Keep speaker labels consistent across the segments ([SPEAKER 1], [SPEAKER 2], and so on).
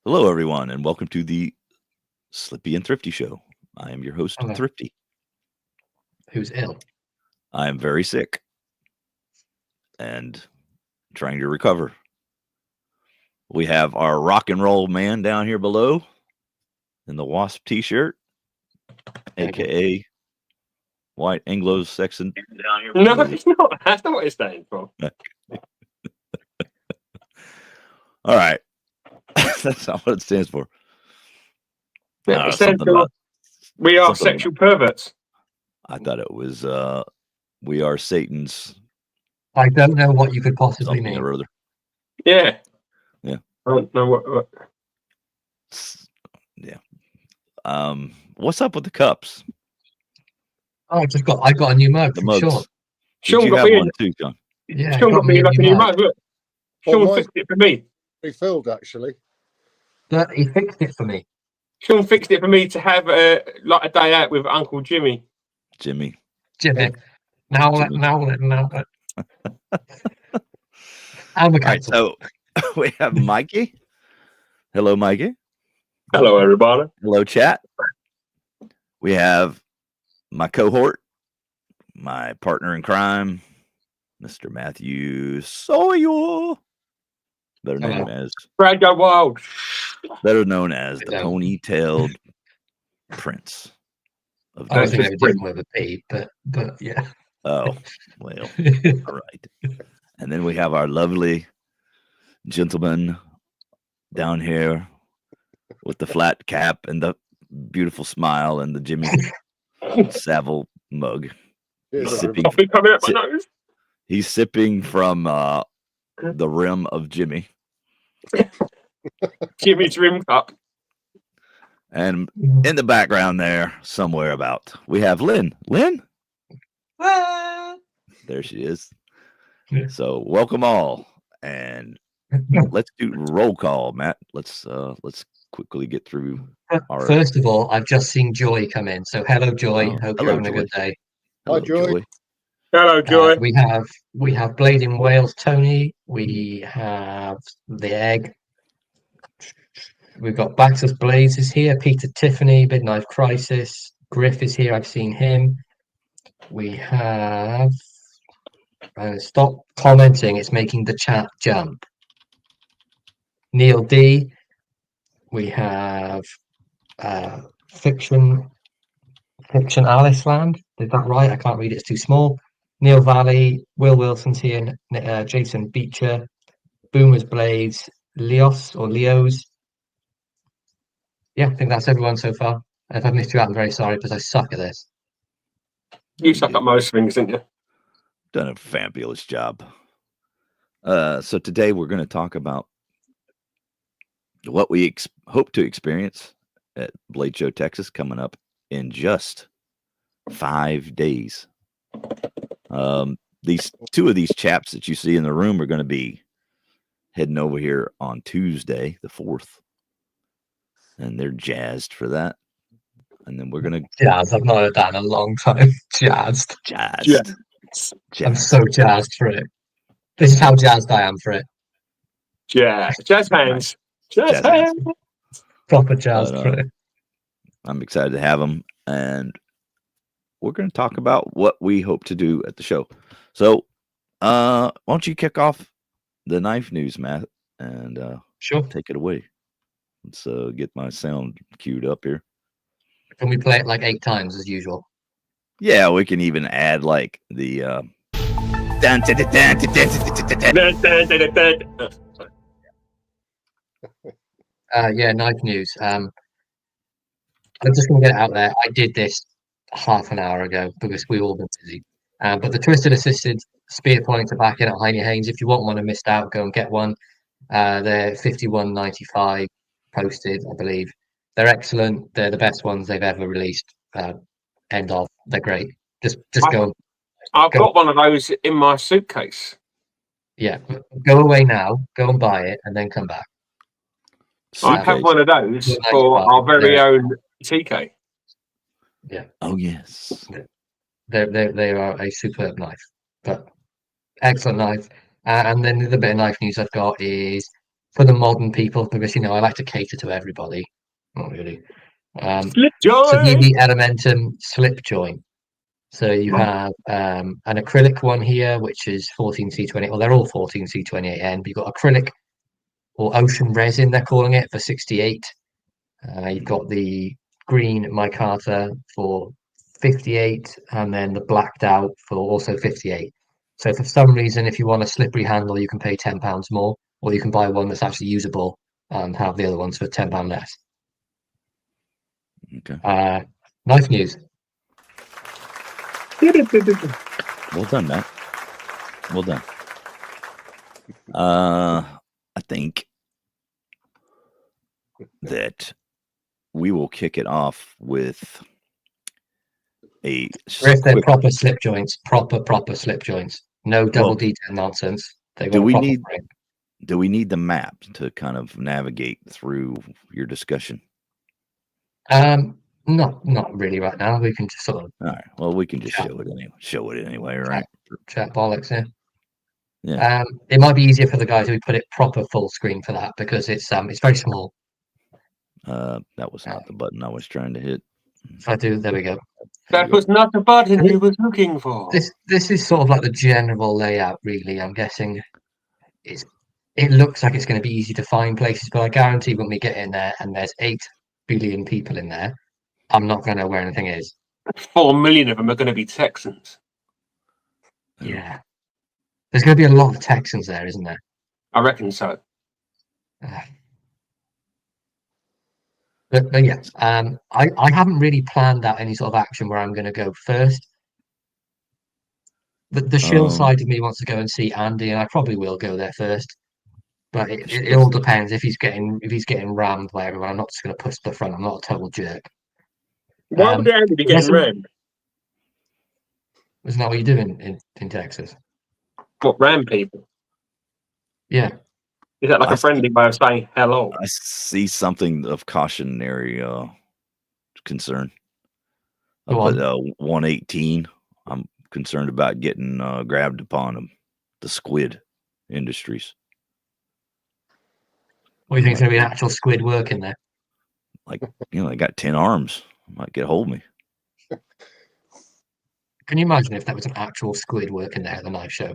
[SPEAKER 1] Hello, everyone, and welcome to the Slippy and Thrifty show. I am your host,
[SPEAKER 2] Hello.
[SPEAKER 1] Thrifty.
[SPEAKER 2] Who's ill?
[SPEAKER 1] I am very sick and trying to recover. We have our rock and roll man down here below in the Wasp t-shirt, aka White Anglo-Saxon down here
[SPEAKER 3] No,
[SPEAKER 1] below.
[SPEAKER 3] it's not. That's not what it's standing for.
[SPEAKER 1] All right. That's not what it stands for.
[SPEAKER 3] Yeah, it stands
[SPEAKER 1] Something
[SPEAKER 3] for
[SPEAKER 1] about
[SPEAKER 3] we are
[SPEAKER 1] something
[SPEAKER 3] sexual perverts.
[SPEAKER 1] I thought it was we are Satan's
[SPEAKER 2] I don't know what you could possibly
[SPEAKER 1] something
[SPEAKER 2] mean.
[SPEAKER 1] or other.
[SPEAKER 3] Yeah.
[SPEAKER 1] Yeah.
[SPEAKER 3] I don't know what.
[SPEAKER 1] Yeah. What's up with the cups?
[SPEAKER 2] Oh, I got a new mug
[SPEAKER 1] The
[SPEAKER 2] from
[SPEAKER 1] mugs.
[SPEAKER 2] Sean.
[SPEAKER 1] Did
[SPEAKER 3] Sean
[SPEAKER 1] you
[SPEAKER 3] got
[SPEAKER 1] have
[SPEAKER 3] me
[SPEAKER 1] one too, John?
[SPEAKER 2] Yeah,
[SPEAKER 3] Sean got me like a new mug. Look,
[SPEAKER 4] Well,
[SPEAKER 3] Sean
[SPEAKER 4] mine-
[SPEAKER 3] fixed it for me.
[SPEAKER 4] refilled actually.
[SPEAKER 2] But he fixed it for me.
[SPEAKER 3] Sean fixed it for me to have like a day out with Uncle Jimmy.
[SPEAKER 1] Jimmy.
[SPEAKER 2] Jimmy. Now let. I'm a
[SPEAKER 1] All right,
[SPEAKER 2] cancel.
[SPEAKER 1] so we have Mikey. Hello, Mikey.
[SPEAKER 3] Hello, everybody.
[SPEAKER 1] Hello, chat. We have my cohort, my partner in crime, Mr. Matthew Sawyer, better known as
[SPEAKER 3] Brad, go wild.
[SPEAKER 1] the
[SPEAKER 2] Yeah.
[SPEAKER 1] ponytailed prince of
[SPEAKER 2] I was
[SPEAKER 3] Don't
[SPEAKER 2] going to
[SPEAKER 3] just
[SPEAKER 2] begin with a P, but yeah.
[SPEAKER 1] Oh, well, all right. And then we have our lovely gentleman down here with the flat cap and the beautiful smile and the Jimmy Savile mug.
[SPEAKER 4] Here's a
[SPEAKER 1] Sipping.
[SPEAKER 3] Coffee coming up my
[SPEAKER 1] Sit-
[SPEAKER 3] nose.
[SPEAKER 1] He's sipping from the rim of Jimmy.
[SPEAKER 3] Jimmy's rim cup.
[SPEAKER 1] And in the background there, somewhere about, we have Lynn. Lynn? There she is.
[SPEAKER 2] Yeah.
[SPEAKER 1] So welcome all. And let's do roll call, Matt. Let's quickly get through our
[SPEAKER 2] First of all, I've just seen Joy come in. So hello, Joy.
[SPEAKER 1] Oh,
[SPEAKER 2] Hope
[SPEAKER 1] hello,
[SPEAKER 2] you're having a good day.
[SPEAKER 1] Hello,
[SPEAKER 4] Hi, Joy.
[SPEAKER 3] Hello, Joy.
[SPEAKER 2] We have Blade in Wales, Tony. We have the egg. We've got Baxter's Blades is here. Peter Tiffany, Midnight Crisis. Griff is here. I've seen him. We have. Stop commenting. It's making the chat jump. Neil D. We have Fiction Alice Land. Is that right? I can't read it. It's too small. Neil Valley. Will Wilson's here. Jason Beecher. Boomer's Blades. Leos. Yeah, I think that's everyone so far. If I've missed you out, I'm very sorry because I suck at this.
[SPEAKER 3] You suck at most things, didn't you?
[SPEAKER 1] Done a fabulous job. So today we're going to talk about what we hope to experience at Blade Show, Texas, coming up in just 5 days. These two of these chaps that you see in the room are going to be heading over here on Tuesday, the 4th. And they're jazzed for that. And then we're going to
[SPEAKER 2] Jazz. I've not heard that in a long time. Jazzed.
[SPEAKER 1] jazzed.
[SPEAKER 3] Yeah.
[SPEAKER 2] I'm
[SPEAKER 1] Jazzed.
[SPEAKER 2] so jazzed for it. This is how jazzed I am for it.
[SPEAKER 3] Jazz hands. Jazz
[SPEAKER 1] Jazz hands.
[SPEAKER 3] hands.
[SPEAKER 2] Proper jazzed
[SPEAKER 1] But,
[SPEAKER 2] for it.
[SPEAKER 1] I'm excited to have them, and we're going to talk about what we hope to do at the show. So, why don't you kick off the knife news, Matt, and
[SPEAKER 2] Sure.
[SPEAKER 1] take it away. Let's get my sound queued up here.
[SPEAKER 2] Can we play it like 8 times as usual?
[SPEAKER 1] Yeah, we can even add like the
[SPEAKER 2] Yeah, knife news. I'm just going to get it out there. I did this half an hour ago because we've all been busy. But the Twisted Assisted spear points are back in at Heine Haynes. If you want one and missed out, go and get one. They're $51.95 posted, I believe. They're excellent. They're the best ones they've ever released. End of. They're great. Just go.
[SPEAKER 3] I've
[SPEAKER 2] Go.
[SPEAKER 3] got one of those in my suitcase.
[SPEAKER 2] Yeah, go away now. Go and buy it, and then come back.
[SPEAKER 3] I have
[SPEAKER 1] suitcase.
[SPEAKER 3] one of those
[SPEAKER 2] Yeah,
[SPEAKER 3] for
[SPEAKER 2] nice.
[SPEAKER 3] our very
[SPEAKER 2] Yeah.
[SPEAKER 3] own TK.
[SPEAKER 2] Yeah,
[SPEAKER 1] Oh yes.
[SPEAKER 2] they are a superb knife, but excellent knife. And then the other bit of knife news I've got is for the modern people, because I like to cater to everybody. Not really.
[SPEAKER 3] Slip
[SPEAKER 2] So
[SPEAKER 3] joy.
[SPEAKER 2] the Elementum slip joint. So you have an acrylic one here, which is 14C28. Well, they're all 14C28N, but you've got acrylic or ocean resin, they're calling it, for 68. You've got the green micarta for 58, and then the blacked out for also 58. So for some reason, if you want a slippery handle, you can pay £10 more, or you can buy one that's actually usable and have the other ones for £10 less.
[SPEAKER 1] Okay.
[SPEAKER 2] Nice news.
[SPEAKER 1] Well done, Matt. Well done. I think that we will kick it off with a
[SPEAKER 2] If they're
[SPEAKER 1] quick.
[SPEAKER 2] proper slip joints, proper slip joints, no double detail nonsense. They got
[SPEAKER 1] Do
[SPEAKER 2] a
[SPEAKER 1] we
[SPEAKER 2] proper
[SPEAKER 1] need
[SPEAKER 2] frame.
[SPEAKER 1] do we need the map to kind of navigate through your discussion?
[SPEAKER 2] Not really right now. We can just sort of
[SPEAKER 1] All right. Well, we can just
[SPEAKER 2] Chat.
[SPEAKER 1] show it anyway, right?
[SPEAKER 2] chat bollocks here.
[SPEAKER 1] Yeah.
[SPEAKER 2] It might be easier for the guys who put it proper full screen for that, because it's very small.
[SPEAKER 1] That was not the button I was trying to hit.
[SPEAKER 2] If I do, there we go.
[SPEAKER 3] That was not the button you was looking for.
[SPEAKER 2] This is sort of like the general layout, really. I'm guessing it looks like it's going to be easy to find places, but I guarantee when we get in there and there's 8 billion people in there, I'm not going to know where anything is.
[SPEAKER 3] 4 million of them are going to be Texans.
[SPEAKER 2] Yeah. There's going to be a lot of Texans there, isn't there?
[SPEAKER 3] I reckon so.
[SPEAKER 2] But yeah, I haven't really planned out any sort of action where I'm going to go first. The shill side of me wants to go and see Andy, and I probably will go there first. But it all depends if he's getting rammed by everyone. I'm not just going to push the front. I'm not a total jerk.
[SPEAKER 3] Why would Andy be getting rammed?
[SPEAKER 2] Isn't that what you do in Texas?
[SPEAKER 3] What, ram people?
[SPEAKER 2] Yeah.
[SPEAKER 3] Is that like a friendly way of saying hello?
[SPEAKER 1] I see something of cautionary concern. I put 118. I'm concerned about getting grabbed upon them. The squid industries.
[SPEAKER 2] What do you think is going to be an actual squid working there?
[SPEAKER 1] Like, they got 10 arms. Might get hold of me.
[SPEAKER 2] Can you imagine if that was an actual squid working there at the knife show?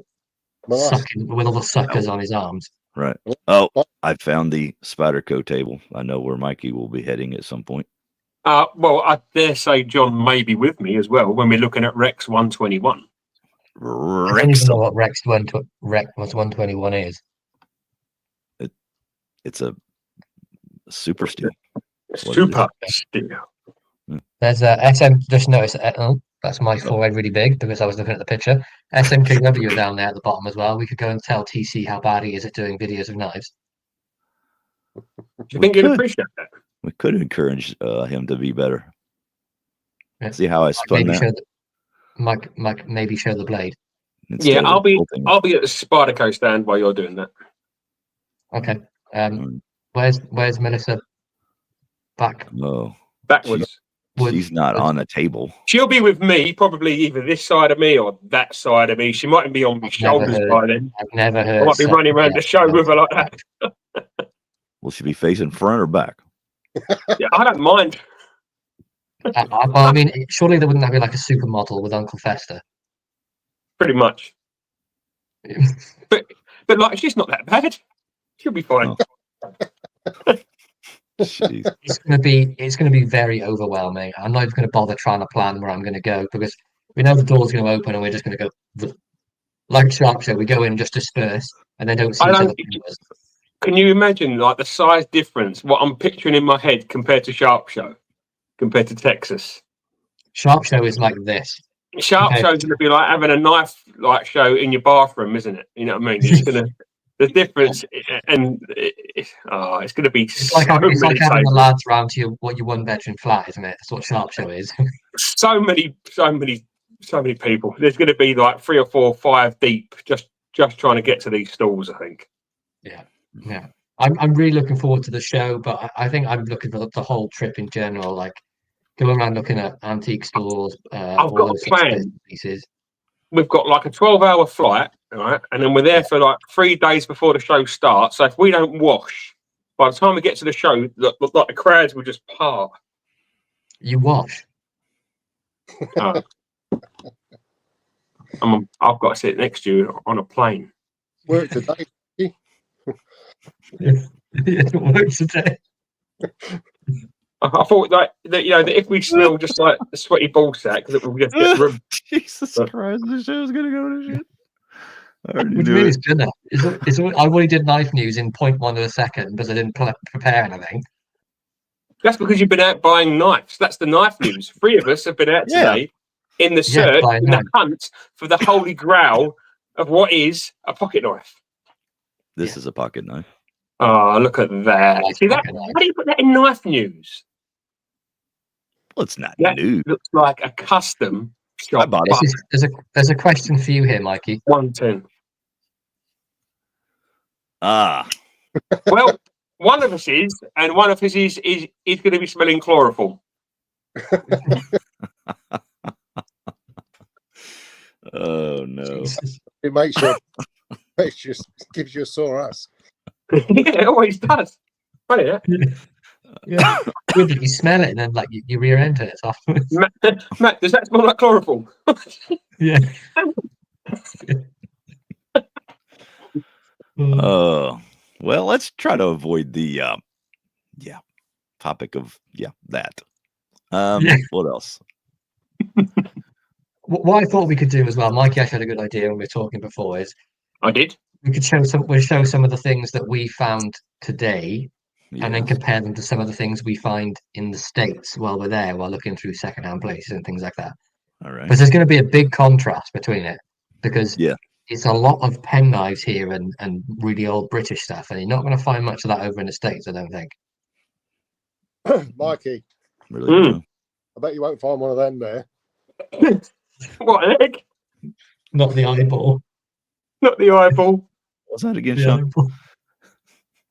[SPEAKER 4] Nice.
[SPEAKER 2] Sucking with all the suckers on his arms.
[SPEAKER 1] Right. Oh, I found the Spyderco table. I know where Mikey will be heading at some point.
[SPEAKER 3] Well, I dare say John may be with me as well when we're looking at Rex 121.
[SPEAKER 2] I don't even know what Rex 121 is.
[SPEAKER 1] It's a super steel.
[SPEAKER 3] Super steel.
[SPEAKER 2] There's a SM. Just notice. That's my forehead really big because I was looking at the picture. SMKW down there at the bottom as well. We could go and tell TC how bad he is at doing videos of knives.
[SPEAKER 3] Do you think he'd appreciate that?
[SPEAKER 1] We could encourage him to be better.
[SPEAKER 2] Yeah.
[SPEAKER 1] See how I spun that?
[SPEAKER 2] Mike, maybe show the blade.
[SPEAKER 3] Yeah, I'll be at the Spyderco stand while you're doing that.
[SPEAKER 2] Okay. Where's Melissa? Back.
[SPEAKER 1] No.
[SPEAKER 3] Backwards.
[SPEAKER 1] She's not on the table.
[SPEAKER 3] She'll be with me, probably either this side of me or that side of me. She mightn't be on my shoulders by then.
[SPEAKER 2] I've never heard.
[SPEAKER 3] I might be running around the show with her like that.
[SPEAKER 1] Will she be facing front or back?
[SPEAKER 3] Yeah, I don't mind.
[SPEAKER 2] I mean, surely there wouldn't that be like a supermodel with Uncle Fester?
[SPEAKER 3] Pretty much. but like, she's not that bad. She'll be fine.
[SPEAKER 1] Oh. Jeez.
[SPEAKER 2] It's gonna be very overwhelming. I'm not even gonna bother trying to plan where I'm gonna go because we know the door's gonna open and we're just gonna go like Sharp Show. We go in and just disperse and then don't see each other.
[SPEAKER 3] Can you imagine like the size difference? What I'm picturing in my head compared to Sharp Show, compared to Texas.
[SPEAKER 2] Sharp Show is like this.
[SPEAKER 3] Sharp Show's gonna be like having a knife like show in your bathroom, isn't it? You know what I mean? It's gonna. The difference, and it's going to be
[SPEAKER 2] it's like having the lads round to your 1-bedroom flat, isn't it? That's what Sharp Show is.
[SPEAKER 3] so many people. There's going to be like 3 or 4, 5 deep, just trying to get to these stalls. I think.
[SPEAKER 2] Yeah. I'm really looking forward to the show, but I think I'm looking for the whole trip in general. Like going around looking at antique stores.
[SPEAKER 3] I've got a plan.
[SPEAKER 2] Pieces.
[SPEAKER 3] We've got like a 12-hour flight. all right? And then we're there for like 3 days before the show starts. So if we don't wash, by the time we get to the show, like the crowds will just part.
[SPEAKER 2] You wash.
[SPEAKER 3] Uh, I've got to sit next to you on a plane.
[SPEAKER 4] Work today.
[SPEAKER 2] It works today.
[SPEAKER 3] I thought like that, you know, that if we smell just like a sweaty ball sack, that we'll just get room.
[SPEAKER 1] Jesus
[SPEAKER 3] But-
[SPEAKER 1] Christ, the show's gonna go to shit. I already
[SPEAKER 2] What do you
[SPEAKER 1] knew
[SPEAKER 2] mean
[SPEAKER 1] it.
[SPEAKER 2] it's gonna? I only did knife news in 0.1 of a second because I didn't prepare anything.
[SPEAKER 3] That's because you've been out buying knives. That's the knife news. 3 of us have been out
[SPEAKER 1] Yeah.
[SPEAKER 3] today in the search,
[SPEAKER 2] buying
[SPEAKER 3] in the
[SPEAKER 2] knives.
[SPEAKER 3] hunt for the holy grail of what is a pocket knife.
[SPEAKER 1] This is a pocket knife.
[SPEAKER 3] Oh, look at that.
[SPEAKER 2] Nice
[SPEAKER 3] See that?
[SPEAKER 2] pocket knife.
[SPEAKER 3] How do you put that in knife news?
[SPEAKER 1] Well, it's not
[SPEAKER 3] That
[SPEAKER 1] new.
[SPEAKER 3] looks like a custom shop.
[SPEAKER 1] I bought it.
[SPEAKER 2] There's a question for you here, Mikey.
[SPEAKER 3] 110.
[SPEAKER 1] Ah,
[SPEAKER 3] Well, one of us is, and one of us is going to be smelling chloroform.
[SPEAKER 1] oh no.
[SPEAKER 2] Jesus.
[SPEAKER 4] It gives you a sore ass.
[SPEAKER 3] Yeah, it always does. Funny, yeah?
[SPEAKER 2] Yeah. Good that you smell it and then like you rear end it afterwards.
[SPEAKER 3] Matt, does that smell like chloroform?
[SPEAKER 2] Yeah.
[SPEAKER 1] Well, let's try to avoid the topic of that. What else?
[SPEAKER 2] What I thought we could do as well, Mikey actually had a good idea when we were talking before, is
[SPEAKER 3] I did.
[SPEAKER 2] we could show some of the things that we found today and then
[SPEAKER 1] Yes.
[SPEAKER 2] compare them to some of the things we find in the States while we're there, while looking through secondhand places and things like that.
[SPEAKER 1] All right.
[SPEAKER 2] But there's going to be a big contrast between it because
[SPEAKER 1] Yeah.
[SPEAKER 2] it's a lot of pen knives here and really old British stuff, and you're not going to find much of that over in the States, I don't think.
[SPEAKER 4] Mikey,
[SPEAKER 1] Really don't know.
[SPEAKER 4] I bet you won't find one of them there.
[SPEAKER 3] What an egg?
[SPEAKER 2] Not the eyeball.
[SPEAKER 3] Not the eyeball.
[SPEAKER 1] What's that again,
[SPEAKER 2] The
[SPEAKER 1] Sean?
[SPEAKER 2] eyeball.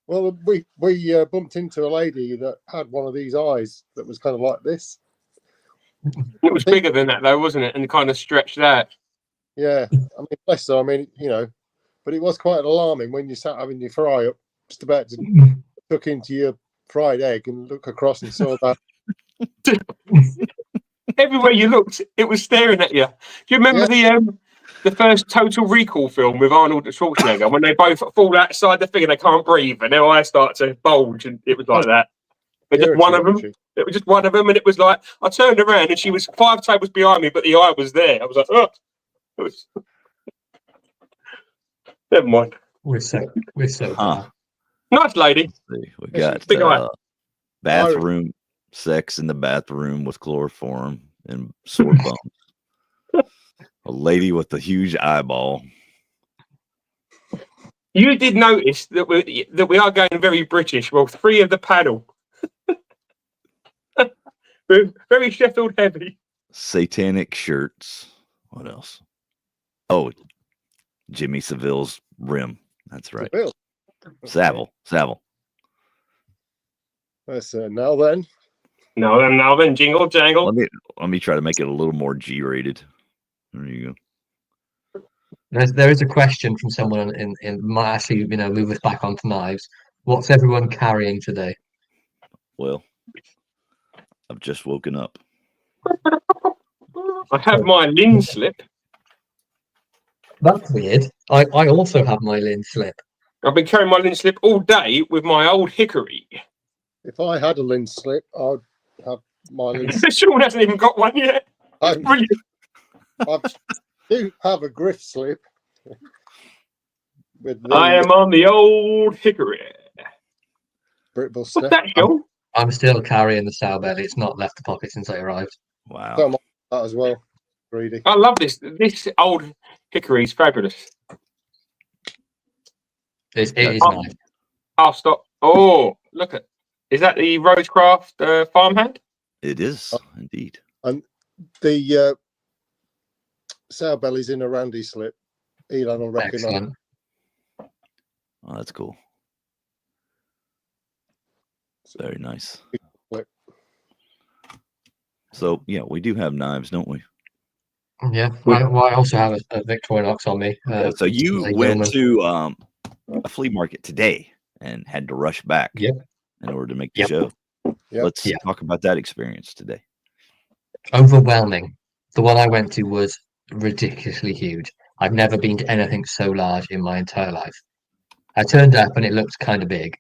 [SPEAKER 4] Well, we bumped into a lady that had one of these eyes that was kind of like this.
[SPEAKER 3] It was bigger than that, though, wasn't it? And kind of stretched out.
[SPEAKER 4] Yeah, I mean, bless her. I mean, you know, but it was quite alarming when you sat having your fry up, just about to tuck into your fried egg and look across and saw that.
[SPEAKER 3] Everywhere you looked, it was staring at you. Do you remember the first Total Recall film with Arnold Schwarzenegger when they both fall outside the thing and they can't breathe and their eyes start to bulge, and it was like that. But just one of them. It was just one of them, and it was like I turned around and she was 5 tables behind me, but the eye was there. I was like, oh, it was. Never mind.
[SPEAKER 2] We're so
[SPEAKER 1] Huh.
[SPEAKER 3] Nice lady.
[SPEAKER 1] Let's see. We got
[SPEAKER 3] Big eye.
[SPEAKER 1] bathroom sex in the bathroom with chloroform and sore bumps. A lady with a huge eyeball.
[SPEAKER 3] You did notice that we are going very British. Well, 3 of the panel. We're very Sheffield heavy.
[SPEAKER 1] Satanic shirts. What else? Oh, Jimmy Seville's rim. That's right.
[SPEAKER 4] Bill.
[SPEAKER 1] Savile.
[SPEAKER 4] That's now then.
[SPEAKER 3] Now then, jingle jangle.
[SPEAKER 1] Let me try to make it a little more G-rated. There you go.
[SPEAKER 2] There is a question from someone in might actually move us back onto knives. What's everyone carrying today?
[SPEAKER 1] Well, I've just woken up.
[SPEAKER 3] I have my Lynn slip.
[SPEAKER 2] That's weird. I also have my Lynn slip.
[SPEAKER 3] I've been carrying my Lynn slip all day with my old hickory.
[SPEAKER 4] If I had a lint slip, I'd have my lint slip.
[SPEAKER 3] Sean hasn't even got one yet.
[SPEAKER 4] I
[SPEAKER 3] Brilliant.
[SPEAKER 4] do have a griff slip. With
[SPEAKER 3] I am on the old hickory.
[SPEAKER 4] Brittle
[SPEAKER 3] What's
[SPEAKER 4] stuff.
[SPEAKER 3] that, Sean?
[SPEAKER 2] I'm still carrying the sow belly. It's not left the pocket since I arrived.
[SPEAKER 1] Wow.
[SPEAKER 4] Don't mind that as well. Greedy.
[SPEAKER 3] I love this. This old hickory is fabulous.
[SPEAKER 2] It is
[SPEAKER 3] Oh.
[SPEAKER 2] nice.
[SPEAKER 3] I'll stop. Oh, look at. Is that the Rosecraft farmhand?
[SPEAKER 1] It is indeed.
[SPEAKER 4] The sow belly's in a Randy slip. Elon will recognise.
[SPEAKER 2] Excellent.
[SPEAKER 1] Oh, that's cool. Very nice.
[SPEAKER 4] Flip.
[SPEAKER 1] So yeah, we do have knives, don't we?
[SPEAKER 2] Yeah, I also have a Victorinox on me.
[SPEAKER 1] So you
[SPEAKER 2] a
[SPEAKER 1] went
[SPEAKER 2] Yeoman.
[SPEAKER 1] to a flea market today and had to rush back
[SPEAKER 2] Yep.
[SPEAKER 1] in order to make the
[SPEAKER 2] Yep.
[SPEAKER 1] show.
[SPEAKER 4] Yep.
[SPEAKER 1] Let's
[SPEAKER 2] Yeah.
[SPEAKER 1] talk about that experience today.
[SPEAKER 2] Overwhelming. The one I went to was ridiculously huge. I've never been to anything so large in my entire life. I turned up and it looked kind of big.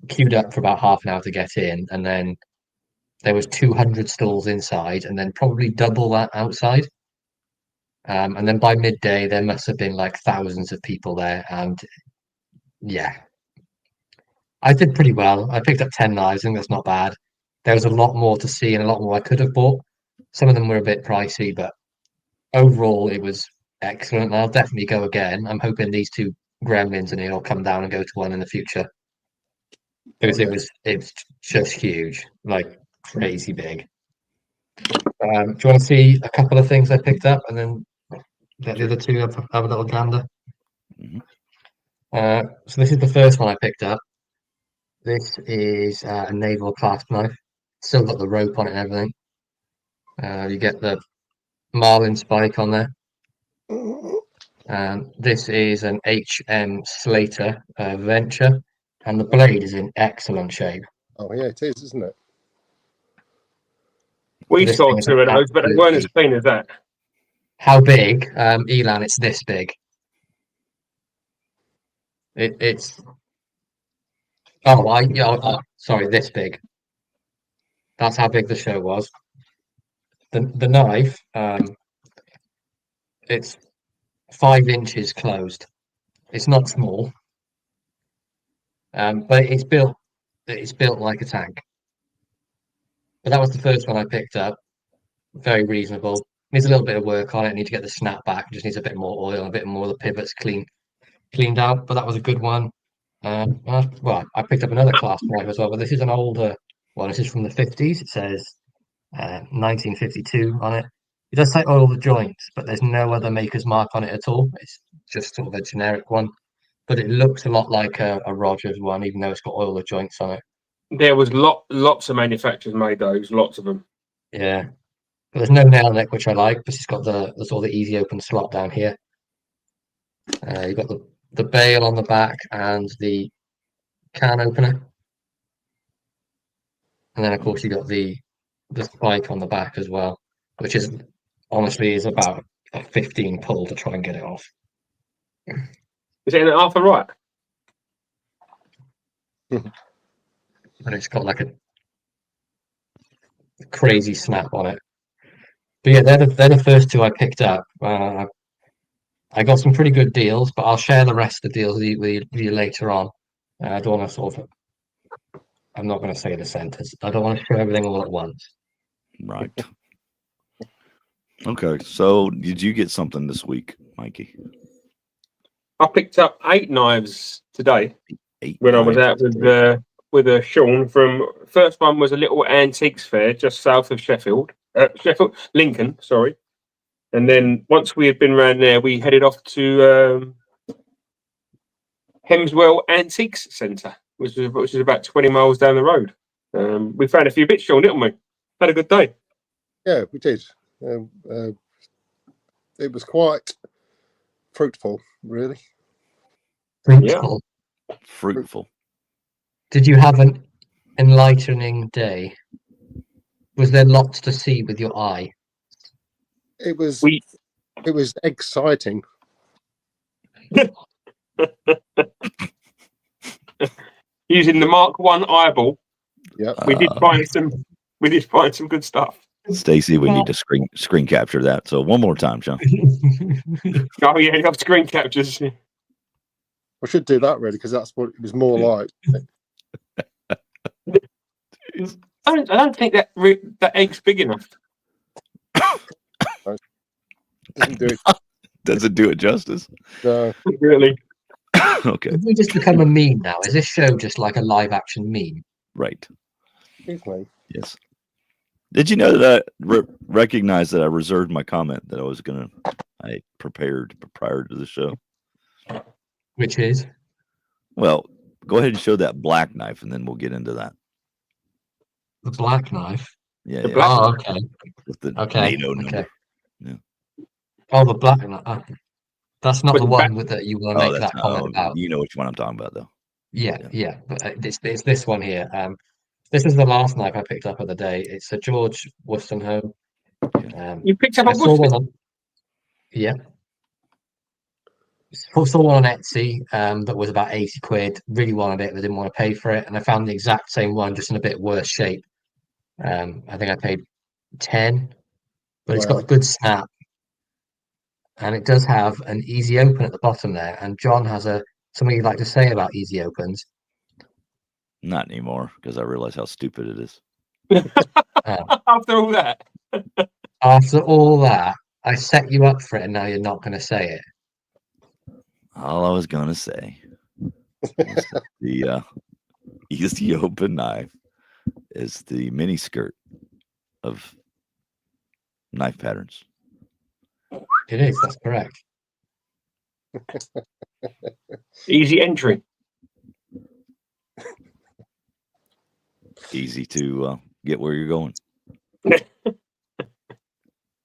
[SPEAKER 2] Queued up for about half an hour to get in, and then there was 200 stalls inside, and then probably double that outside. And then by midday, there must have been like thousands of people there. And yeah, I did pretty well. I picked up 10 knives, and that's not bad. There was a lot more to see and a lot more I could have bought. Some of them were a bit pricey, but overall, it was excellent. I'll definitely go again. I'm hoping these two gremlins and he'll come down and go to one in the future because it's just huge, like crazy big. Do you want to see a couple of things I picked up and then get the other two have a little gander?
[SPEAKER 1] Mhm.
[SPEAKER 2] So this is the first one I picked up. This is a naval clasp knife. Still got the rope on it and everything. You get the marlin spike on there. This is an HM Slater Venture, and the blade is in excellent shape.
[SPEAKER 4] Oh yeah, it is, isn't it?
[SPEAKER 3] We
[SPEAKER 2] This
[SPEAKER 3] saw
[SPEAKER 2] thing is
[SPEAKER 3] two of those, but they weren't as
[SPEAKER 2] absolutely-
[SPEAKER 3] clean as that.
[SPEAKER 2] How big? Elan, it's this big. It's sorry, this big. That's how big the show was. The knife, it's 5 inches closed. It's not small, but it's built like a tank. But that was the first one I picked up. Very reasonable. Needs a little bit of work on it. Need to get the snap back. Just needs a bit more oil, a bit more of the pivots cleaned out. But that was a good one. Well, I picked up another clasp knife as well, but this is an older one. This is from the 50s. It says 1952 on it. It does say oil the joints, but there's no other maker's mark on it at all. It's just sort of a generic one. But it looks a lot like a Rogers one, even though it's got oil the joints on it.
[SPEAKER 3] There was lots of manufacturers made those, lots of them.
[SPEAKER 2] Yeah. But there's no nail neck, which I like, because it's got the sort of the easy open slot down here. You've got the bail on the back and the can opener. And then of course you got the spike on the back as well, which is honestly is about a 15 pull to try and get it off.
[SPEAKER 3] Is it in Arthur right?
[SPEAKER 2] And it's got like a crazy snap on it. But yeah, they're the first two I picked up. I got some pretty good deals, but I'll share the rest of the deals with you later on. I don't want to sort of. I'm not going to say the sentence. I don't want to show everything all at once.
[SPEAKER 1] Right. Okay. So did you get something this week, Mikey?
[SPEAKER 3] I picked up 8 knives today
[SPEAKER 1] 8
[SPEAKER 3] when I was
[SPEAKER 1] knives.
[SPEAKER 3] out with Sean from. First one was a little antiques fair just south of Lincoln, sorry. And then once we had been around there, we headed off to Hemswell Antiques Centre, which is about 20 miles down the road. We found a few bits, Sean, didn't we? Had a good day.
[SPEAKER 4] Yeah, we did. It was quite fruitful, really.
[SPEAKER 2] Fruitful.
[SPEAKER 1] Fruitful.
[SPEAKER 2] Did you have an enlightening day? Was there lots to see with your eye?
[SPEAKER 4] It was exciting.
[SPEAKER 3] Using the Mark 1 eyeball,
[SPEAKER 4] Yeah,
[SPEAKER 3] we did find some good stuff.
[SPEAKER 1] Stacey, we need to screen capture that. So one more time, Sean.
[SPEAKER 3] Oh yeah, you have screen captures.
[SPEAKER 4] I should do that really because that's what it was more like.
[SPEAKER 3] I don't think that egg's big enough.
[SPEAKER 4] Doesn't do it.
[SPEAKER 1] Doesn't do it justice.
[SPEAKER 4] No.
[SPEAKER 3] Really?
[SPEAKER 1] Okay.
[SPEAKER 2] Have we just become a meme now? Is this show just like a live action meme?
[SPEAKER 1] Right.
[SPEAKER 4] Excuse me.
[SPEAKER 1] Yes. Did you know that I recognized that I reserved my comment that I prepared prior to the show?
[SPEAKER 2] Which is?
[SPEAKER 1] Well, go ahead and show that black knife and then we'll get into that.
[SPEAKER 2] The black knife?
[SPEAKER 1] Yeah.
[SPEAKER 3] The
[SPEAKER 1] yeah.
[SPEAKER 3] black
[SPEAKER 2] Oh, okay.
[SPEAKER 1] With the
[SPEAKER 2] Okay.
[SPEAKER 1] NATO number.
[SPEAKER 2] Okay. Oh, the black one. That's not
[SPEAKER 3] But
[SPEAKER 2] the
[SPEAKER 3] the
[SPEAKER 2] one that you want to make
[SPEAKER 1] that's
[SPEAKER 2] that comment about.
[SPEAKER 1] you know which one I'm talking about, though.
[SPEAKER 2] Yeah. But it's this one here. This is the last knife I picked up of the day. It's a George Wolstenholme.
[SPEAKER 3] You picked up
[SPEAKER 2] I
[SPEAKER 3] a
[SPEAKER 2] saw
[SPEAKER 3] Worcester.
[SPEAKER 2] one on, yeah. Saw one on Etsy that was about 80 quid. Really wanted it, but didn't want to pay for it. And I found the exact same one, just in a bit worse shape. I think I paid 10, but it's got
[SPEAKER 4] Wow.
[SPEAKER 2] a good snap. And it does have an easy open at the bottom there. And John has something you'd like to say about easy opens.
[SPEAKER 1] Not anymore, because I realize how stupid it is.
[SPEAKER 3] After all that.
[SPEAKER 2] After all that, I set you up for it, and now you're not going to say it.
[SPEAKER 1] All I was gonna say is that the easy open knife is the mini skirt of knife patterns.
[SPEAKER 2] It is. That's correct.
[SPEAKER 3] Easy entry.
[SPEAKER 1] Easy to get where you're going.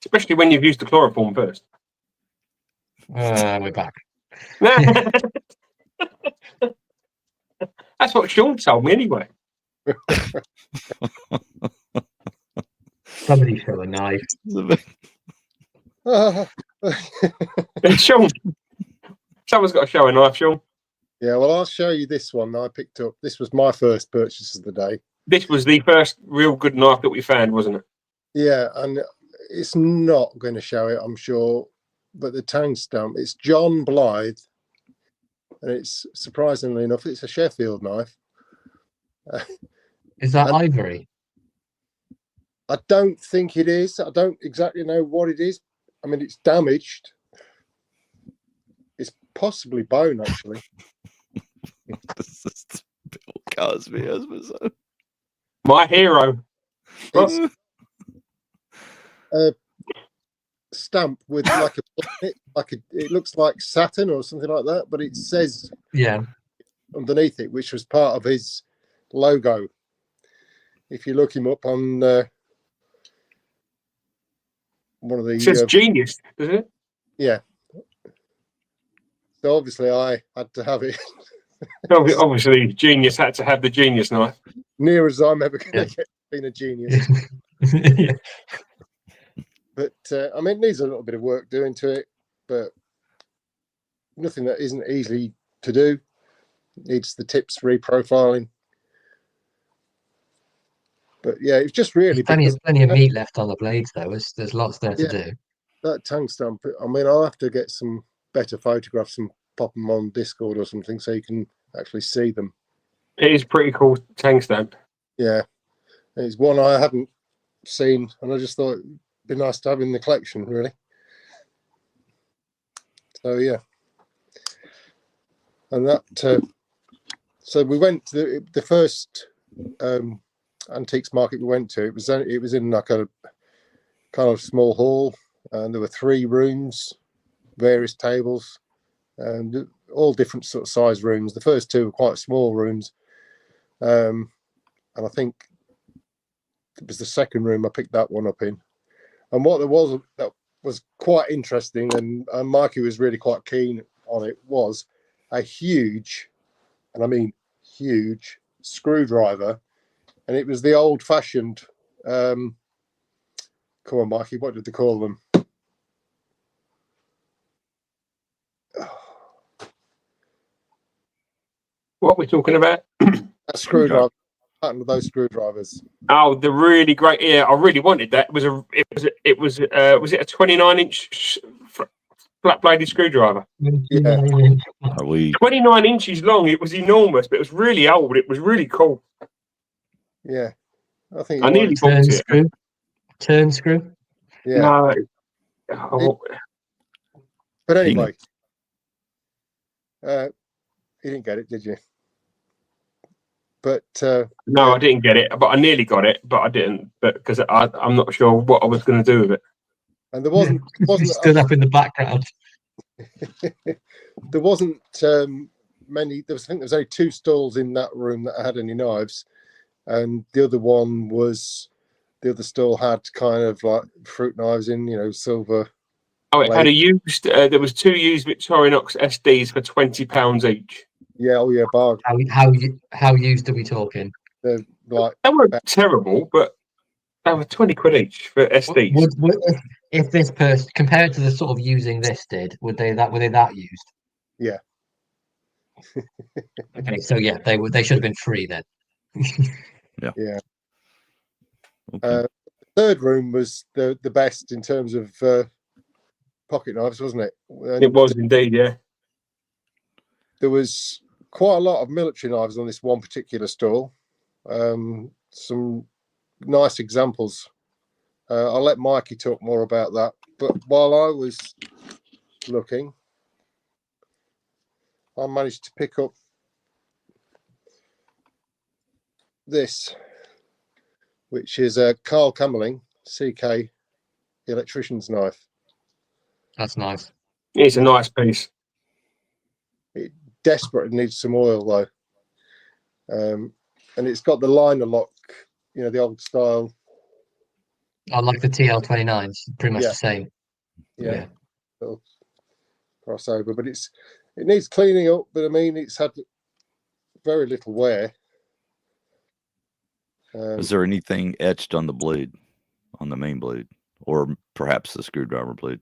[SPEAKER 3] Especially when you've used the chloroform first.
[SPEAKER 2] We're back.
[SPEAKER 3] That's what Sean told me anyway.
[SPEAKER 2] Somebody show a knife.
[SPEAKER 3] Sean, someone's got to show a knife, Sean.
[SPEAKER 4] Yeah, well, I'll show you this one I picked up. This was my first purchase of the day.
[SPEAKER 3] This was the first real good knife that we found, wasn't it?
[SPEAKER 4] Yeah, and it's not going to show it, I'm sure, but the tang stamp, it's John Blythe, and it's, surprisingly enough, it's a Sheffield knife.
[SPEAKER 2] Is that ivory?
[SPEAKER 4] I don't think it is. I don't exactly know what it is. I mean, it's damaged. It's possibly bone, actually.
[SPEAKER 1] This is Bill Cosby as my
[SPEAKER 3] My hero.
[SPEAKER 4] It's a stamp with it looks like Saturn or something like that, but it says underneath it, which was part of his logo. If you look him up on one of the,
[SPEAKER 3] it says genius, doesn't it?
[SPEAKER 4] Yeah. So obviously I had to have it.
[SPEAKER 3] Obviously, genius had to have the genius knife.
[SPEAKER 4] Near as I'm ever going to get being a genius. But I mean, it needs a little bit of work doing to it, but nothing that isn't easy to do. It needs the tips reprofiling. But yeah, it's just really
[SPEAKER 2] there's plenty of meat left on the blades, though. There's lots there to do.
[SPEAKER 4] That tang stamp. I mean, I'll have to get some better photographs and pop them on Discord or something so you can actually see them.
[SPEAKER 3] It is pretty cool tang stamp.
[SPEAKER 4] Yeah, it's one I hadn't seen, and I just thought it'd be nice to have in the collection, really. So yeah, and that. So we went to the first antiques market we went to. It was in like a kind of small hall, and there were 3 rooms, various tables, and all different sort of size rooms. The first 2 were quite small rooms, and I think it was the second room I picked that one up in. And what there was that was quite interesting, and Mikey was really quite keen on it, was a huge, and I mean huge, screwdriver, and it was the old-fashioned. Come on, Mikey, what did they call them?
[SPEAKER 3] What are we talking about?
[SPEAKER 4] A screwdriver, pattern of those screwdrivers.
[SPEAKER 3] Oh, the really great! Yeah, I really wanted that. Was it a 29-inch flat-bladed screwdriver?
[SPEAKER 4] Yeah.
[SPEAKER 1] Are we
[SPEAKER 3] 29 inches long. It was enormous, but it was really old. It was really cool.
[SPEAKER 4] Yeah, I think
[SPEAKER 3] I nearly bought it.
[SPEAKER 2] Turn screw.
[SPEAKER 4] Yeah.
[SPEAKER 3] No.
[SPEAKER 4] But anyway, you didn't get it, did you? But
[SPEAKER 3] no,
[SPEAKER 4] yeah.
[SPEAKER 3] I didn't get it, but I nearly got it, but I didn't, because I'm not sure what I was going to do with it.
[SPEAKER 4] And there wasn't
[SPEAKER 2] stood up in the background.
[SPEAKER 4] There wasn't many. I think there was only 2 stalls in that room that had any knives, and the other one was the other stall had kind of like fruit knives in, silver.
[SPEAKER 3] Oh, it had a used. There was 2 used Victorinox SDs for £20 each.
[SPEAKER 4] Yeah, oh yeah, bargain.
[SPEAKER 2] How used are we talking?
[SPEAKER 4] They're like
[SPEAKER 3] They weren't terrible, but they were 20 quid each for SDs.
[SPEAKER 2] If this person compared to the sort of using this did, were they that used?
[SPEAKER 4] yeah.
[SPEAKER 2] Okay, so yeah, they should have been free then.
[SPEAKER 4] Yeah.
[SPEAKER 1] Okay.
[SPEAKER 4] Third room was the best in terms of pocket knives, wasn't it? And
[SPEAKER 3] It was indeed, yeah.
[SPEAKER 4] there was quite a lot of military knives on this one particular stall. Some nice examples. I'll let Mikey talk more about that. But while I was looking, I managed to pick up this, which is a Carl Camerling CK electrician's knife.
[SPEAKER 2] That's nice.
[SPEAKER 3] It's a nice piece.
[SPEAKER 4] It desperately needs some oil though, and it's got the liner lock, the old style.
[SPEAKER 2] I like the TL29s, pretty much the same.
[SPEAKER 4] Yeah. Little crossover, but it needs cleaning up. But I mean, it's had very little wear.
[SPEAKER 1] Is there anything etched on the blade, on the main blade, or perhaps the screwdriver blade?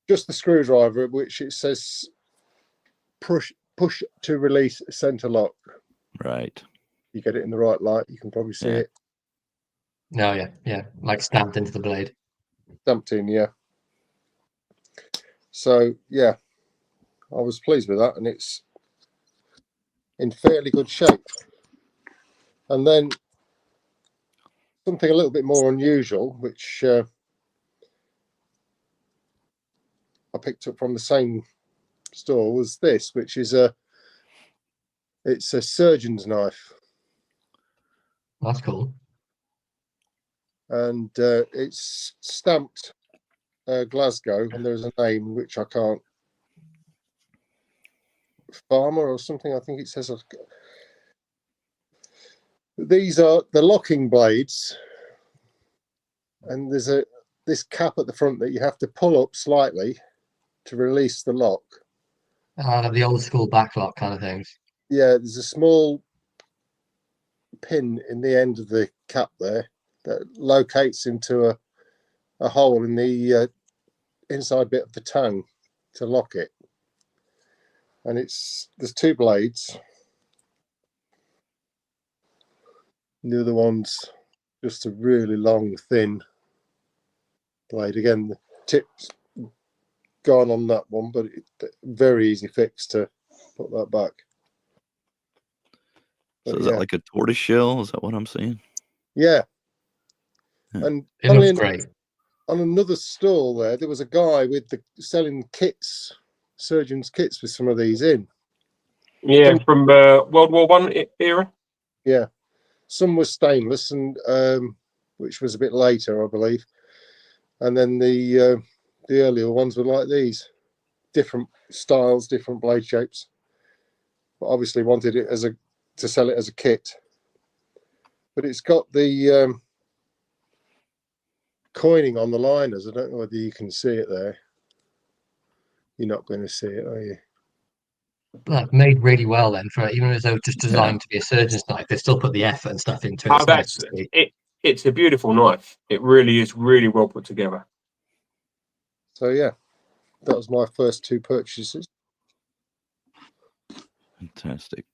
[SPEAKER 4] Just the screwdriver, which it says push to release center lock.
[SPEAKER 1] Right.
[SPEAKER 4] You get it in the right light, you can probably see it.
[SPEAKER 2] No, yeah, like stamped into the blade.
[SPEAKER 4] Stamped in, yeah. So yeah, I was pleased with that, and it's in fairly good shape. And then something a little bit more unusual, which I picked up from the same store, was this, which is it's a surgeon's knife.
[SPEAKER 2] That's cool.
[SPEAKER 4] And it's stamped Glasgow, and there's a name which I can't. Farmer or something, I think it says. These are the locking blades, and there's this cap at the front that you have to pull up slightly to release the lock.
[SPEAKER 2] The old school backlock kind of things.
[SPEAKER 4] Yeah, there's a small pin in the end of the cap there that locates into a hole in the inside bit of the tongue to lock it. And there's 2 blades. The other one's just a really long, thin blade. Again, the tip's gone on that one, but very easy fix to put that back.
[SPEAKER 1] So is that like a tortoise shell? Is that what I'm seeing?
[SPEAKER 4] Yeah.
[SPEAKER 1] Yeah.
[SPEAKER 4] And
[SPEAKER 2] It looks great.
[SPEAKER 4] On another stall there was a guy selling kits, surgeon's kits with some of these in.
[SPEAKER 3] Yeah, from World War One era.
[SPEAKER 4] Yeah. Some were stainless, and which was a bit later, I believe. And then the earlier ones were like these, different styles, different blade shapes. But obviously wanted it to sell it as a kit. But it's got the coining on the liners. I don't know whether you can see it there. You're not going to see it, are you?
[SPEAKER 2] Like, made really well then, for even though just designed to be a surgeon's knife, they still put the effort and stuff into it.
[SPEAKER 3] Oh, that's it. It's a beautiful knife. It really is really well put together.
[SPEAKER 4] So yeah, that was my first 2 purchases.
[SPEAKER 1] Fantastic.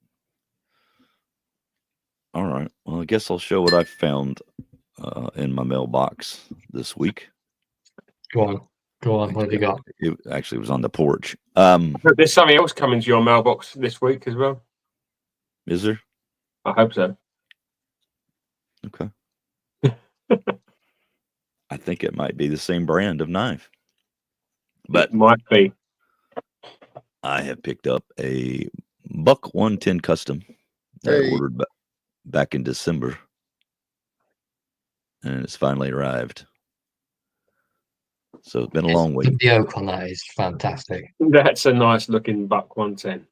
[SPEAKER 1] All right. Well, I guess I'll show what I found in my mailbox this week.
[SPEAKER 2] Go on. What have you got?
[SPEAKER 1] It actually was on the porch.
[SPEAKER 3] There's something else coming to your mailbox this week as well.
[SPEAKER 1] Is there?
[SPEAKER 3] I hope so.
[SPEAKER 1] Okay. I think it might be the same brand of knife. But
[SPEAKER 3] it might be.
[SPEAKER 1] I have picked up a Buck 110 custom that I ordered back in December. And it's finally arrived. So it's been a long wait.
[SPEAKER 2] The oak on that is fantastic.
[SPEAKER 3] That's a nice looking Buck 110.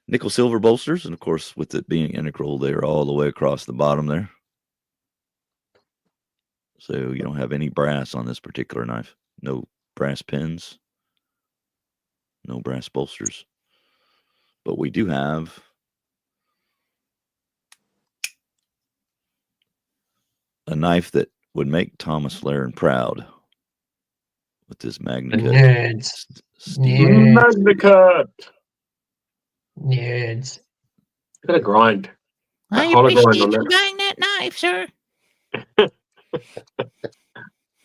[SPEAKER 1] Nickel silver bolsters, and of course, with it being integral, they're all the way across the bottom there. So you don't have any brass on this particular knife. No brass pins. No brass bolsters. But we do have a knife that would make Thomas Laren proud with this Magna Cut
[SPEAKER 2] Nerds.
[SPEAKER 1] steel.
[SPEAKER 2] Yeah.
[SPEAKER 3] Magna Cut.
[SPEAKER 2] Nerds.
[SPEAKER 3] Bit of grind.
[SPEAKER 5] I
[SPEAKER 3] Hollow grind
[SPEAKER 5] appreciate
[SPEAKER 3] on
[SPEAKER 5] you
[SPEAKER 3] that.
[SPEAKER 5] buying that knife, sir.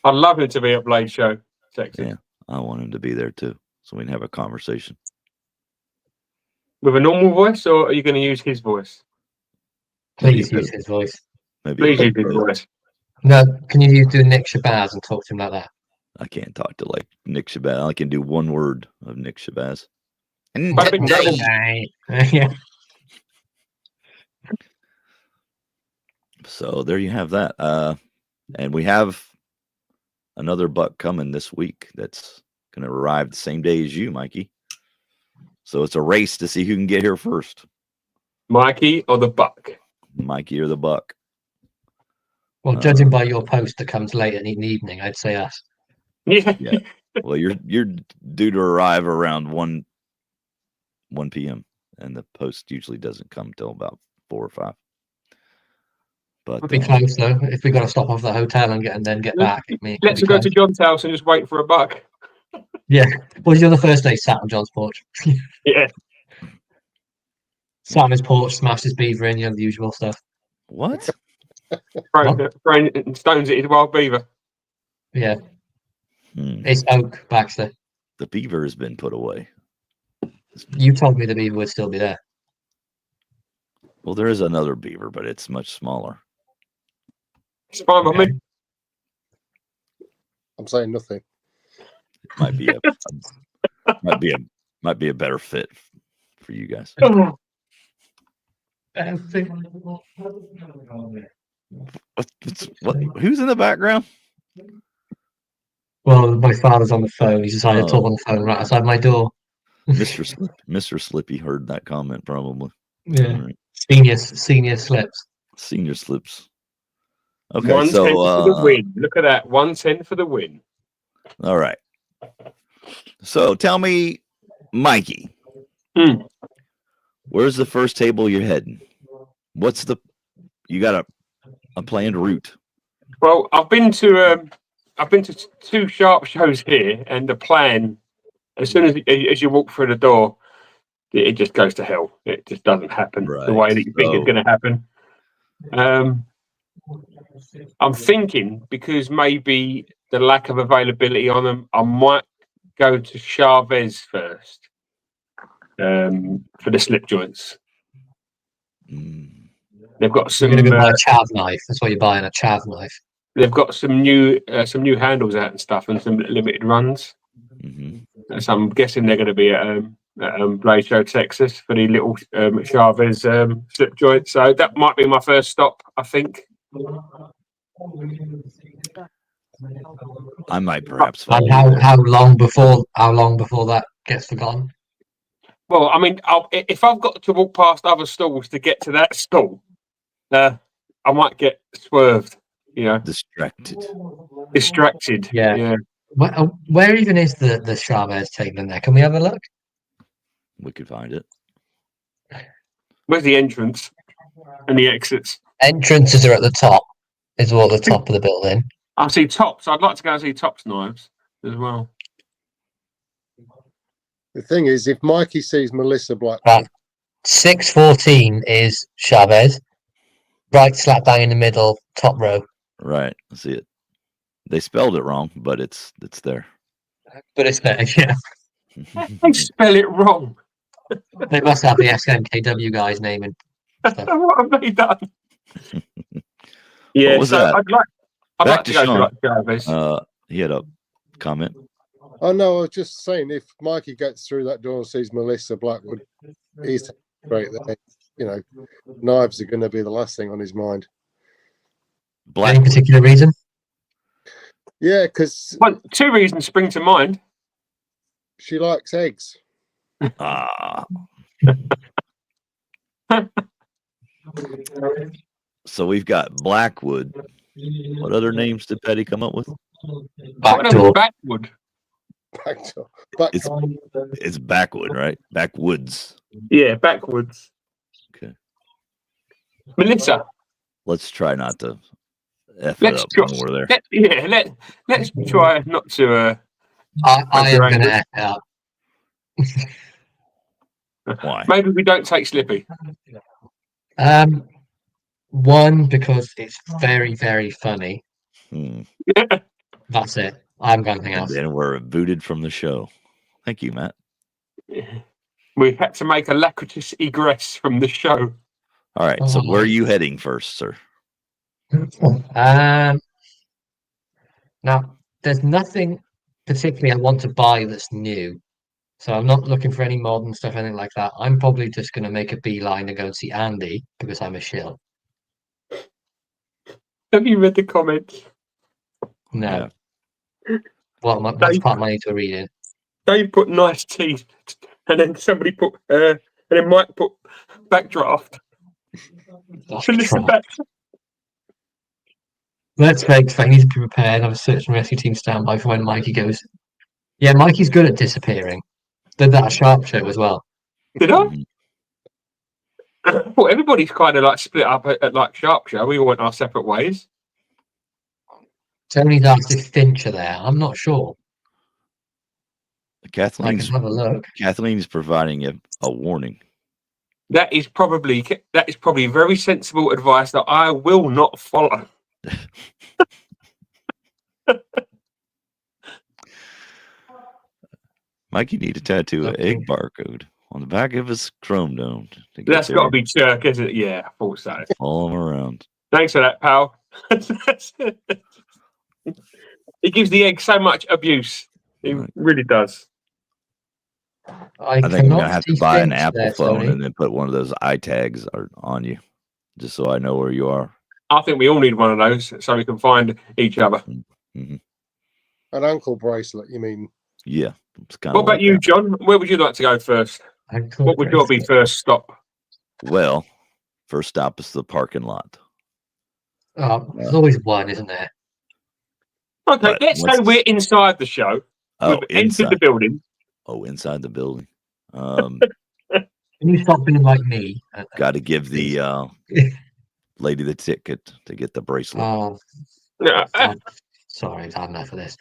[SPEAKER 3] I'd love him to be at Blade Show, Texas.
[SPEAKER 1] Yeah, I want him to be there too, so we can have a conversation.
[SPEAKER 3] With a normal voice, or are you going to use his voice?
[SPEAKER 2] Please
[SPEAKER 1] Maybe
[SPEAKER 2] use his voice.
[SPEAKER 1] Maybe
[SPEAKER 3] Please
[SPEAKER 1] a
[SPEAKER 3] use
[SPEAKER 1] bit
[SPEAKER 3] his
[SPEAKER 1] both.
[SPEAKER 3] voice.
[SPEAKER 2] No, can you do Nick Shabazz and talk to him like that?
[SPEAKER 1] I can't talk to like Nick Shabazz. I can do one word of Nick Shabazz.
[SPEAKER 3] But I think
[SPEAKER 2] Yeah.
[SPEAKER 1] So there you have that. And we have another buck coming this week that's going to arrive the same day as you, Mikey. So it's a race to see who can get here first,
[SPEAKER 3] Mikey or the Buck?
[SPEAKER 1] Mikey or the buck.
[SPEAKER 2] Well, judging by your post that comes late in the evening, I'd say us.
[SPEAKER 3] Yeah.
[SPEAKER 1] Yeah. Well, you're due to arrive around 1 p.m. and the post usually doesn't come till about 4 or 5. But
[SPEAKER 2] Would be close though. If we got to stop off the hotel and then get back, it could
[SPEAKER 3] Let's
[SPEAKER 2] be
[SPEAKER 3] go
[SPEAKER 2] close.
[SPEAKER 3] to John's house and just wait for a buck.
[SPEAKER 2] Yeah. Was your the first day sat on John's porch?
[SPEAKER 3] Yeah.
[SPEAKER 2] Sat on his porch, smashed his beaver in, the usual stuff.
[SPEAKER 1] what?
[SPEAKER 3] Throwing stones at his wild beaver.
[SPEAKER 2] Yeah.
[SPEAKER 1] Hmm.
[SPEAKER 2] It's oak, Baxter.
[SPEAKER 1] The beaver has been put away.
[SPEAKER 2] You told me the beaver would still be there.
[SPEAKER 1] Well, there is another beaver, but it's much smaller.
[SPEAKER 3] It's fine with me.
[SPEAKER 4] I'm saying nothing.
[SPEAKER 1] Might be a better fit for you guys. What? Who's in the background?
[SPEAKER 2] Well, my father's on the phone. He's decided to talk
[SPEAKER 1] Oh.
[SPEAKER 2] on the phone right outside my door.
[SPEAKER 1] Mr. Slippy heard that comment probably.
[SPEAKER 2] Yeah.
[SPEAKER 1] All right.
[SPEAKER 2] Senior slips.
[SPEAKER 1] Senior slips. Okay,
[SPEAKER 3] 110
[SPEAKER 1] so
[SPEAKER 3] for the win. Look at that. 110 for the win.
[SPEAKER 1] all right. So tell me, Mikey, where's the first table you're heading? You got a planned route?
[SPEAKER 3] Well, I've been to 2 sharp shows here, and the plan, as soon as you walk through the door, it just goes to hell. It just doesn't happen the way that you think it's going to happen. I'm thinking because maybe the lack of availability on them, I might go to Chavez first for the slip joints. They've got some.
[SPEAKER 2] You're going to buy a chav knife. That's what you're buying, a chav knife.
[SPEAKER 3] They've got some new handles out and stuff, and some limited runs.
[SPEAKER 1] Mm-hmm.
[SPEAKER 3] So I'm guessing they're going to be at Blade Show, Texas, for the little Chavez slip joint. So that might be my first stop, I think.
[SPEAKER 1] I might perhaps.
[SPEAKER 2] And how long before that gets forgotten?
[SPEAKER 3] Well, I mean, if I've got to walk past other stalls to get to that stall, I might get swerved. Distracted.
[SPEAKER 2] Yeah. Where even is the Chavez table in there? Can we have a look?
[SPEAKER 1] We could find it.
[SPEAKER 3] Where's the entrance and the exits?
[SPEAKER 2] Entrances are at the top. Is all the top of the building.
[SPEAKER 3] I see Tops. I'd like to go and see Tops knives as well.
[SPEAKER 4] The thing is, if Mikey sees Melissa Black,
[SPEAKER 2] Right. 614 is Chavez. Right slap bang in the middle, top row.
[SPEAKER 1] Right. I see it. They spelled it wrong, but it's there.
[SPEAKER 2] But it's there, yeah.
[SPEAKER 3] They spell it wrong.
[SPEAKER 2] They must have the SMKW guy's name in.
[SPEAKER 3] What have they done? Yeah,
[SPEAKER 1] What was
[SPEAKER 3] so
[SPEAKER 1] that?
[SPEAKER 3] I'd
[SPEAKER 1] Back
[SPEAKER 3] like
[SPEAKER 1] to
[SPEAKER 3] to go
[SPEAKER 1] Sean.
[SPEAKER 3] to Chavez.
[SPEAKER 1] He had a comment.
[SPEAKER 4] oh no, I was just saying, if Mikey gets through that door and sees Melissa Blackwood, he's great. Then knives are going to be the last thing on his mind.
[SPEAKER 2] Any particular reason?
[SPEAKER 4] Yeah, because
[SPEAKER 3] Well, 2 reasons spring to mind.
[SPEAKER 4] she likes eggs.
[SPEAKER 1] So we've got Blackwood What other names did Petty come up with?
[SPEAKER 2] Backdoor.
[SPEAKER 3] Backwood.
[SPEAKER 4] Backdoor. Back,
[SPEAKER 1] It's backwood, right? Backwoods.
[SPEAKER 3] Yeah, backwards.
[SPEAKER 1] Okay.
[SPEAKER 3] Melissa,
[SPEAKER 1] Let's try not to F it
[SPEAKER 3] let's
[SPEAKER 1] up
[SPEAKER 3] try.
[SPEAKER 1] when we're there.
[SPEAKER 3] Let's try not to.
[SPEAKER 2] I am going to F it up.
[SPEAKER 1] Why?
[SPEAKER 3] Maybe we don't take Slippy.
[SPEAKER 2] One, because it's very, very funny. That's it. I haven't got anything
[SPEAKER 1] And
[SPEAKER 2] else.
[SPEAKER 1] then we're booted from the show. Thank you, Matt.
[SPEAKER 3] We had to make a lacritus egress from the show.
[SPEAKER 1] All right. So where are you heading first, sir?
[SPEAKER 2] Now, there's nothing particularly I want to buy that's new. So I'm not looking for any modern stuff, anything like that. I'm probably just going to make a beeline and go and see Andy because I'm a shill.
[SPEAKER 3] Have you read the comments?
[SPEAKER 2] No. Well, what's part of my need to read in?
[SPEAKER 3] Dave put nice teeth, and then somebody put, and then Mike put backdraft.
[SPEAKER 2] Let's make I need to be prepared. Have a search and rescue team standby for when Mikey goes. Yeah, Mikey's good at disappearing. Did that at Sharp Show as well.
[SPEAKER 3] Did I? Well, everybody's kind of like split up at like Sharp Show. We all went our separate ways.
[SPEAKER 2] Tony's asked if Finch are there. I'm not sure. I can
[SPEAKER 1] Kathleen's
[SPEAKER 2] have a look.
[SPEAKER 1] Kathleen's providing a warning.
[SPEAKER 3] That is probably very sensible advice that I will not follow.
[SPEAKER 1] Mikey need to tattoo an egg barcode on the back of his chrome dome.
[SPEAKER 3] That's got to be Chirk, isn't it? Yeah, I thought so.
[SPEAKER 1] Follow him around.
[SPEAKER 3] Thanks for that, pal. He gives the egg so much abuse. He really does.
[SPEAKER 1] I think I'm gonna have to buy an Apple phone and then put one of those eye tags on you, just so I know where you are.
[SPEAKER 3] I think we all need one of those so we can find each other.
[SPEAKER 1] Mm-hmm.
[SPEAKER 4] An ankle bracelet, you mean?
[SPEAKER 1] Yeah.
[SPEAKER 3] What about you, John? Where would you like to go first? What would your be first stop?
[SPEAKER 1] Well, first stop is the parking lot.
[SPEAKER 2] Oh, there's always one, isn't there?
[SPEAKER 3] Okay,
[SPEAKER 1] But
[SPEAKER 3] let's say we're inside the show.
[SPEAKER 1] Oh,
[SPEAKER 3] We've entered the building.
[SPEAKER 1] Oh, inside the building.
[SPEAKER 2] Can you stop being like me?
[SPEAKER 1] Got to give the lady the ticket to get the bracelet.
[SPEAKER 2] Oh,
[SPEAKER 3] Yeah.
[SPEAKER 2] sorry, I've had enough of this.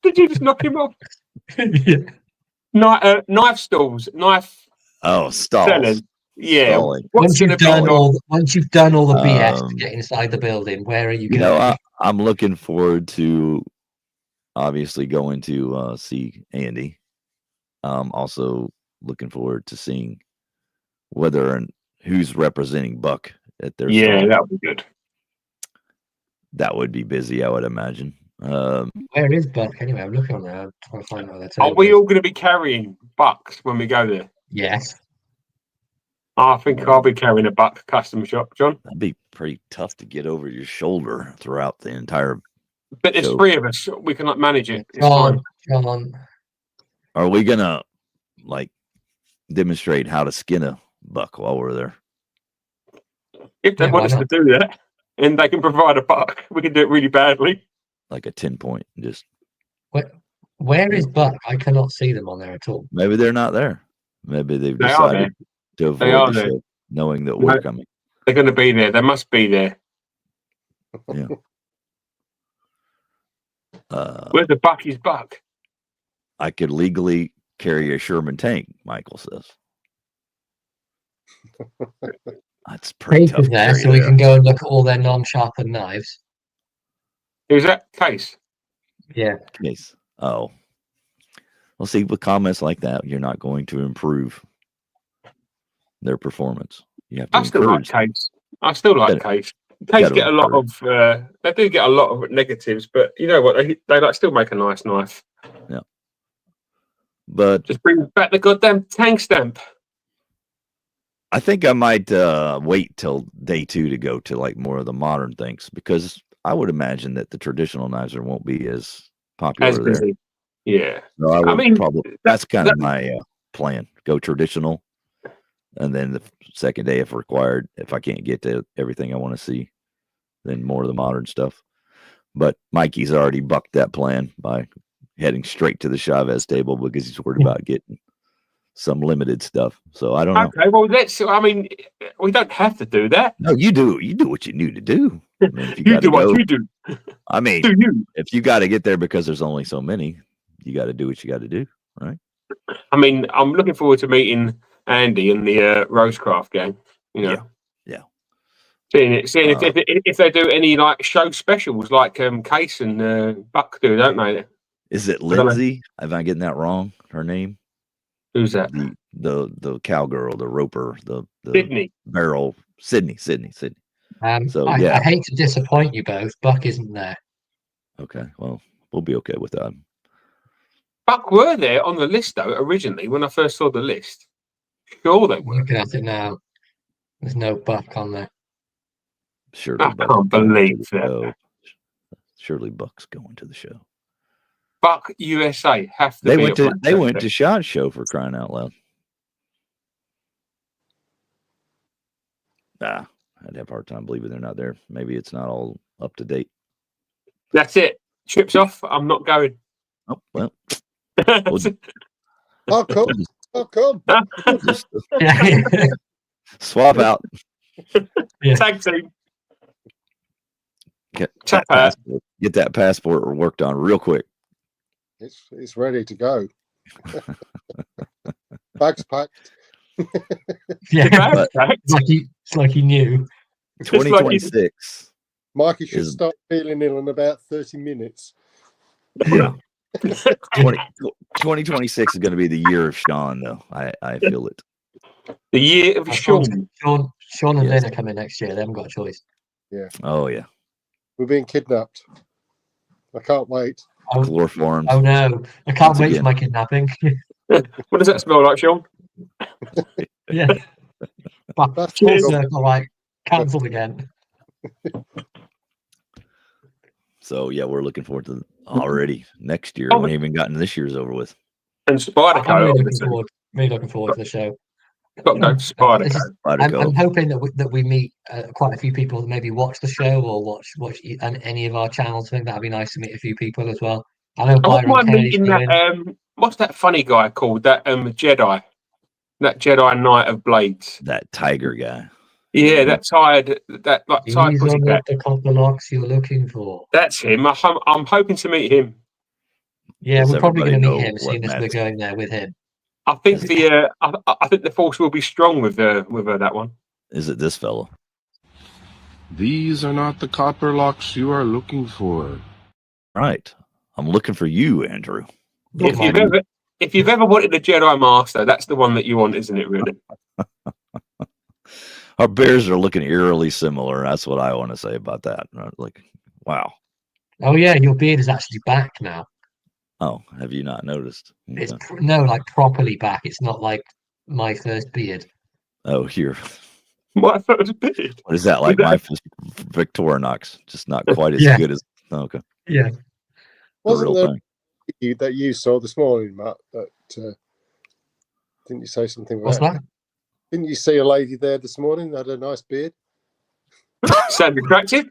[SPEAKER 3] Did you just knock him off?
[SPEAKER 2] Yeah.
[SPEAKER 3] Knife stalls, knife
[SPEAKER 1] Stalls.
[SPEAKER 3] selling. Yeah.
[SPEAKER 1] Stalling.
[SPEAKER 2] Once you've done all the BS to
[SPEAKER 1] Um,
[SPEAKER 2] get inside the building, where are you
[SPEAKER 1] You
[SPEAKER 2] going?
[SPEAKER 1] know, I'm looking forward to obviously going to see Andy. Also looking forward to seeing whether and who's representing Buck at their stall.
[SPEAKER 3] That would be good.
[SPEAKER 1] That would be busy, I would imagine.
[SPEAKER 2] Where is Buck anyway? I'm looking on there. I'm trying to find out where that's
[SPEAKER 3] Are we all going to be carrying bucks when we go there?
[SPEAKER 2] Yes.
[SPEAKER 3] I think I'll be carrying a buck custom shop, John.
[SPEAKER 1] That'd be pretty tough to get over your shoulder throughout the entire.
[SPEAKER 3] But there's
[SPEAKER 1] So-
[SPEAKER 3] 3 of us. We can like manage it. It's
[SPEAKER 2] Come
[SPEAKER 3] fine.
[SPEAKER 2] on.
[SPEAKER 1] Are we gonna like demonstrate how to skin a buck while we're there?
[SPEAKER 3] If they
[SPEAKER 2] Yeah,
[SPEAKER 3] want
[SPEAKER 2] why
[SPEAKER 3] us to
[SPEAKER 2] not?
[SPEAKER 3] do that and they can provide a buck, we can do it really badly.
[SPEAKER 1] Like a 10-point, just
[SPEAKER 2] Where is Buck? I cannot see them on there at all.
[SPEAKER 1] maybe they're not there. Maybe they've
[SPEAKER 3] They are
[SPEAKER 1] decided to
[SPEAKER 3] They are
[SPEAKER 1] avoid the
[SPEAKER 3] there.
[SPEAKER 1] show, knowing that we're
[SPEAKER 3] No.
[SPEAKER 1] coming.
[SPEAKER 3] They're going to be there. They must be there. Where's the buck is buck?
[SPEAKER 1] I could legally carry a Sherman tank, Michael says. That's pretty
[SPEAKER 2] Case
[SPEAKER 1] tough.
[SPEAKER 2] is there,
[SPEAKER 1] to
[SPEAKER 2] so
[SPEAKER 1] carry
[SPEAKER 2] we
[SPEAKER 1] there.
[SPEAKER 2] can go and look at all their non-sharpened knives.
[SPEAKER 3] Who's that? Case.
[SPEAKER 2] Yeah.
[SPEAKER 1] Case. Oh. Well, see, with comments like that, you're not going to improve their performance. You have to
[SPEAKER 3] I still like
[SPEAKER 1] encourage.
[SPEAKER 3] Case. I still like
[SPEAKER 1] Gotta-
[SPEAKER 3] Case. Case
[SPEAKER 1] gotta
[SPEAKER 3] get a lot
[SPEAKER 1] encourage.
[SPEAKER 3] of. They do get a lot of negatives, but you know what? They like still make a nice knife.
[SPEAKER 1] But
[SPEAKER 3] Just bring back the goddamn tank stamp.
[SPEAKER 1] I think I might wait till day 2 to go to like more of the modern things, because I would imagine that the traditional knives won't be as popular
[SPEAKER 3] As
[SPEAKER 1] there.
[SPEAKER 3] busy. Yeah.
[SPEAKER 1] So I would
[SPEAKER 3] mean,
[SPEAKER 1] probably that's kind of my plan. Go traditional, And then the second day, if required, if I can't get to everything I want to see, then more of the modern stuff. But Mikey's already bucked that plan by heading straight to the Chavez table because he's worried about getting some limited stuff. So I don't know.
[SPEAKER 3] Okay, well, I mean, we don't have to do that.
[SPEAKER 1] No, you do. You do what you need to do. I mean, if you
[SPEAKER 3] You
[SPEAKER 1] gotta
[SPEAKER 3] do what
[SPEAKER 1] go,
[SPEAKER 3] you do.
[SPEAKER 1] I mean,
[SPEAKER 3] Do you?
[SPEAKER 1] if you got to get there because there's only so many, you got to do what you got to do, right?
[SPEAKER 3] I mean, I'm looking forward to meeting Andy and the Rosecraft gang. You know,
[SPEAKER 1] Yeah.
[SPEAKER 3] seeing if they do any like show specials like Case and Buck do, don't they?
[SPEAKER 1] Is it
[SPEAKER 3] don't know.
[SPEAKER 1] Lindsay? Am I getting that wrong? Her name?
[SPEAKER 3] Who's that?
[SPEAKER 1] The cowgirl, the roper, the
[SPEAKER 3] Sydney.
[SPEAKER 1] barrel, Sydney. So
[SPEAKER 2] I
[SPEAKER 1] yeah.
[SPEAKER 2] hate to disappoint you both. Buck isn't there.
[SPEAKER 1] Okay, well, we'll be okay with that.
[SPEAKER 3] Buck were there on the list though originally when I first saw the list. Sure, they were.
[SPEAKER 2] Looking at it now, there's no Buck on there.
[SPEAKER 1] Surely
[SPEAKER 3] I
[SPEAKER 1] Buck's
[SPEAKER 3] can't
[SPEAKER 1] going to
[SPEAKER 3] believe
[SPEAKER 1] the
[SPEAKER 3] that.
[SPEAKER 1] show. Surely Buck's going to the show.
[SPEAKER 3] Buck USA have to
[SPEAKER 1] They
[SPEAKER 3] be.
[SPEAKER 1] went to Shot's show, for crying out loud. I'd have a hard time believing they're not there. Maybe it's not all up to date.
[SPEAKER 3] That's it. Trips off. I'm not going.
[SPEAKER 1] Oh well.
[SPEAKER 4] I'll come. I'll come.
[SPEAKER 1] Just
[SPEAKER 2] Yeah.
[SPEAKER 1] swap out.
[SPEAKER 2] Yeah.
[SPEAKER 3] Tag team.
[SPEAKER 1] Get
[SPEAKER 3] Tap
[SPEAKER 1] that,
[SPEAKER 3] out.
[SPEAKER 1] passport, get that passport worked on real quick.
[SPEAKER 4] It's ready to go. Bags packed.
[SPEAKER 2] Yeah.
[SPEAKER 1] But-
[SPEAKER 2] It's like he knew.
[SPEAKER 1] 2026
[SPEAKER 4] Mikey should
[SPEAKER 1] Is-
[SPEAKER 4] start feeling ill in about 30 minutes.
[SPEAKER 1] 2026 is going to be the year of Sean, though. I feel it.
[SPEAKER 3] The year of Sean.
[SPEAKER 2] Sean and
[SPEAKER 1] Yes.
[SPEAKER 2] Lynn are coming next year. They haven't got a choice.
[SPEAKER 1] Oh yeah,
[SPEAKER 4] We're being kidnapped. I can't wait.
[SPEAKER 1] chloroforms.
[SPEAKER 2] Oh no, I can't
[SPEAKER 1] Once
[SPEAKER 2] wait
[SPEAKER 1] again.
[SPEAKER 2] for my kidnapping.
[SPEAKER 3] What does that smell like, Sean?
[SPEAKER 2] Yeah. But
[SPEAKER 4] That's
[SPEAKER 2] full
[SPEAKER 3] Cheers.
[SPEAKER 2] circle, like cancelled again.
[SPEAKER 1] So yeah, we're looking forward to already next year.
[SPEAKER 3] Oh,
[SPEAKER 1] We ain't even gotten this year's over with.
[SPEAKER 3] And Spyderco.
[SPEAKER 2] I'm really
[SPEAKER 3] obviously.
[SPEAKER 2] looking forward to the show.
[SPEAKER 3] Got to go to
[SPEAKER 2] This
[SPEAKER 3] Spyderco.
[SPEAKER 2] is-
[SPEAKER 1] Spyderco.
[SPEAKER 2] I'm hoping that we meet quite a few people that maybe watch the show or watch any of our channels. I think that'd be nice to meet a few people as well. I know
[SPEAKER 3] I wouldn't
[SPEAKER 2] Byron
[SPEAKER 3] mind
[SPEAKER 2] Kennedy's
[SPEAKER 3] meeting
[SPEAKER 2] coming.
[SPEAKER 3] that. What's that funny guy called? That Jedi. That Jedi Knight of Blades.
[SPEAKER 1] That tiger guy.
[SPEAKER 3] Yeah, that tired. That like tired
[SPEAKER 2] These are
[SPEAKER 3] pussycat.
[SPEAKER 2] not the copper locks you're looking for.
[SPEAKER 3] That's him. I'm hoping to meet him.
[SPEAKER 2] Yeah,
[SPEAKER 1] Does
[SPEAKER 2] we're probably going to
[SPEAKER 1] everybody
[SPEAKER 2] meet
[SPEAKER 1] know
[SPEAKER 2] him,
[SPEAKER 1] what
[SPEAKER 2] seeing as we're
[SPEAKER 1] Matt's-
[SPEAKER 2] going there with him.
[SPEAKER 3] I think I think the force will be strong with that one.
[SPEAKER 1] Is it this fellow?
[SPEAKER 6] These are not the copper locks you are looking for.
[SPEAKER 1] Right. I'm looking for you, Andrew.
[SPEAKER 3] If you've ever wanted a Jedi Master, that's the one that you want, isn't it? Really?
[SPEAKER 1] Our bears are looking eerily similar. That's what I want to say about that. Like, wow.
[SPEAKER 2] Oh yeah, your beard is actually back now.
[SPEAKER 1] Oh, have you not noticed?
[SPEAKER 2] It's
[SPEAKER 1] Okay.
[SPEAKER 2] like properly back. It's not like my first beard.
[SPEAKER 1] Oh, here.
[SPEAKER 3] My first beard.
[SPEAKER 1] What is that like?
[SPEAKER 3] that-
[SPEAKER 1] My Victorinox, just not quite as
[SPEAKER 2] Yeah.
[SPEAKER 1] good as. Okay.
[SPEAKER 2] Yeah.
[SPEAKER 1] The
[SPEAKER 4] Wasn't
[SPEAKER 1] real
[SPEAKER 4] there
[SPEAKER 1] thing.
[SPEAKER 4] you that you saw this morning, Matt? That didn't you say something about?
[SPEAKER 2] What's that?
[SPEAKER 4] Didn't you see a lady there this morning that had a nice beard?
[SPEAKER 3] Sound attractive?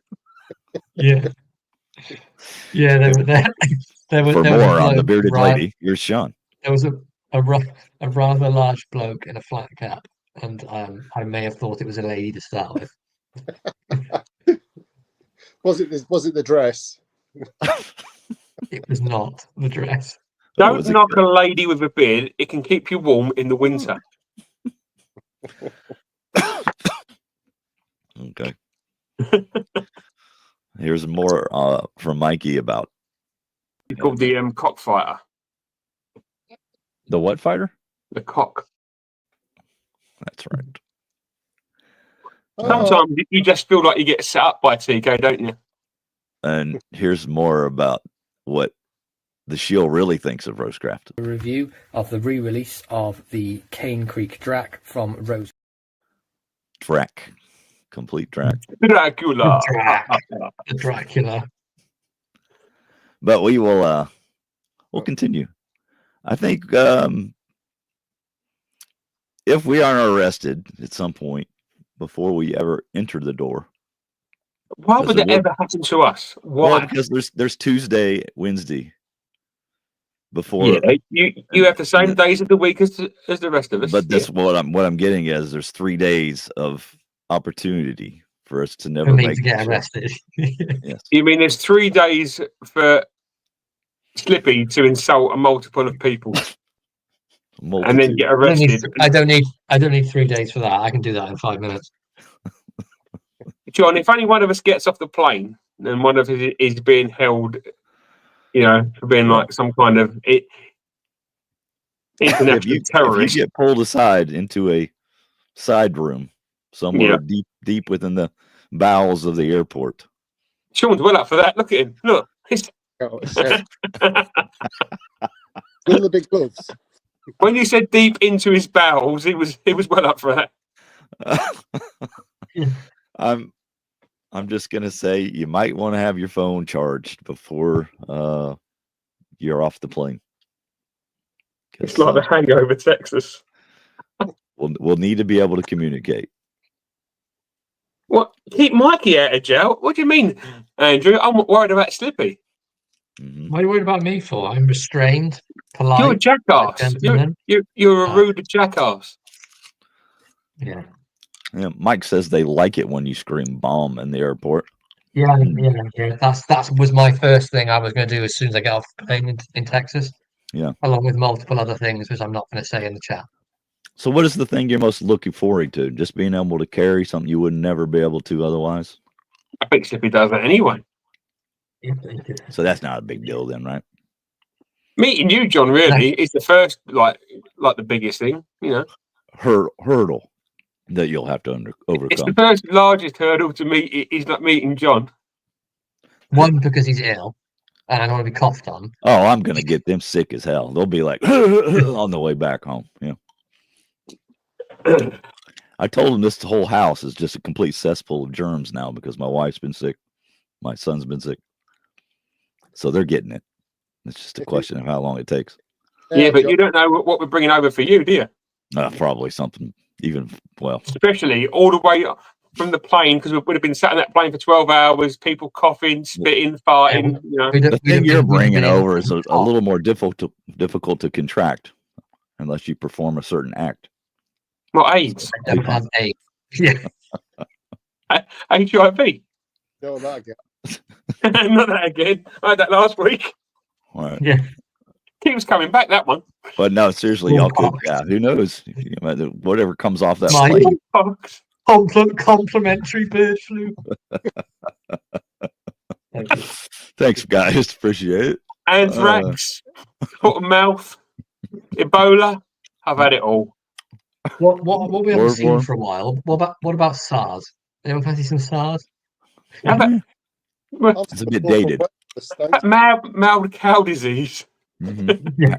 [SPEAKER 2] Yeah. Yeah, there were there. There was
[SPEAKER 1] For
[SPEAKER 2] there was a
[SPEAKER 1] more on the
[SPEAKER 2] bloke,
[SPEAKER 1] bearded
[SPEAKER 2] right,
[SPEAKER 1] lady, here's Sean.
[SPEAKER 2] There was a rather large bloke in a flat cap, and I may have thought it was a lady to start with.
[SPEAKER 4] Was it the dress?
[SPEAKER 2] It was not the dress.
[SPEAKER 1] What
[SPEAKER 3] Don't
[SPEAKER 1] was it?
[SPEAKER 3] knock a lady with a beard. It can keep you warm in the winter.
[SPEAKER 1] Okay. Here's more from Mikey about
[SPEAKER 3] It's called the cockfighter.
[SPEAKER 1] the what fighter?
[SPEAKER 3] The cock.
[SPEAKER 1] That's right.
[SPEAKER 4] Oh,
[SPEAKER 3] Sometimes you just feel like you get set up by TK, don't you?
[SPEAKER 1] And here's more about what the Shield really thinks of Rosecraft.
[SPEAKER 7] A review of the re-release of the Cane Creek Drac from Rose.
[SPEAKER 1] Drac. Complete Drac.
[SPEAKER 3] Dracula.
[SPEAKER 2] The Dracula.
[SPEAKER 1] But we will we'll continue. I think if we are arrested at some point before we ever enter the door.
[SPEAKER 3] Why
[SPEAKER 1] Because
[SPEAKER 3] would
[SPEAKER 1] there
[SPEAKER 3] that
[SPEAKER 1] will-
[SPEAKER 3] ever happen to us?
[SPEAKER 1] Well,
[SPEAKER 3] Why?
[SPEAKER 1] because there's Tuesday, Wednesday before.
[SPEAKER 3] Yeah, you have the same days of the week as the rest of us.
[SPEAKER 1] But that's
[SPEAKER 3] Yeah.
[SPEAKER 1] what I'm getting at is there's 3 days of opportunity for us to
[SPEAKER 2] For
[SPEAKER 1] never
[SPEAKER 2] me
[SPEAKER 1] make
[SPEAKER 2] to get
[SPEAKER 1] the show.
[SPEAKER 2] arrested.
[SPEAKER 1] Yes.
[SPEAKER 3] You mean there's 3 days for Slippy to insult a multiple of people and then
[SPEAKER 1] Multitude.
[SPEAKER 3] get arrested?
[SPEAKER 2] I don't need 3 days for that. I can do that in 5 minutes.
[SPEAKER 3] John, if only one of us gets off the plane and one of us is being held, for being
[SPEAKER 1] Yeah.
[SPEAKER 3] like some kind of international
[SPEAKER 1] If
[SPEAKER 3] terrorist.
[SPEAKER 1] you get pulled aside into a side room somewhere deep within the bowels of the airport.
[SPEAKER 3] Sean's well up for that. Look at him. Look.
[SPEAKER 4] Still the big gloves.
[SPEAKER 3] When you said deep into his bowels, he was well up for that.
[SPEAKER 1] I'm just gonna say you might want to have your phone charged before you're off the plane.
[SPEAKER 3] It's like the Hangover, Texas.
[SPEAKER 1] We'll need to be able to communicate.
[SPEAKER 3] What? Keep Mikey out of jail? What do you mean, Andrew? I'm worried about Slippy.
[SPEAKER 1] Mhm.
[SPEAKER 2] What are you worried about me for? I'm restrained, polite.
[SPEAKER 3] You're a jackass.
[SPEAKER 2] gentleman.
[SPEAKER 3] You're a rude jackass.
[SPEAKER 2] Yeah.
[SPEAKER 1] Yeah, Mike says they like it when you scream bomb in the airport.
[SPEAKER 2] Yeah. That was my first thing I was going to do as soon as I get off the plane in Texas.
[SPEAKER 1] Yeah.
[SPEAKER 2] Along with multiple other things, which I'm not going to say in the chat.
[SPEAKER 1] So what is the thing you're most looking forward to? Just being able to carry something you would never be able to otherwise?
[SPEAKER 3] I think Slippy does that anyway.
[SPEAKER 1] So that's not a big deal then, right?
[SPEAKER 3] Meeting you, John, really is the first, like the biggest thing.
[SPEAKER 1] Hurdle that you'll have to overcome.
[SPEAKER 3] It's the first largest hurdle to meet. Is not meeting John.
[SPEAKER 2] One, because he's ill, and I don't want to be coughed on.
[SPEAKER 1] Oh, I'm gonna get them sick as hell. They'll be like on the way back home. Yeah. I told them this whole house is just a complete cesspool of germs now because my wife's been sick, my son's been sick, so they're getting it. It's just a question of how long it takes.
[SPEAKER 3] Yeah, but you don't know what we're bringing over for you, do you?
[SPEAKER 1] Probably something even
[SPEAKER 3] Especially all the way from the plane, because we would have been sat on that plane for 12 hours, people coughing, spitting, farting.
[SPEAKER 1] The thing you're bringing over is a little more difficult to contract unless you perform a certain act.
[SPEAKER 3] What, AIDS?
[SPEAKER 2] I don't have AIDS. Yeah.
[SPEAKER 3] HIV?
[SPEAKER 4] No, not again.
[SPEAKER 3] Not that again. I had that last week.
[SPEAKER 1] All right.
[SPEAKER 2] Yeah.
[SPEAKER 3] Keeps coming back, that one.
[SPEAKER 1] But no, seriously, y'all could. Yeah, who knows? Whatever comes off that
[SPEAKER 2] Mike.
[SPEAKER 1] plane.
[SPEAKER 2] Complimentary bird flu. Thank you.
[SPEAKER 1] Thanks, guys. Appreciate it.
[SPEAKER 3] Anthrax, foot and mouth, Ebola. I've had it all.
[SPEAKER 2] What we haven't seen
[SPEAKER 1] Chloroform.
[SPEAKER 2] for a while. What about SARS? Anyone fancy some SARS?
[SPEAKER 1] It's a bit dated.
[SPEAKER 3] Mild cow disease.
[SPEAKER 1] Mhm.
[SPEAKER 2] Yeah.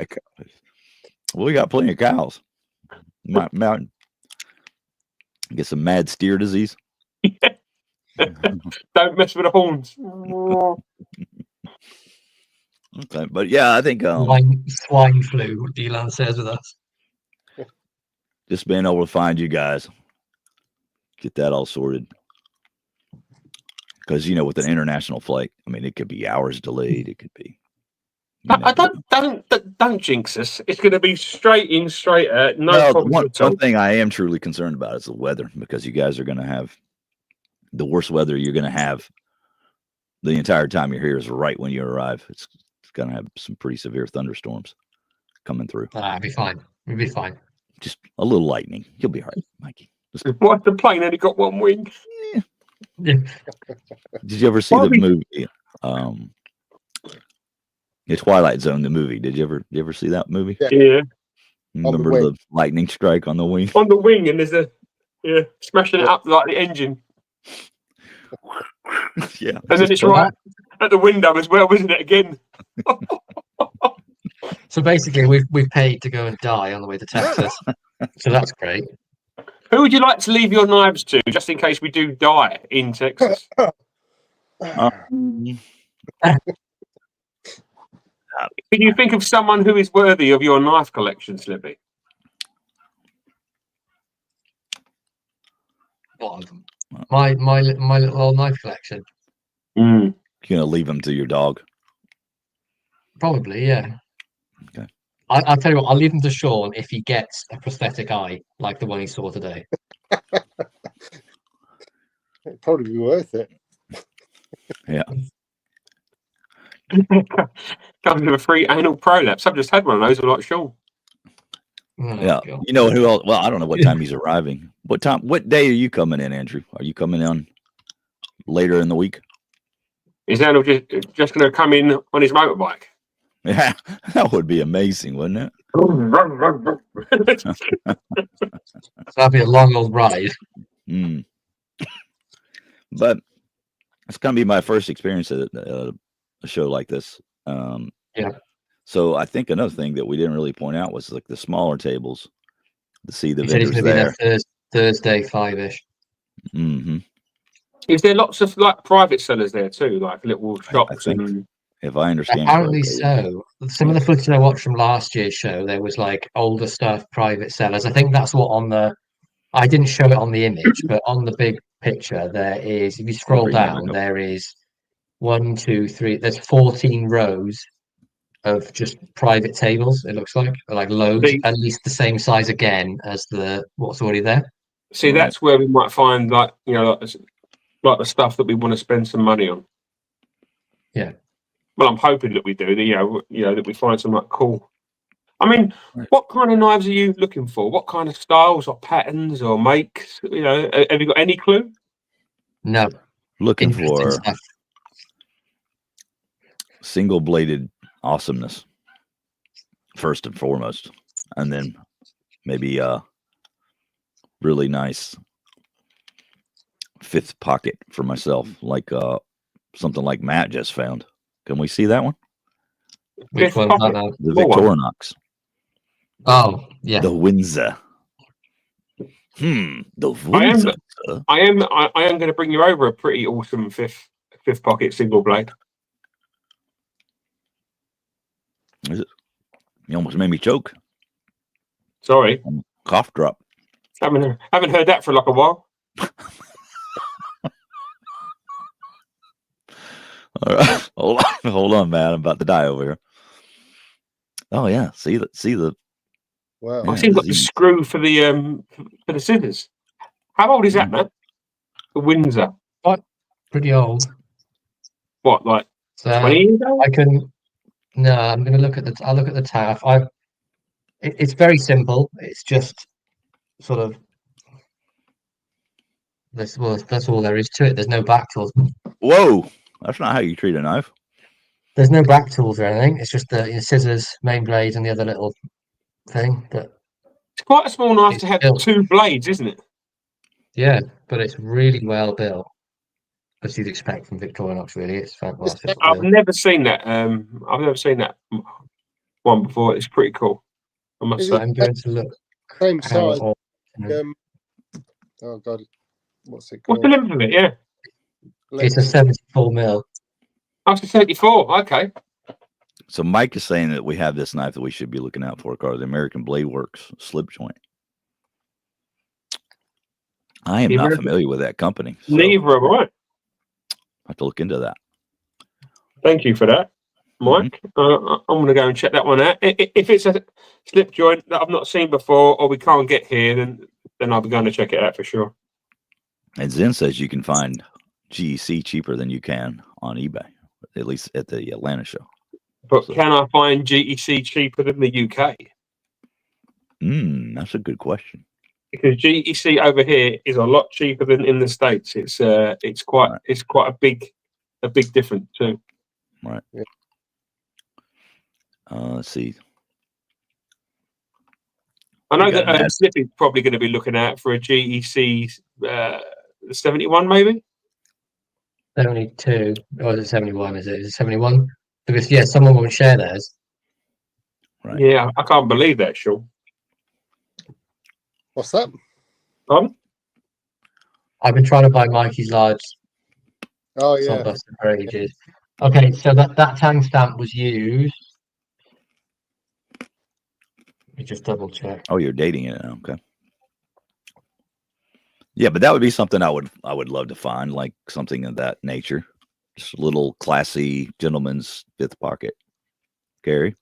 [SPEAKER 1] Well, we got plenty of cows. Mountain. Get some mad steer disease.
[SPEAKER 3] Don't mess with the horns.
[SPEAKER 1] Okay, but yeah, I think
[SPEAKER 2] Swine flu, what Elon says with us.
[SPEAKER 1] just being able to find you guys, get that all sorted. Because with an international flight, I mean, it could be hours delayed. It could be.
[SPEAKER 3] Don't jinx us. It's going to be straight in, straight out. No problem at all.
[SPEAKER 1] One thing I am truly concerned about is the weather, because you guys are going to have the worst weather you're going to have the entire time you're here is right when you arrive. It's going to have some pretty severe thunderstorms coming through.
[SPEAKER 2] It'll be fine. We'll be fine.
[SPEAKER 1] Just a little lightning. You'll be all right, Mikey.
[SPEAKER 3] What's the plane only got one wing?
[SPEAKER 2] Yeah.
[SPEAKER 1] Did you ever see the movie? The Twilight Zone, the movie. Did you ever see that movie?
[SPEAKER 3] Yeah.
[SPEAKER 1] Remember the lightning strike on the wing?
[SPEAKER 3] On the wing, and there's smashing it up like the engine.
[SPEAKER 1] Yeah.
[SPEAKER 3] And then it's right at the window as well, isn't it? Again.
[SPEAKER 2] So basically, we've paid to go and die on the way to Texas. So that's great.
[SPEAKER 3] Who would you like to leave your knives to, just in case we do die in Texas? Can you think of someone who is worthy of your knife collection, Slippy?
[SPEAKER 2] What of them? My little old knife collection.
[SPEAKER 3] Mm.
[SPEAKER 1] You're gonna leave them to your dog.
[SPEAKER 2] Probably, yeah.
[SPEAKER 1] Okay.
[SPEAKER 2] I'll tell you what, I'll leave them to Sean if he gets a prosthetic eye like the one he saw today.
[SPEAKER 4] It'd probably be worth it.
[SPEAKER 3] Comes with a free anal prolapse. I've just had one of those. I'm like, Sean.
[SPEAKER 2] Oh,
[SPEAKER 1] Yeah.
[SPEAKER 2] God.
[SPEAKER 1] You know who else? Well, I don't know what time he's arriving. What day are you coming in, Andrew? Are you coming in later in the week?
[SPEAKER 3] Is Anal just going to come in on his motorbike?
[SPEAKER 1] Yeah, that would be amazing, wouldn't it?
[SPEAKER 2] That'll be a long old ride.
[SPEAKER 1] Mm. But it's gonna be my first experience at a show like this.
[SPEAKER 2] Yeah.
[SPEAKER 1] So I think another thing that we didn't really point out was like the smaller tables to see the
[SPEAKER 2] He said he's
[SPEAKER 1] vendors
[SPEAKER 2] going to be
[SPEAKER 1] there.
[SPEAKER 2] there Thursday 5-ish.
[SPEAKER 1] Hmm.
[SPEAKER 3] Is there lots of like private sellers there too, like little shops?
[SPEAKER 1] think
[SPEAKER 3] And
[SPEAKER 1] If I understand
[SPEAKER 2] Apparently
[SPEAKER 1] correctly.
[SPEAKER 2] so. Some of the footage I watched from last year's show, there was like older stuff, private sellers. I think that's what I didn't show it on the image, but on the big picture, there is, if you scroll
[SPEAKER 1] bring that
[SPEAKER 2] down,
[SPEAKER 1] back up.
[SPEAKER 2] there is 1, 2, 3, there's 14 rows of just private tables, it looks like loads,
[SPEAKER 3] See-
[SPEAKER 2] at least the same size again as what's already there.
[SPEAKER 3] see,
[SPEAKER 1] Right.
[SPEAKER 3] that's where we might find like like the stuff that we want to spend some money on.
[SPEAKER 2] Yeah.
[SPEAKER 3] Well, I'm hoping that we do. That we find some like cool. I mean,
[SPEAKER 1] Right.
[SPEAKER 3] what kind of knives are you looking for? What kind of styles or patterns or makes? Have you got any clue?
[SPEAKER 2] No,
[SPEAKER 1] Looking
[SPEAKER 2] interesting
[SPEAKER 1] for
[SPEAKER 2] stuff.
[SPEAKER 1] single-bladed awesomeness first and foremost, and then maybe really nice fifth pocket for myself, like something like Matt just found. Can we see that one?
[SPEAKER 2] Which
[SPEAKER 3] Fifth
[SPEAKER 2] one's
[SPEAKER 3] pocket.
[SPEAKER 2] that now?
[SPEAKER 1] The
[SPEAKER 3] What one?
[SPEAKER 1] Victorinox,
[SPEAKER 2] Oh, yeah.
[SPEAKER 1] the Windsor. The
[SPEAKER 3] I am-
[SPEAKER 1] Windsor. sir.
[SPEAKER 3] I am going to bring you over a pretty awesome fifth pocket single blade.
[SPEAKER 1] You almost made me choke.
[SPEAKER 3] Sorry,
[SPEAKER 1] Cough drop.
[SPEAKER 3] haven't heard that for like a while.
[SPEAKER 1] All right, hold on, man. I'm about to die over here. Oh yeah, see the
[SPEAKER 4] Wow.
[SPEAKER 1] Yeah,
[SPEAKER 3] I see you've got the
[SPEAKER 1] disease.
[SPEAKER 3] screw for the scissors. How old is that, man? The Windsor.
[SPEAKER 2] Pretty old.
[SPEAKER 3] What, like
[SPEAKER 2] So
[SPEAKER 3] 20 years old?
[SPEAKER 2] I'm going to look at I'll look at the taff. It's very simple. It's just sort of that's all there is to it. There's no back tools.
[SPEAKER 1] Whoa, that's not how you treat a knife.
[SPEAKER 2] There's no back tools or anything. It's just the scissors, main blade, and the other little thing. But
[SPEAKER 3] It's quite a small knife
[SPEAKER 2] It's
[SPEAKER 3] to have
[SPEAKER 2] built.
[SPEAKER 3] 2 blades, isn't it?
[SPEAKER 2] yeah, but it's really well built, as you'd expect from Victorinox. Really, it's fantastic.
[SPEAKER 3] I've never seen that. I've never seen that one before. It's pretty cool, I must
[SPEAKER 4] Is
[SPEAKER 3] say.
[SPEAKER 4] it
[SPEAKER 2] I'm going to look.
[SPEAKER 4] same
[SPEAKER 2] How
[SPEAKER 4] size?
[SPEAKER 2] old-
[SPEAKER 4] Oh god, what's it
[SPEAKER 3] What's
[SPEAKER 4] called?
[SPEAKER 3] the length of it? Yeah,
[SPEAKER 2] It's a 74 mil.
[SPEAKER 3] up to 34. Okay.
[SPEAKER 1] So Mike is saying that we have this knife that we should be looking out for, called the American Blade Works slip joint. I am
[SPEAKER 3] The
[SPEAKER 1] not
[SPEAKER 3] American-
[SPEAKER 1] familiar with that company. So
[SPEAKER 3] Neither am I.
[SPEAKER 1] I have to look into that.
[SPEAKER 3] Thank you for that, Mike. I'm going to go and check that one out. If it's a slip joint that I've not seen before, or we can't get here, then I'll be going to check it out for sure.
[SPEAKER 1] And Zen says you can find GEC cheaper than you can on eBay, at least at the Atlanta show.
[SPEAKER 3] But
[SPEAKER 1] So-
[SPEAKER 3] can I find GEC cheaper than the UK?
[SPEAKER 1] That's a good question.
[SPEAKER 3] Because GEC over here is a lot cheaper than in the States. It's quite a big difference too.
[SPEAKER 1] Right.
[SPEAKER 4] Yeah.
[SPEAKER 1] Let's see.
[SPEAKER 3] I know
[SPEAKER 1] You got
[SPEAKER 3] that
[SPEAKER 1] an ad-
[SPEAKER 3] Slippy's probably going to be looking out for a GEC 71 maybe.
[SPEAKER 2] 72. Or is it 71? Is it 71? Because someone won't share theirs.
[SPEAKER 1] Right.
[SPEAKER 3] Yeah, I can't believe that, Sean.
[SPEAKER 4] What's that?
[SPEAKER 2] I've been trying to buy Mikey's large
[SPEAKER 4] Oh
[SPEAKER 2] salt
[SPEAKER 4] yeah,
[SPEAKER 2] buster for ages. Okay, so that tang stamp was used. Let me just double check.
[SPEAKER 1] Oh, you're dating it. Okay. Yeah, but that would be something I would love to find, like something of that nature. Just a little classy gentleman's fifth pocket carry.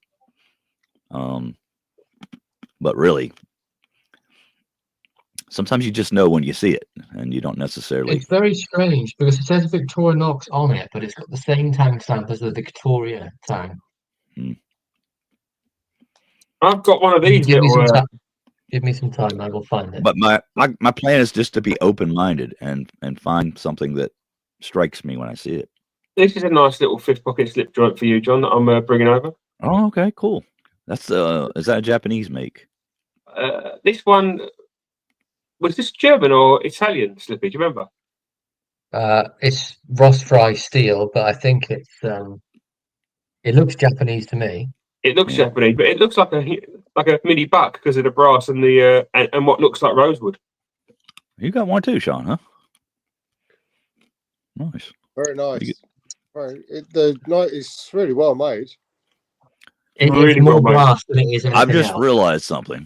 [SPEAKER 1] But really, sometimes you just know when you see it, and you don't necessarily.
[SPEAKER 2] It's very strange because it says Victorinox on it, but it's got the same tang stamp as the Victoria tang.
[SPEAKER 3] I've got one of these
[SPEAKER 2] Give me
[SPEAKER 3] little.
[SPEAKER 2] some time. Give me some time. I will find it.
[SPEAKER 1] But my plan is just to be open minded and find something that strikes me when I see it.
[SPEAKER 3] This is a nice little fifth pocket slip joint for you, John, that I'm bringing over.
[SPEAKER 1] Oh, okay, cool. That's is that a Japanese make?
[SPEAKER 3] This one was this German or Italian, Slippy? Do you remember?
[SPEAKER 2] It's Ross Fry steel, but I think it's it looks Japanese to me.
[SPEAKER 3] It looks Japanese, but it looks like a mini buck because of the brass and the and what looks like rosewood.
[SPEAKER 1] You got one too, Sean, huh? Nice.
[SPEAKER 4] Very nice. Right. The night is really well made.
[SPEAKER 2] It's
[SPEAKER 3] Really
[SPEAKER 2] more
[SPEAKER 3] well made.
[SPEAKER 2] brass than it is anything
[SPEAKER 1] I've just
[SPEAKER 2] else.
[SPEAKER 1] realized something.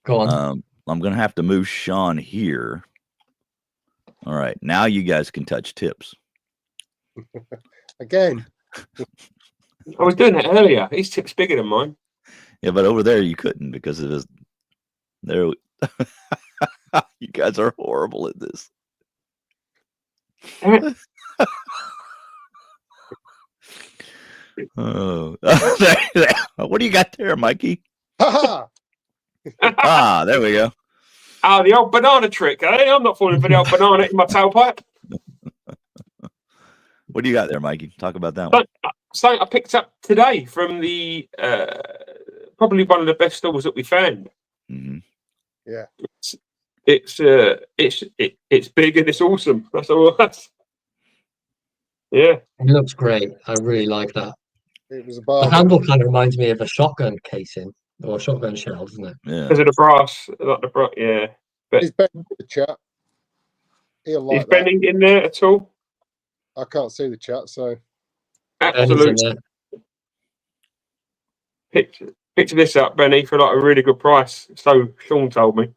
[SPEAKER 2] Go on.
[SPEAKER 1] I'm gonna have to move Sean here. All right, now you guys can touch tips.
[SPEAKER 4] Again.
[SPEAKER 3] I was doing that earlier. His tip's bigger than mine.
[SPEAKER 1] Yeah, but over there you couldn't because it was there. You guys are horrible at this. Oh, what do you got there, Mikey?
[SPEAKER 4] Ha
[SPEAKER 1] Ah, there we go.
[SPEAKER 3] Oh, the old banana trick, eh? I'm not falling for the old banana in my tailpipe.
[SPEAKER 1] What do you got there, Mikey? Talk about that one.
[SPEAKER 3] Something I picked up today from the probably one of the best stores that we found.
[SPEAKER 1] Mm-hmm.
[SPEAKER 4] Yeah.
[SPEAKER 3] It's big and it's awesome. That's all. Yeah.
[SPEAKER 2] It looks great. I really like that.
[SPEAKER 4] It was a
[SPEAKER 2] The
[SPEAKER 4] bargain.
[SPEAKER 2] handle kind of reminds me of a shotgun casing or a shotgun shell, doesn't it?
[SPEAKER 1] Yeah.
[SPEAKER 3] Because of the brass, like the brass, yeah. But
[SPEAKER 4] He's bending the chat. He'll like
[SPEAKER 3] is
[SPEAKER 4] that.
[SPEAKER 3] Benning in there at all?
[SPEAKER 4] I can't see the chat, so
[SPEAKER 3] Absolutely. Picture this up, Benny, for like a really good price. So Sean told me.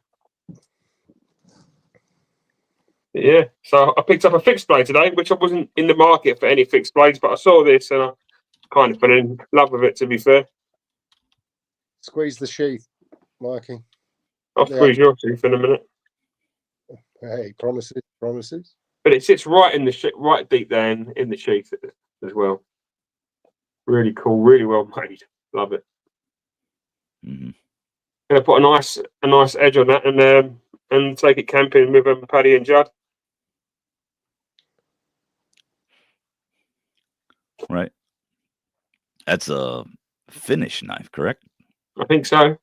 [SPEAKER 3] Yeah, so I picked up a fixed blade today, which I wasn't in the market for any fixed blades, but I saw this and I kind of fell in love with it, to be fair.
[SPEAKER 4] squeeze the sheath, Mikey.
[SPEAKER 3] I'll squeeze your teeth in a minute.
[SPEAKER 4] Hey, promises.
[SPEAKER 3] But it sits right in the right deep down in the sheath as well. Really cool, really well made. Love it.
[SPEAKER 1] Mm-hmm.
[SPEAKER 3] Gonna put a nice edge on that and take it camping with Paddy and Judd.
[SPEAKER 1] Right. That's a finish knife, correct?
[SPEAKER 3] I think so.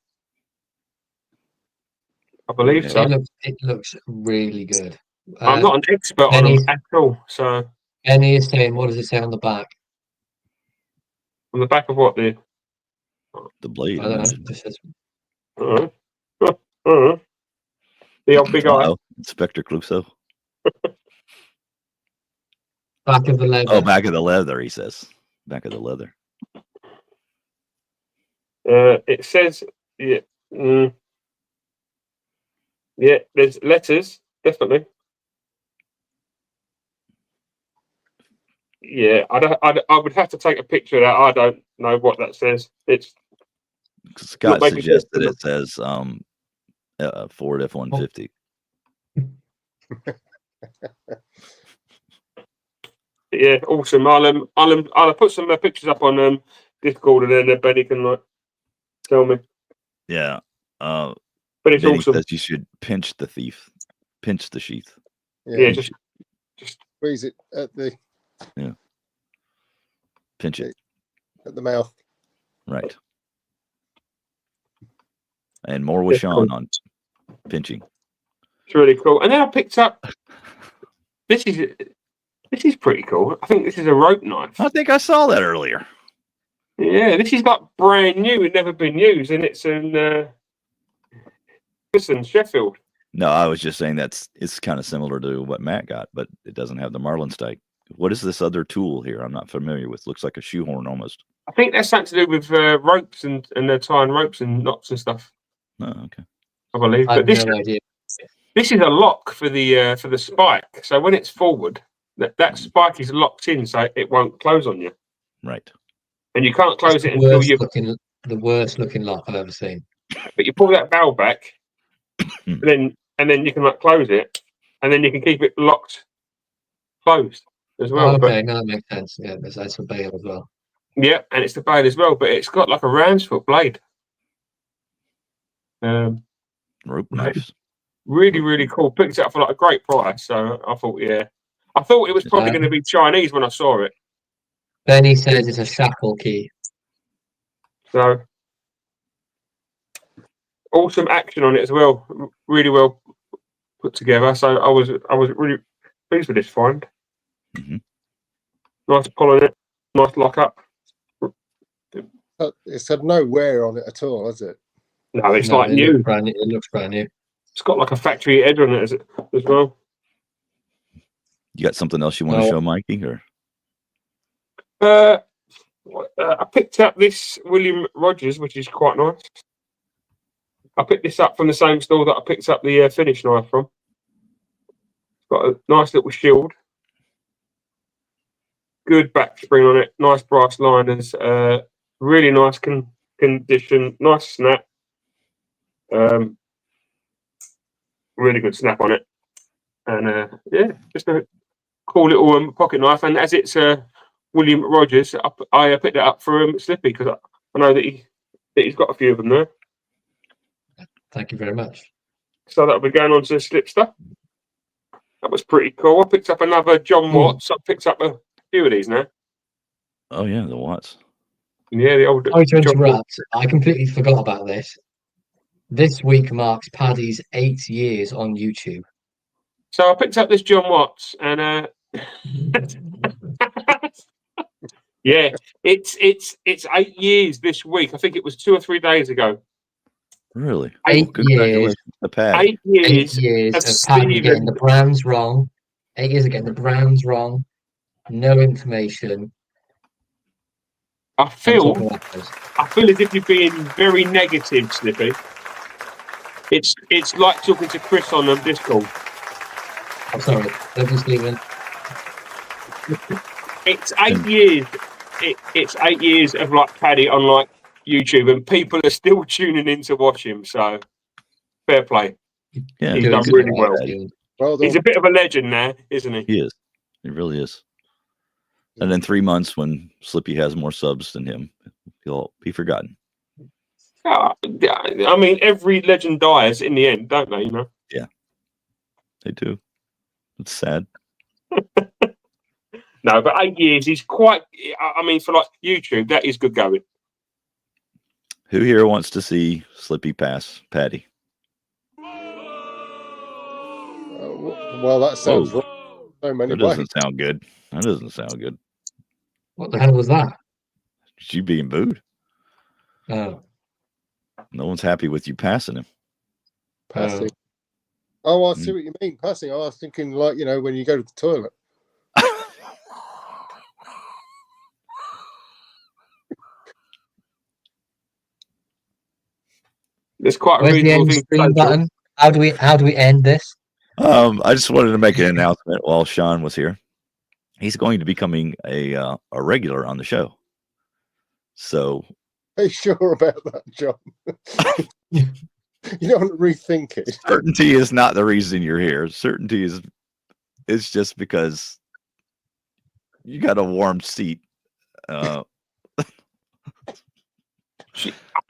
[SPEAKER 3] I believe
[SPEAKER 1] Yeah.
[SPEAKER 3] so.
[SPEAKER 2] It looks really good.
[SPEAKER 3] I'm not an expert on them at all. So
[SPEAKER 2] Benny is saying, what does it say on the back?
[SPEAKER 3] on the back of what
[SPEAKER 1] The blade.
[SPEAKER 2] I don't know.
[SPEAKER 1] imagine.
[SPEAKER 2] It just says,
[SPEAKER 3] the old big eye.
[SPEAKER 1] Uh-oh. Inspector Clouseau.
[SPEAKER 2] back of the leather.
[SPEAKER 1] Oh, back of the leather, he says. Back of the leather.
[SPEAKER 3] It says, yeah, yeah. There's letters, definitely. Yeah, I would have to take a picture of that. I don't know what that says. It's
[SPEAKER 1] Scott
[SPEAKER 3] making
[SPEAKER 1] suggested
[SPEAKER 3] sense.
[SPEAKER 1] it says Ford F-150.
[SPEAKER 3] Yeah, awesome. I'll put some pictures up on Discord, and then Benny can like tell me.
[SPEAKER 1] Yeah.
[SPEAKER 3] But it's
[SPEAKER 1] Benny
[SPEAKER 3] awesome.
[SPEAKER 1] says you should pinch the sheath.
[SPEAKER 3] Yeah, just
[SPEAKER 4] squeeze it at the
[SPEAKER 1] Pinch it.
[SPEAKER 4] at the mouth.
[SPEAKER 1] Right. And more with Sean on pinching.
[SPEAKER 3] it's really cool. And then I picked up. This is pretty cool. I think this is a rope knife.
[SPEAKER 1] I think I saw that earlier.
[SPEAKER 3] Yeah, this is like brand new and never been used, and it's in Sheffield.
[SPEAKER 1] No, I was just saying it's kind of similar to what Matt got, but it doesn't have the Marlin stake. What is this other tool here? I'm not familiar with. Looks like a shoehorn almost.
[SPEAKER 3] I think that's something to do with ropes and they're tying ropes and knots and stuff.
[SPEAKER 1] Oh, okay.
[SPEAKER 3] I believe.
[SPEAKER 2] I
[SPEAKER 3] But
[SPEAKER 2] have no idea.
[SPEAKER 3] This is a lock for the spike. So when it's forward, that spike is locked in, so it won't close on you.
[SPEAKER 1] Right.
[SPEAKER 3] And you can't close it
[SPEAKER 2] It's
[SPEAKER 3] until you.
[SPEAKER 2] the worst looking lock I've ever seen.
[SPEAKER 3] But you pull that valve back, and then you can like close it, and then you can keep it locked, closed as well.
[SPEAKER 2] Oh, okay, no, that makes sense. Yeah, that's for bail as well.
[SPEAKER 3] Yeah, and it's the blade as well, but it's got like a ram's foot blade.
[SPEAKER 1] Rope knives.
[SPEAKER 3] Really, really cool. Picked it up for like a great price. So I thought, yeah. I thought it was probably going to be Chinese when I saw it.
[SPEAKER 2] Benny says it's a shackle key.
[SPEAKER 3] So awesome action on it as well. Really well put together. So I was really pleased with this find.
[SPEAKER 1] Mhm.
[SPEAKER 3] Nice pull on it. Nice lock up.
[SPEAKER 4] It's had no wear on it at all, has it?
[SPEAKER 3] No, it's
[SPEAKER 2] No,
[SPEAKER 3] like
[SPEAKER 2] it
[SPEAKER 3] new.
[SPEAKER 2] looks brand new. It looks brand new.
[SPEAKER 3] It's got like a factory edge on it as well.
[SPEAKER 1] You got something else you want to show, Mikey? Or
[SPEAKER 3] I picked up this William Rogers, which is quite nice. I picked this up from the same store that I picked up the finish knife from. It's got a nice little shield. Good back spring on it. Nice brass liners. Really nice condition. Nice snap. Really good snap on it. And yeah, just a cool little pocket knife. And as it's William Rogers, I picked it up for Slippy because I know that he's got a few of them there.
[SPEAKER 2] Thank you very much.
[SPEAKER 3] So that'll be going on to Slipster. That was pretty cool. I picked up another John Watts. I picked up a few of these now.
[SPEAKER 1] oh yeah, the Watts.
[SPEAKER 3] Yeah, the old.
[SPEAKER 2] Sorry to
[SPEAKER 3] John
[SPEAKER 2] interrupt. I completely forgot about this. This week marks Paddy's 8 years on YouTube.
[SPEAKER 3] So I picked up this John Watts, and yeah, it's 8 years this week. I think it was 2 or 3 days ago.
[SPEAKER 1] Really?
[SPEAKER 2] 8
[SPEAKER 1] Congratulations to Pat.
[SPEAKER 3] 8 years.
[SPEAKER 2] 8 years
[SPEAKER 3] of
[SPEAKER 2] of Paddy
[SPEAKER 3] Stephen.
[SPEAKER 2] getting the brands wrong. 8 years of getting the brands wrong. No information.
[SPEAKER 3] I
[SPEAKER 2] I'm
[SPEAKER 3] feel
[SPEAKER 2] talking about those.
[SPEAKER 3] as if you're being very negative, Slippy. It's like talking to Chris on Discord.
[SPEAKER 2] I'm sorry. Don't be Stephen.
[SPEAKER 3] It's 8 years. It's 8 years of like Paddy on like YouTube, and people are still tuning in to watch him. So fair play.
[SPEAKER 1] Yeah,
[SPEAKER 3] He's
[SPEAKER 2] Doing
[SPEAKER 3] done
[SPEAKER 2] good
[SPEAKER 3] really
[SPEAKER 2] work,
[SPEAKER 3] well.
[SPEAKER 2] Stephen.
[SPEAKER 4] Well done.
[SPEAKER 3] He's a bit of a legend now, isn't he?
[SPEAKER 1] he is. He really is. And then 3 months when Slippy has more subs than him, he'll be forgotten.
[SPEAKER 3] I mean, every legend dies in the end, don't they? You know.
[SPEAKER 1] They do. It's sad.
[SPEAKER 3] No, but 8 years is quite. I mean, for like YouTube, that is good going.
[SPEAKER 1] Who here wants to see Slippy pass Paddy?
[SPEAKER 4] Well, that sounds
[SPEAKER 1] Whoa.
[SPEAKER 4] wrong. So many
[SPEAKER 1] That
[SPEAKER 4] ways.
[SPEAKER 1] doesn't sound good. That doesn't sound good.
[SPEAKER 2] What the hell was that?
[SPEAKER 1] Is you being booed?
[SPEAKER 2] Oh,
[SPEAKER 1] No one's happy with you passing him.
[SPEAKER 4] Passing. Oh, I see what you mean. Passing. I was thinking, like, when you go to the toilet.
[SPEAKER 3] There's quite a
[SPEAKER 2] where's the
[SPEAKER 3] reasonable
[SPEAKER 2] end
[SPEAKER 3] thing.
[SPEAKER 2] screen button? How do we end this?
[SPEAKER 1] I just wanted to make an announcement while Sean was here. He's going to be becoming a regular on the show. So,
[SPEAKER 4] Are you sure about that, John? You don't want to rethink it.
[SPEAKER 1] certainty is not the reason you're here. Certainty is just because you got a warm seat.
[SPEAKER 3] I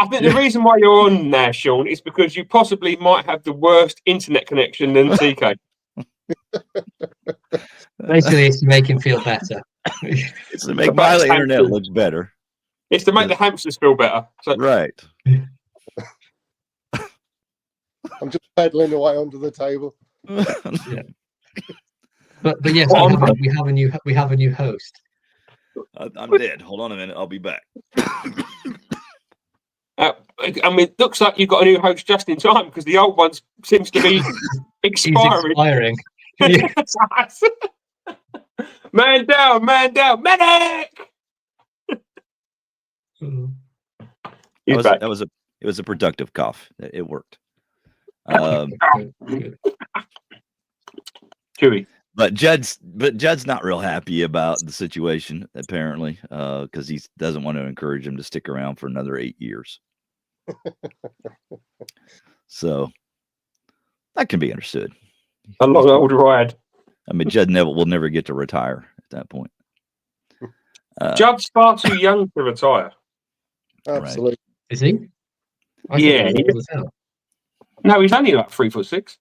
[SPEAKER 3] think the reason why you're on there, Sean, is because you possibly might have the worst internet connection than TK.
[SPEAKER 2] Basically, it's to make him feel better.
[SPEAKER 1] It's to make my internet look better.
[SPEAKER 3] It's to make the hamsters feel better. So,
[SPEAKER 1] Right.
[SPEAKER 4] I'm just pedaling away under the table.
[SPEAKER 2] But yes, we have a new host.
[SPEAKER 1] I'm dead. Hold on a minute. I'll be back.
[SPEAKER 3] I mean, it looks like you've got a new host just in time because the old one seems to be
[SPEAKER 2] He's
[SPEAKER 3] expiring.
[SPEAKER 2] expiring. Yeah.
[SPEAKER 3] Man down, medic!
[SPEAKER 2] Mm.
[SPEAKER 3] He's back.
[SPEAKER 1] It was a productive cough. It worked. Um,
[SPEAKER 3] Chewy.
[SPEAKER 1] but Judd's not real happy about the situation apparently, because he doesn't want to encourage him to stick around for another 8 years. So that can be understood.
[SPEAKER 3] A long old ride.
[SPEAKER 1] I mean, Judd will never get to retire at that point.
[SPEAKER 3] Judd's far too young to retire.
[SPEAKER 4] Absolutely.
[SPEAKER 2] Is he? I thought
[SPEAKER 3] Yeah.
[SPEAKER 2] he was old as hell.
[SPEAKER 3] No, he's only like 3'6".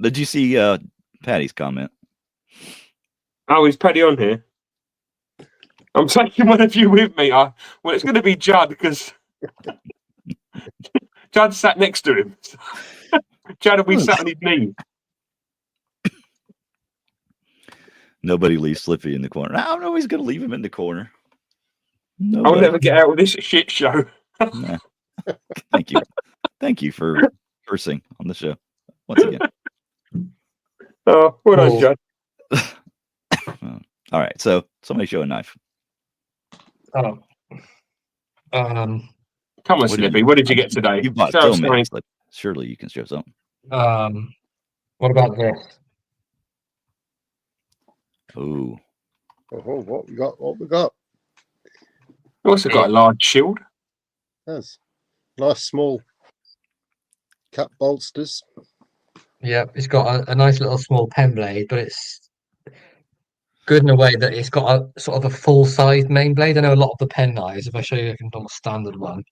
[SPEAKER 1] Did you see Patty's comment?
[SPEAKER 3] Oh, is Paddy on here? I'm taking one of you with me. Well, it's going to be Judd because Judd sat next to him. Judd will be sat on his knee.
[SPEAKER 1] Nobody leaves Slippy in the corner. I don't know. He's going to leave him in the corner.
[SPEAKER 3] I'll
[SPEAKER 1] Nobody.
[SPEAKER 3] never get out of this shit show.
[SPEAKER 1] Nah. Thank you. Thank you for cursing on the show once again.
[SPEAKER 3] Oh, well done,
[SPEAKER 2] Oh.
[SPEAKER 3] Judd.
[SPEAKER 1] All right. So somebody show a knife.
[SPEAKER 2] Oh.
[SPEAKER 3] Come on,
[SPEAKER 1] What did
[SPEAKER 3] Slippy. What did you get today?
[SPEAKER 1] You bought
[SPEAKER 3] Show
[SPEAKER 1] so
[SPEAKER 3] us
[SPEAKER 1] many.
[SPEAKER 3] something.
[SPEAKER 1] Surely you can show something.
[SPEAKER 2] What about this?
[SPEAKER 1] Ooh.
[SPEAKER 4] Oh, what we got? What we got?
[SPEAKER 3] Also got a large shield.
[SPEAKER 4] Yes. Nice small cap bolsters.
[SPEAKER 2] Yeah, it's got a nice little small pen blade, but it's good in a way that it's got a sort of a full-sized main blade. I know a lot of the pen knives, if I show you like a normal standard one,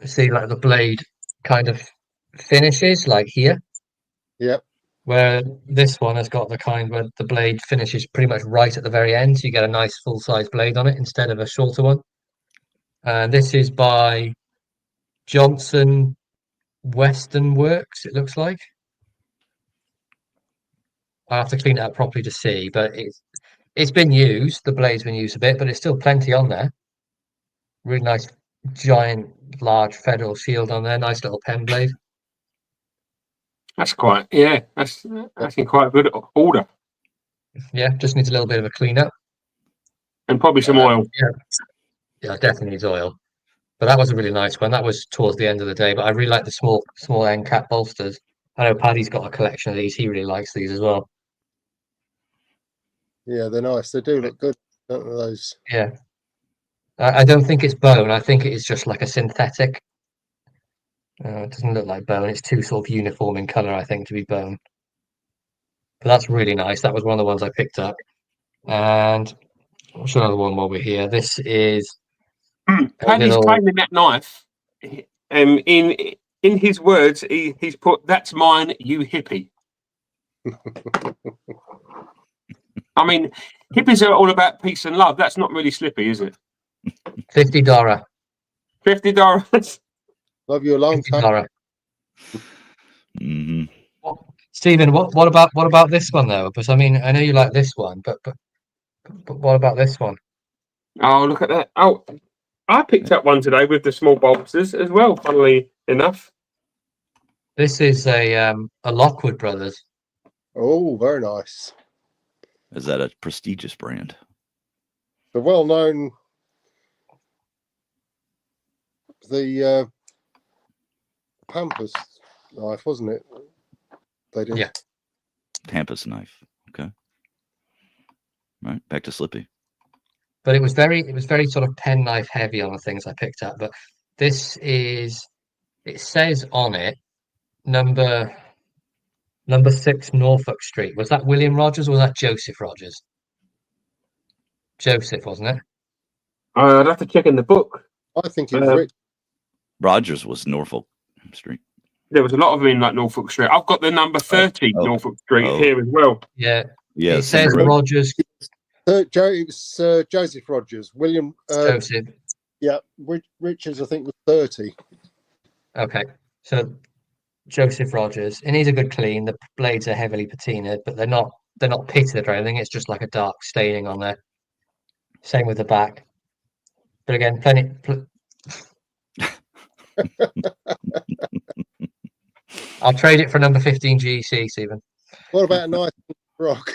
[SPEAKER 2] see like the blade kind of finishes like here,
[SPEAKER 4] Yep.
[SPEAKER 2] where this one has got the kind where the blade finishes pretty much right at the very end, so you get a nice full-size blade on it instead of a shorter one. And this is by Johnson Western Works, it looks like. I have to clean it up properly to see, but it's been used. The blade's been used a bit, but it's still plenty on there. Really nice, giant, large Federal shield on there. Nice little pen blade.
[SPEAKER 3] That's quite, yeah, that's in quite good order.
[SPEAKER 2] Yeah, just needs a little bit of a clean up.
[SPEAKER 3] And probably some oil.
[SPEAKER 2] Yeah, definitely needs oil. But that was a really nice one. That was towards the end of the day. But I really like the small end cap bolsters. I know Paddy's got a collection of these. He really likes these as well.
[SPEAKER 4] Yeah, they're nice. They do look good, don't they, those?
[SPEAKER 2] Yeah. I don't think it's bone. I think it is just like a synthetic. It doesn't look like bone. It's too sort of uniform in color, I think, to be bone. But that's really nice. That was one of the ones I picked up. And I'll show another one while we're here. This is
[SPEAKER 3] Paddy's
[SPEAKER 2] little-
[SPEAKER 3] claiming that knife. In his words, he's put, "That's mine, you hippie." I mean, hippies are all about peace and love. That's not really Slippy, is it?
[SPEAKER 2] $50.
[SPEAKER 3] $50.
[SPEAKER 4] Love you a long time.
[SPEAKER 2] $50.
[SPEAKER 1] Hmm.
[SPEAKER 2] Stephen, what about this one though? Because I mean, I know you like this one, but what about this one?
[SPEAKER 3] Oh, look at that. Oh, I picked up one today with the small bolsters as well, funnily enough.
[SPEAKER 2] This is a Lockwood Brothers.
[SPEAKER 4] Oh, very nice.
[SPEAKER 1] Is that a prestigious brand?
[SPEAKER 4] The well-known, the Pampas knife, wasn't it? They did.
[SPEAKER 2] Yeah.
[SPEAKER 1] Pampas knife. Okay. Right. Back to Slippy.
[SPEAKER 2] But it was very sort of penknife heavy on the things I picked up. But this is, it says on it, number 6 Norfolk Street. Was that William Rogers or was that Joseph Rogers? Joseph, wasn't it?
[SPEAKER 3] I'd have to check in the book.
[SPEAKER 4] I think it was Rich.
[SPEAKER 1] Rogers was Norfolk Street.
[SPEAKER 3] There was a lot of them in like Norfolk Street. I've got the number 30
[SPEAKER 1] Oh.
[SPEAKER 3] Norfolk Street
[SPEAKER 1] Oh.
[SPEAKER 3] here as well.
[SPEAKER 2] Yeah.
[SPEAKER 1] Yeah.
[SPEAKER 2] It says
[SPEAKER 1] Road.
[SPEAKER 2] Rogers,
[SPEAKER 4] It was Joseph Rogers. William.
[SPEAKER 2] Joseph.
[SPEAKER 4] Yeah, Richards, I think, was 30.
[SPEAKER 2] Okay. So Joseph Rogers. It needs a good clean. The blades are heavily patinaed, but they're not pitted or anything. It's just like a dark staining on there. Same with the back. But again, I'll trade it for number 15 GEC, Stephen.
[SPEAKER 4] What about a nice rock?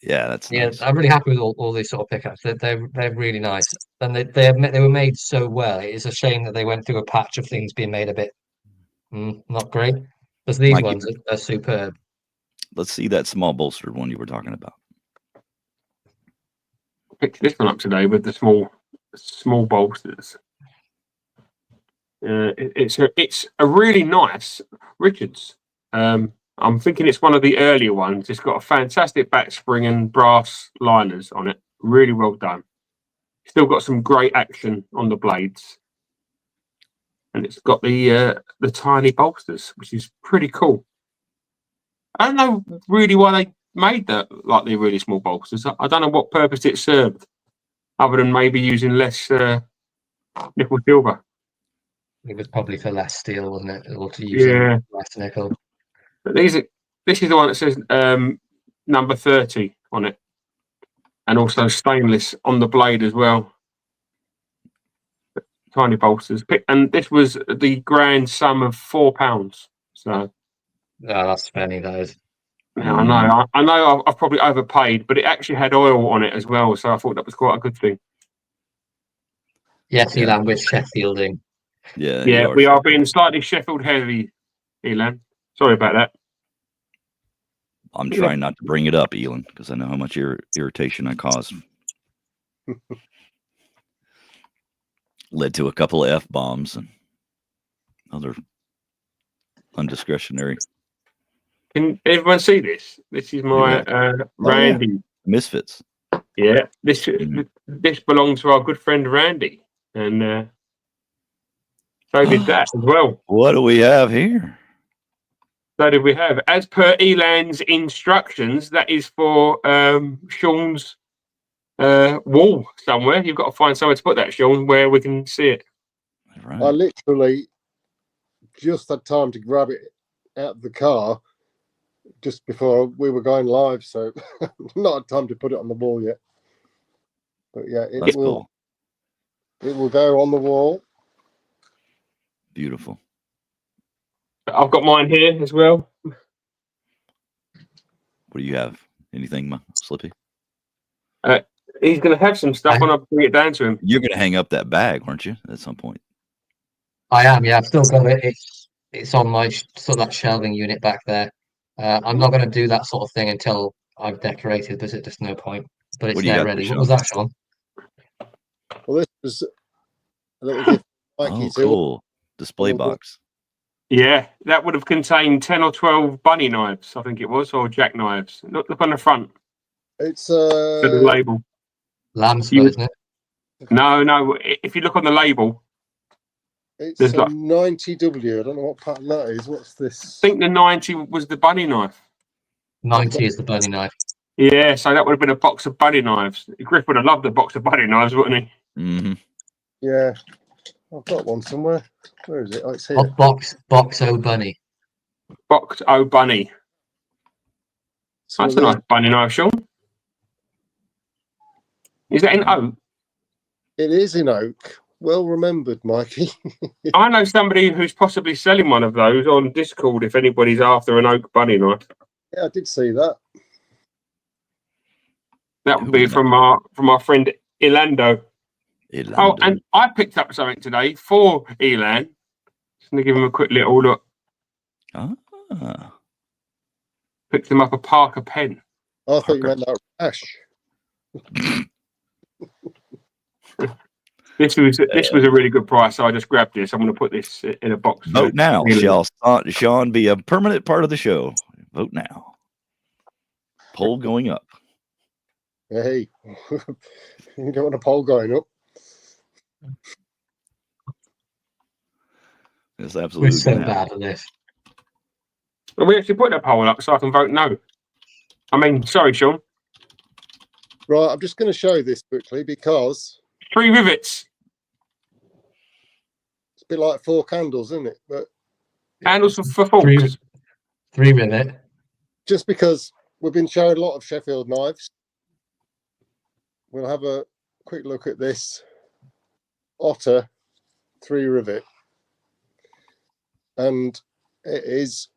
[SPEAKER 1] Yeah, that's
[SPEAKER 2] Yeah,
[SPEAKER 1] nice.
[SPEAKER 2] I'm really happy with all these sort of pickups. They're really nice, and they were made so well. It is a shame that they went through a patch of things being made a bit not great. Because these
[SPEAKER 1] Mikey,
[SPEAKER 2] ones are superb.
[SPEAKER 1] let's see that small bolstered one you were talking about.
[SPEAKER 3] Picked this one up today with the small bolsters. It's a really nice Richards. I'm thinking it's one of the earlier ones. It's got a fantastic back spring and brass liners on it. Really well done. Still got some great action on the blades, and it's got the tiny bolsters, which is pretty cool. I don't know really why they made that like the really small bolsters. I don't know what purpose it served, other than maybe using less nickel silver.
[SPEAKER 2] It was probably for less steel, wasn't it? Or to use
[SPEAKER 3] Yeah.
[SPEAKER 2] less nickel.
[SPEAKER 3] But this is the one that says number 30 on it, and also stainless on the blade as well. Tiny bolsters. And this was the grand sum of £4. So
[SPEAKER 2] Oh, that's funny, that is.
[SPEAKER 3] now I know I've probably overpaid, but it actually had oil on it as well, so I thought that was quite a good thing.
[SPEAKER 2] Yes, Elan with Sheffielding.
[SPEAKER 1] Yeah,
[SPEAKER 3] Yeah,
[SPEAKER 1] you
[SPEAKER 3] we are being slightly Sheffield heavy, Elan. Sorry about that.
[SPEAKER 1] I'm trying not to bring it up, Elon, because I know how much irritation I caused. Led to a couple of F-bombs and other undiscretionary.
[SPEAKER 3] Can everyone see this? This is my Randy.
[SPEAKER 1] Misfits.
[SPEAKER 3] Yeah, this belongs to our good friend Randy, and so did that as well.
[SPEAKER 1] What do we have here?
[SPEAKER 3] So did we have, as per Elan's instructions, that is for Sean's wall somewhere. You've got to find somewhere to put that, Sean, where we can see it.
[SPEAKER 1] Right.
[SPEAKER 4] I literally just had time to grab it out of the car just before we were going live, so not had time to put it on the wall yet. But yeah, it will go on the wall.
[SPEAKER 1] Beautiful.
[SPEAKER 3] I've got mine here as well.
[SPEAKER 1] What do you have? Anything, Slippy?
[SPEAKER 3] He's going to have some stuff when I bring it down to him.
[SPEAKER 1] You're going to hang up that bag, aren't you, at some point?
[SPEAKER 2] I am, yeah. I've still got it. It's on my sort of that shelving unit back there. I'm not going to do that sort of thing until I've decorated. There's just no point. But it's there ready. What was that, Sean?
[SPEAKER 4] Well, this was a little gift.
[SPEAKER 1] Oh, cool. Display box.
[SPEAKER 3] Yeah, that would have contained 10 or 12 bunny knives, I think it was, or jackknives. Look on the front.
[SPEAKER 4] It's
[SPEAKER 3] the label.
[SPEAKER 2] Lamb's foot, isn't it?
[SPEAKER 3] No. If you look on the label,
[SPEAKER 4] it's a 90W. I don't know what pattern that is. What's this?
[SPEAKER 3] I think the 90 was the bunny knife.
[SPEAKER 2] 90 is the bunny knife.
[SPEAKER 3] Yeah, so that would have been a box of bunny knives. Griff would have loved a box of bunny knives, wouldn't he?
[SPEAKER 1] Mm-hmm.
[SPEAKER 4] Yeah, I've got one somewhere. Where is it? Oh, it's here.
[SPEAKER 2] Box O bunny.
[SPEAKER 3] Box O bunny. That's a nice bunny knife, Sean. Is that in oak?
[SPEAKER 4] It is in oak. Well remembered, Mikey.
[SPEAKER 3] I know somebody who's possibly selling one of those on Discord if anybody's after an oak bunny knife.
[SPEAKER 4] Yeah, I did see that.
[SPEAKER 3] That would be from our friend Elando. Oh, and I picked up something today for Elan. Just going to give him a quick little look. Picked him up a Parker pen.
[SPEAKER 4] I thought you meant that rash.
[SPEAKER 3] This was a really good price, so I just grabbed this. I'm going to put this in a box.
[SPEAKER 1] Vote now. Shall Sean be a permanent part of the show? Vote now. Poll going up.
[SPEAKER 4] Hey, you don't want a poll going up.
[SPEAKER 1] It's absolutely
[SPEAKER 2] We're so bad at this.
[SPEAKER 3] Well, we actually put that poll up so I can vote no. I mean, sorry, Sean.
[SPEAKER 4] Right, I'm just going to show this quickly because
[SPEAKER 3] 3 rivets.
[SPEAKER 4] It's a bit like 4 candles, isn't it? But
[SPEAKER 3] handles for forks.
[SPEAKER 2] 3 rivet.
[SPEAKER 4] Just because we've been showing a lot of Sheffield knives, we'll have a quick look at this Otter 3 rivet, and it is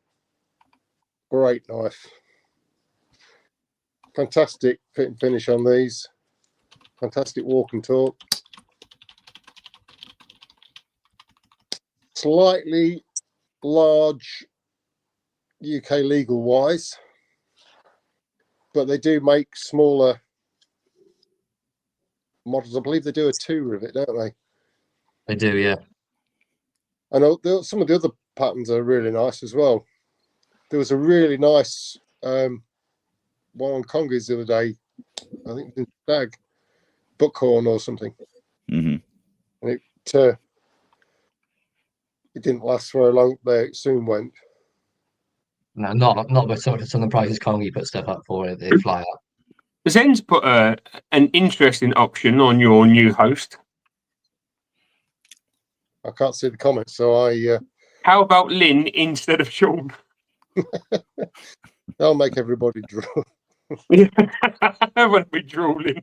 [SPEAKER 4] a great knife. fantastic fit and finish on these. Fantastic walk and talk. Slightly large UK legal wise, but they do make smaller models. I believe they do a 2 of it, don't they?
[SPEAKER 2] They do, yeah.
[SPEAKER 4] I know some of the other patterns are really nice as well. There was a really nice one on Congies the other day. I think it was Stag Buckhorn or something.
[SPEAKER 1] Mm-hmm.
[SPEAKER 4] And it didn't last very long there. It soon went.
[SPEAKER 2] No, not with some of the prices Kongi put stuff up for it. They fly up.
[SPEAKER 3] Zen's put an interesting option on your new host.
[SPEAKER 4] I can't see the comments, so
[SPEAKER 3] How about Lynn instead of Sean?
[SPEAKER 4] I'll make everybody draw.
[SPEAKER 3] I won't be drooling.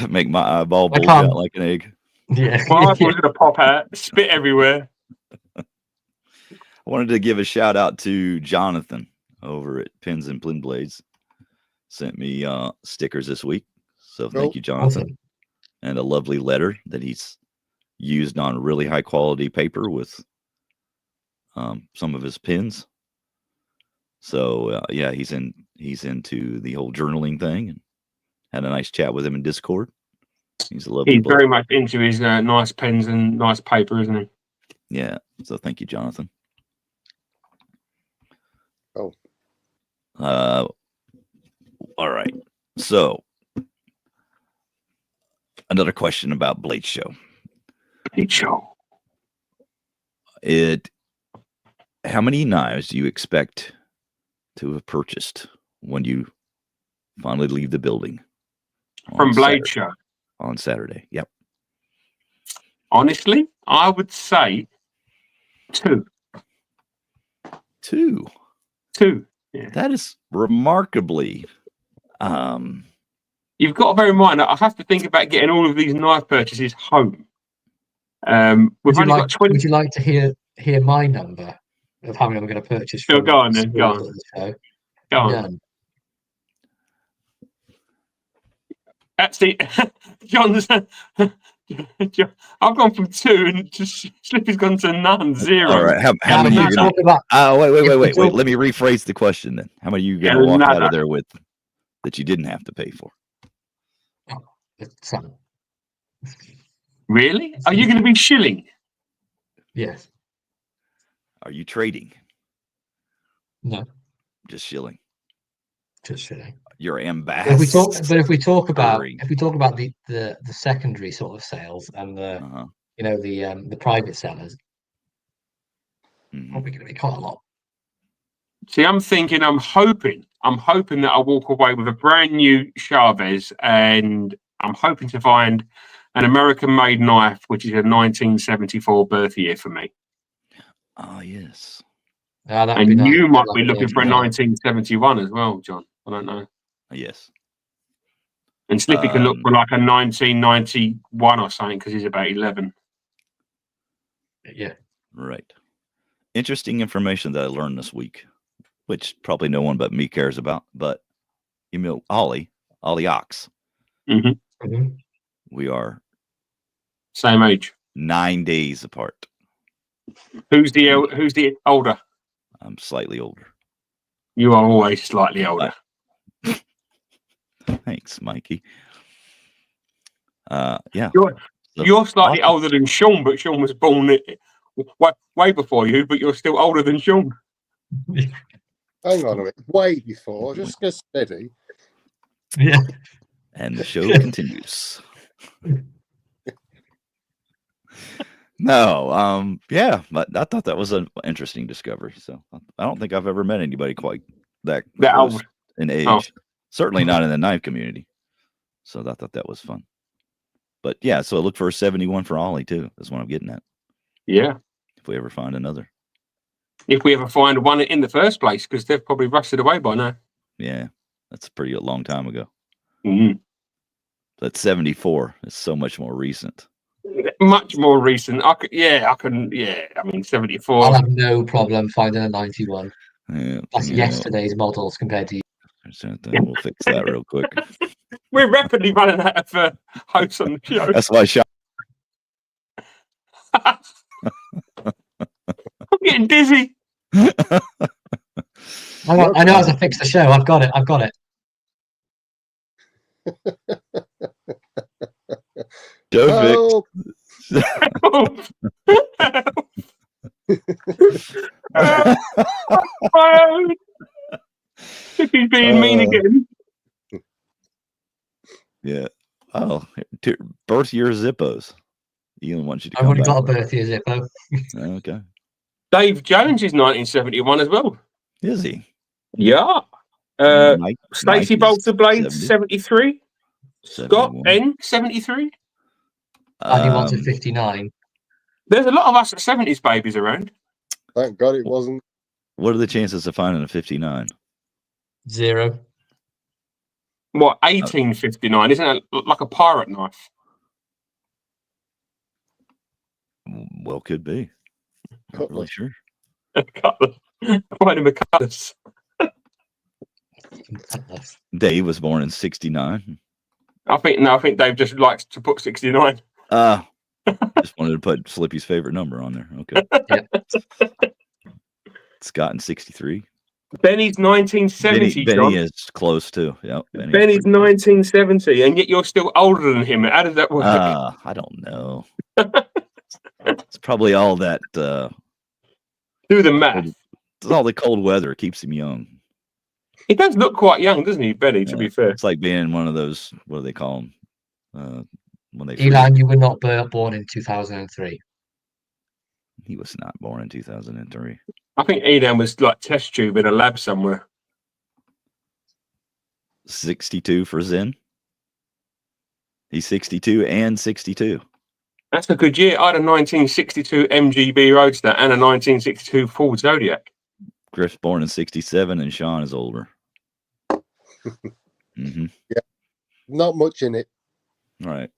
[SPEAKER 1] Make my eyeball
[SPEAKER 2] I
[SPEAKER 1] bulge
[SPEAKER 2] can't.
[SPEAKER 1] out like an egg.
[SPEAKER 2] Yeah.
[SPEAKER 3] My eyeball's going to pop out, spit everywhere.
[SPEAKER 1] I wanted to give a shout out to Jonathan over at Pins and Plin Blades. Sent me stickers this week. So thank you, Jonathan.
[SPEAKER 2] Awesome.
[SPEAKER 1] And a lovely letter that he's used on really high quality paper with some of his pins. So yeah, he's into the whole journaling thing, and had a nice chat with him in Discord. He's a lovely
[SPEAKER 3] He's
[SPEAKER 1] bloke.
[SPEAKER 3] very much into his nice pens and nice paper, isn't he?
[SPEAKER 1] Yeah. So thank you, Jonathan.
[SPEAKER 4] Oh.
[SPEAKER 1] All right. So another question about Blade Show.
[SPEAKER 3] Blade Show.
[SPEAKER 1] How many knives do you expect to have purchased when you finally leave the building?
[SPEAKER 3] From Blade
[SPEAKER 1] Saturday?
[SPEAKER 3] Show.
[SPEAKER 1] On Saturday. Yep.
[SPEAKER 3] Honestly, I would say 2.
[SPEAKER 1] 2.
[SPEAKER 3] 2. Yeah.
[SPEAKER 1] That is remarkably.
[SPEAKER 3] You've got to bear in mind that I have to think about getting all of these knife purchases home. We've only got 20.
[SPEAKER 2] Would you like to hear my number of how many I'm going to purchase?
[SPEAKER 3] Sure,
[SPEAKER 2] From
[SPEAKER 3] go on then.
[SPEAKER 2] the
[SPEAKER 3] Go on.
[SPEAKER 2] show?
[SPEAKER 3] Go on.
[SPEAKER 2] None.
[SPEAKER 3] Actually, John's. I've gone from 2 and just Slippy's gone to none, 0.
[SPEAKER 1] All right. How
[SPEAKER 2] Now,
[SPEAKER 1] many
[SPEAKER 2] if
[SPEAKER 1] are
[SPEAKER 2] we
[SPEAKER 1] you gonna?
[SPEAKER 2] talk about-
[SPEAKER 1] Wait.
[SPEAKER 2] talk-
[SPEAKER 1] Let me rephrase the question then. How many are you going to
[SPEAKER 3] Yeah,
[SPEAKER 1] walk out
[SPEAKER 3] nada.
[SPEAKER 1] of there with that you didn't have to pay for?
[SPEAKER 2] Some.
[SPEAKER 3] Really? Are you going to be shilling?
[SPEAKER 2] Yes.
[SPEAKER 1] Are you trading?
[SPEAKER 2] No.
[SPEAKER 1] Just shilling.
[SPEAKER 2] Just kidding.
[SPEAKER 1] Your
[SPEAKER 2] But
[SPEAKER 1] ambassador.
[SPEAKER 2] if we talk about
[SPEAKER 1] Hurry.
[SPEAKER 2] the secondary sort of sales and the
[SPEAKER 1] Uh-huh.
[SPEAKER 2] the private sellers,
[SPEAKER 1] Mhm.
[SPEAKER 2] probably going to be quite a lot.
[SPEAKER 3] See, I'm hoping that I walk away with a brand new Chavez, and I'm hoping to find an American-made knife, which is a 1974 birth year for me.
[SPEAKER 1] Oh yes.
[SPEAKER 2] That'd
[SPEAKER 3] And
[SPEAKER 2] be nice.
[SPEAKER 3] you might
[SPEAKER 2] Like
[SPEAKER 3] be looking for a
[SPEAKER 2] yeah.
[SPEAKER 3] 1971 as well, John. I don't know.
[SPEAKER 1] Yes.
[SPEAKER 3] And Slippy can look for like a 1991 or something because he's about 11.
[SPEAKER 2] Yeah.
[SPEAKER 1] Right. Interesting information that I learned this week, which probably no one but me cares about. But you know, Ollie Ox.
[SPEAKER 2] Mhm.
[SPEAKER 1] We are
[SPEAKER 3] Same age.
[SPEAKER 1] 9 days apart.
[SPEAKER 3] Who's the older?
[SPEAKER 1] I'm slightly older.
[SPEAKER 3] You are always slightly older.
[SPEAKER 1] Thanks, Mikey. Yeah.
[SPEAKER 3] You're slightly
[SPEAKER 1] awesome.
[SPEAKER 3] older than Sean, but Sean was born way before you, but you're still older than Sean.
[SPEAKER 4] Hang on a minute. Way before. Just go steady.
[SPEAKER 2] Yeah.
[SPEAKER 1] And the show continues. No, yeah, but I thought that was an interesting discovery. So I don't think I've ever met anybody quite that close
[SPEAKER 3] old.
[SPEAKER 1] in age.
[SPEAKER 3] Oh.
[SPEAKER 1] Certainly not in the knife community. So I thought that was fun. But yeah, so look for a 71 for Ollie too. That's what I'm getting at.
[SPEAKER 3] Yeah.
[SPEAKER 1] If we ever find another.
[SPEAKER 3] If we ever find one in the first place, because they've probably rusted away by now.
[SPEAKER 1] Yeah, that's a pretty long time ago.
[SPEAKER 3] Mm.
[SPEAKER 1] But 74 is so much more recent.
[SPEAKER 3] Much more recent. I mean, 74.
[SPEAKER 2] I'll have no problem finding a 91.
[SPEAKER 1] Yeah,
[SPEAKER 2] That's
[SPEAKER 1] you know,
[SPEAKER 2] yesterday's models compared to
[SPEAKER 1] We'll fix that real quick.
[SPEAKER 3] We're rapidly running out of hosts on the show.
[SPEAKER 1] That's why Sean.
[SPEAKER 3] I'm getting dizzy.
[SPEAKER 2] I know how to fix the show. I've got it.
[SPEAKER 1] Joe
[SPEAKER 3] Slippy's being mean again.
[SPEAKER 1] Yeah. Oh, birth year Zippos. Elon wants you to
[SPEAKER 2] I've
[SPEAKER 1] come
[SPEAKER 2] already
[SPEAKER 1] back.
[SPEAKER 2] got a birth year Zippo.
[SPEAKER 1] Okay.
[SPEAKER 3] Dave Jones is 1971 as well.
[SPEAKER 1] Is he?
[SPEAKER 3] Yeah.
[SPEAKER 1] Mike
[SPEAKER 3] Stacey
[SPEAKER 1] is
[SPEAKER 3] Bolter Blade
[SPEAKER 1] 70.
[SPEAKER 3] 73. Scott
[SPEAKER 1] 71.
[SPEAKER 3] N 73.
[SPEAKER 2] Andy wants a 59.
[SPEAKER 3] There's a lot of us 70s babies around.
[SPEAKER 4] Thank God it wasn't.
[SPEAKER 1] What are the chances of finding a 59?
[SPEAKER 2] 0.
[SPEAKER 3] What, 1859? Isn't it like a pirate knife?
[SPEAKER 1] Well, could be. Not really sure.
[SPEAKER 3] Find him a cutlass.
[SPEAKER 1] Dave was born in 69.
[SPEAKER 3] I think Dave just likes to put 69.
[SPEAKER 1] Just wanted to put Slippy's favorite number on there. Okay.
[SPEAKER 2] Yeah.
[SPEAKER 1] Scott in 63.
[SPEAKER 3] Benny's 1970.
[SPEAKER 1] Benny
[SPEAKER 3] John.
[SPEAKER 1] is close too. Yeah.
[SPEAKER 3] Benny's 1970, and yet you're still older than him. How does that work?
[SPEAKER 1] I don't know. It's probably all that.
[SPEAKER 3] Do the math.
[SPEAKER 1] It's all the cold weather keeps him young.
[SPEAKER 3] He does look quite young, doesn't he, Benny? To be fair,
[SPEAKER 1] It's like being one of those. What do they call them? When they
[SPEAKER 2] Elon, you were not born in 2003.
[SPEAKER 1] He was not born in 2003.
[SPEAKER 3] I think Elon was like test tube in a lab somewhere.
[SPEAKER 1] 62 for Zen. He's 62 and 62.
[SPEAKER 3] That's a good year. I had a 1962 MGB Roadster and a 1962 Ford Zodiac.
[SPEAKER 1] Griff's born in 67 and Sean is older.
[SPEAKER 4] Yeah, not much in it.
[SPEAKER 1] All right.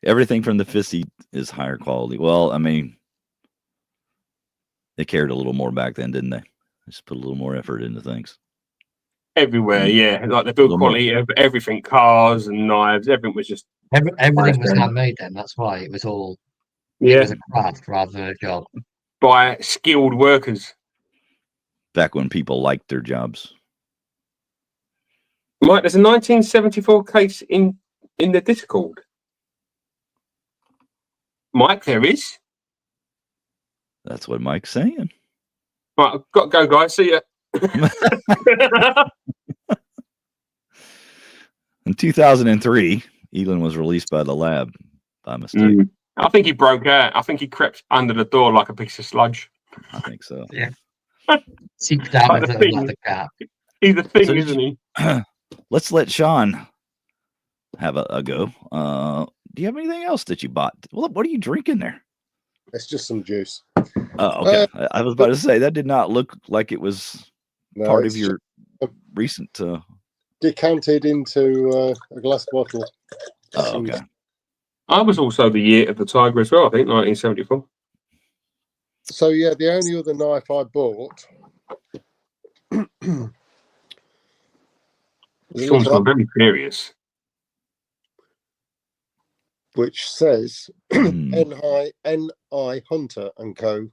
[SPEAKER 1] Everything from the 50 is higher quality. Well, I mean, they cared a little more back then, didn't they? Just put a little more effort into things.
[SPEAKER 3] Everywhere, yeah. Like the build quality of everything, cars and knives, everything was just...
[SPEAKER 2] Everything was handmade then. That's why it was all...
[SPEAKER 3] Yeah.
[SPEAKER 2] It was a craft rather than a job.
[SPEAKER 3] By skilled workers.
[SPEAKER 1] Back when people liked their jobs.
[SPEAKER 3] Mike, there's a 1974 case in the Discord. Mike, there is.
[SPEAKER 1] That's what Mike's saying.
[SPEAKER 3] Right, I've got to go, guys. See ya.
[SPEAKER 1] In 2003, Elon was released by the lab by mistake.
[SPEAKER 3] I think he broke out. I think he crept under the door like a piece of sludge.
[SPEAKER 1] I think so.
[SPEAKER 2] Yeah. Seeped out
[SPEAKER 3] Like
[SPEAKER 2] of
[SPEAKER 3] the
[SPEAKER 2] the,
[SPEAKER 3] thing.
[SPEAKER 2] like the cat.
[SPEAKER 3] He's a thing,
[SPEAKER 1] So
[SPEAKER 3] isn't he?
[SPEAKER 1] Let's let Sean have a go. Do you have anything else that you bought? What are you drinking there?
[SPEAKER 4] It's just some juice.
[SPEAKER 1] Oh, okay. I was about to say that did not look like it was part of your recent.
[SPEAKER 4] Decanted into a glass bottle.
[SPEAKER 1] Oh, okay.
[SPEAKER 3] I was also the year of the Tiger as well, I think, 1974.
[SPEAKER 4] So, yeah, the only other knife I bought
[SPEAKER 3] Sean's gone very curious.
[SPEAKER 4] which says NI Hunter and Co.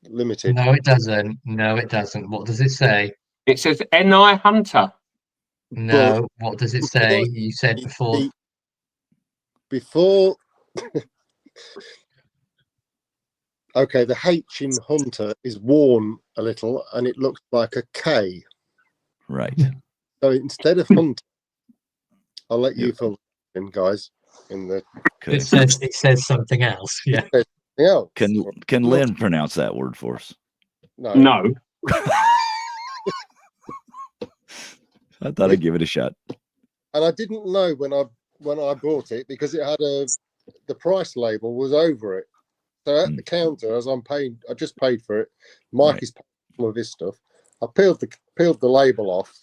[SPEAKER 4] Limited.
[SPEAKER 2] No, it doesn't. No, it doesn't. What does it say?
[SPEAKER 3] It says NI Hunter.
[SPEAKER 2] No, what does it say? You said before.
[SPEAKER 4] Before. Okay, the H in Hunter is worn a little and it looks like a K.
[SPEAKER 1] Right.
[SPEAKER 4] So instead of Hunter, I'll let you fill in, guys. In the
[SPEAKER 1] Okay.
[SPEAKER 2] It says something else. Yeah.
[SPEAKER 4] else.
[SPEAKER 1] Can Lynn pronounce that word for us?
[SPEAKER 3] No.
[SPEAKER 1] I thought I'd give it a shot.
[SPEAKER 4] And I didn't know when I bought it because it had the price label was over it. So at the counter, as I'm paying, I just paid for it. Mike is paying some of his stuff. I peeled the label off,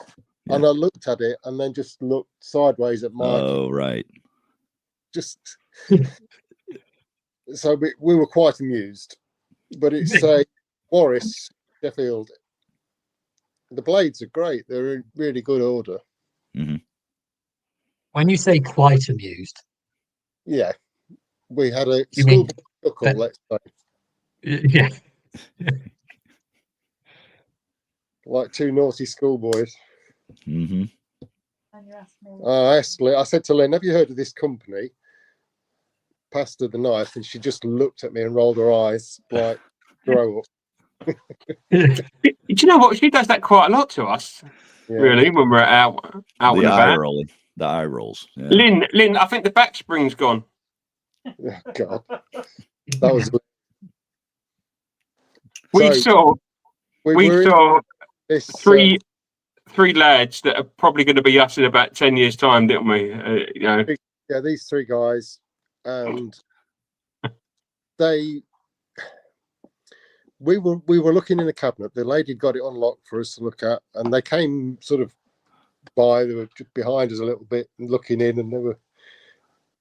[SPEAKER 4] and I looked at it, and then just looked sideways at Mike.
[SPEAKER 1] Oh, right.
[SPEAKER 4] Just so we were quite amused. But it's Morris Sheffield The blades are great. They're in really good order.
[SPEAKER 2] When you say quite amused,
[SPEAKER 4] Yeah, we had a
[SPEAKER 2] You mean
[SPEAKER 4] school chuckle,
[SPEAKER 2] that-
[SPEAKER 4] let's say,
[SPEAKER 2] yeah,
[SPEAKER 4] like two naughty schoolboys.
[SPEAKER 1] Mm-hmm.
[SPEAKER 4] I said to Lynn, "Have you heard of this company?" Passed her the knife, and she just looked at me and rolled her eyes like, "Grow up."
[SPEAKER 3] Do you know what? She does that quite a lot to us,
[SPEAKER 4] Yeah.
[SPEAKER 3] really, when we're out
[SPEAKER 1] The
[SPEAKER 3] and
[SPEAKER 1] eye
[SPEAKER 3] about.
[SPEAKER 1] rolling. The eye rolls. Yeah.
[SPEAKER 3] Lynn, I think the back spring's gone.
[SPEAKER 4] Oh, God, that was.
[SPEAKER 3] We
[SPEAKER 4] So,
[SPEAKER 3] we
[SPEAKER 4] were in
[SPEAKER 3] saw
[SPEAKER 4] this
[SPEAKER 3] three lads that are probably going to be us in about 10 years' time, didn't we? You know,
[SPEAKER 4] yeah, these three guys, and we were looking in the cabinet. The lady got it unlocked for us to look at, and they came sort of by. They were just behind us a little bit and looking in, and they were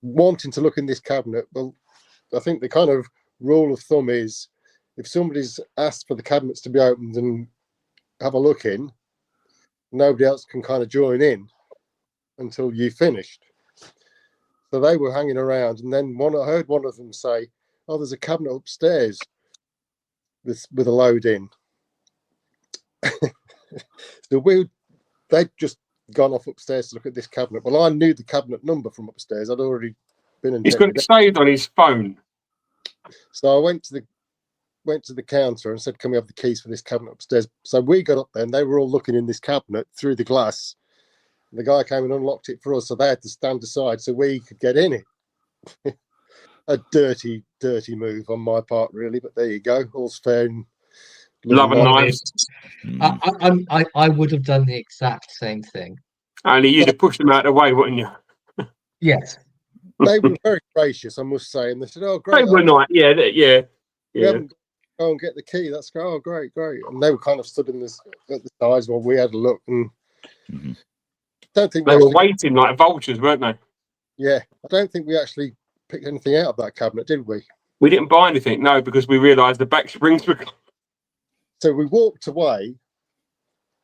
[SPEAKER 4] wanting to look in this cabinet. Well, I think the kind of rule of thumb is if somebody's asked for the cabinets to be opened and have a look in, nobody else can kind of join in until you finished. So they were hanging around, and then I heard one of them say, "Oh, there's a cabinet upstairs with a load in." So they'd just gone off upstairs to look at this cabinet. Well, I knew the cabinet number from upstairs. I'd already been and
[SPEAKER 3] he's got it saved on his phone.
[SPEAKER 4] So I went to the counter and said, "Can we have the keys for this cabinet upstairs?" So we got up there, and they were all looking in this cabinet through the glass. The guy came and unlocked it for us, so they had to stand aside so we could get in it. A dirty move on my part, really, but there you go. All's fair in
[SPEAKER 3] Love and
[SPEAKER 2] Well,
[SPEAKER 3] knives.
[SPEAKER 2] I would have done the exact same thing.
[SPEAKER 3] Only you'd have pushed them out of the way, wouldn't you?
[SPEAKER 2] Yes.
[SPEAKER 4] They were very gracious, I must say, and they said, "Oh, great!
[SPEAKER 3] They were not. Yeah.
[SPEAKER 4] We haven't go and get the key. That's great. Oh, great!" And they were kind of stood at the sides while we had a look. And don't think
[SPEAKER 3] They were waiting like vultures, weren't they?
[SPEAKER 4] Yeah, I don't think we actually picked anything out of that cabinet, did we?
[SPEAKER 3] We didn't buy anything, no, because we realised the back springs were gone.
[SPEAKER 4] So we walked away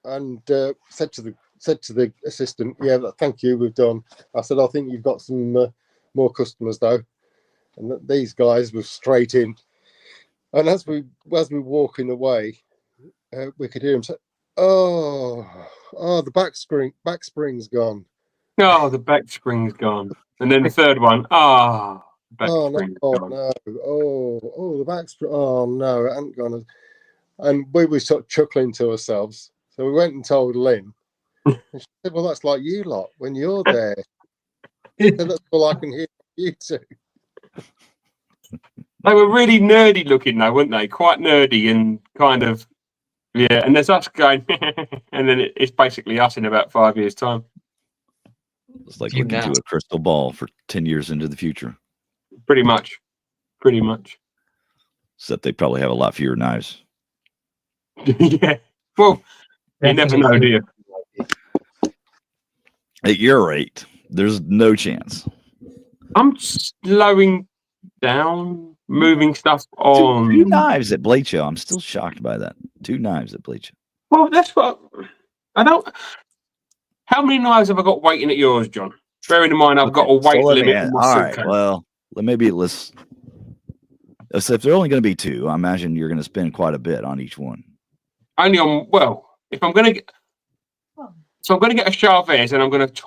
[SPEAKER 4] and said to the assistant, "Yeah, thank you, we've done." I said, "I think you've got some more customers though," and these guys were straight in. And as we were walking away, we could hear him say, "Oh, the back spring's gone."
[SPEAKER 3] Oh, the back spring's gone. And then the third one, back spring's gone.
[SPEAKER 4] No, the back spring. Oh no, it hadn't gone. And we were sort of chuckling to ourselves. So we went and told Lynn. And she said, "Well, that's like you lot when you're there." So that's all I can hear from you two.
[SPEAKER 3] They were really nerdy looking though, weren't they? Quite nerdy and kind of, yeah. And there's us going, and then it's basically us in about 5 years' time.
[SPEAKER 1] It's like looking into a crystal ball for 10 years into the future.
[SPEAKER 3] Pretty much.
[SPEAKER 1] Except they probably have a lot fewer knives.
[SPEAKER 3] Yeah. Well, you never know, do you?
[SPEAKER 1] At your rate, there's no chance.
[SPEAKER 3] I'm slowing down, moving stuff on.
[SPEAKER 1] Two knives at Blade Show. I'm still shocked by that. 2 knives at Blade Show.
[SPEAKER 3] Well, that's what I don't. How many knives have I got waiting at yours, John? Bearing in mind, I've got a weight limit. In my
[SPEAKER 1] all
[SPEAKER 3] suitcase.
[SPEAKER 1] right. Well, maybe let's. So if they're only going to be 2, I imagine you're going to spend quite a bit on each one.
[SPEAKER 3] Only on, well, if I'm going to get, so I'm going to get a Chavez and I'm going to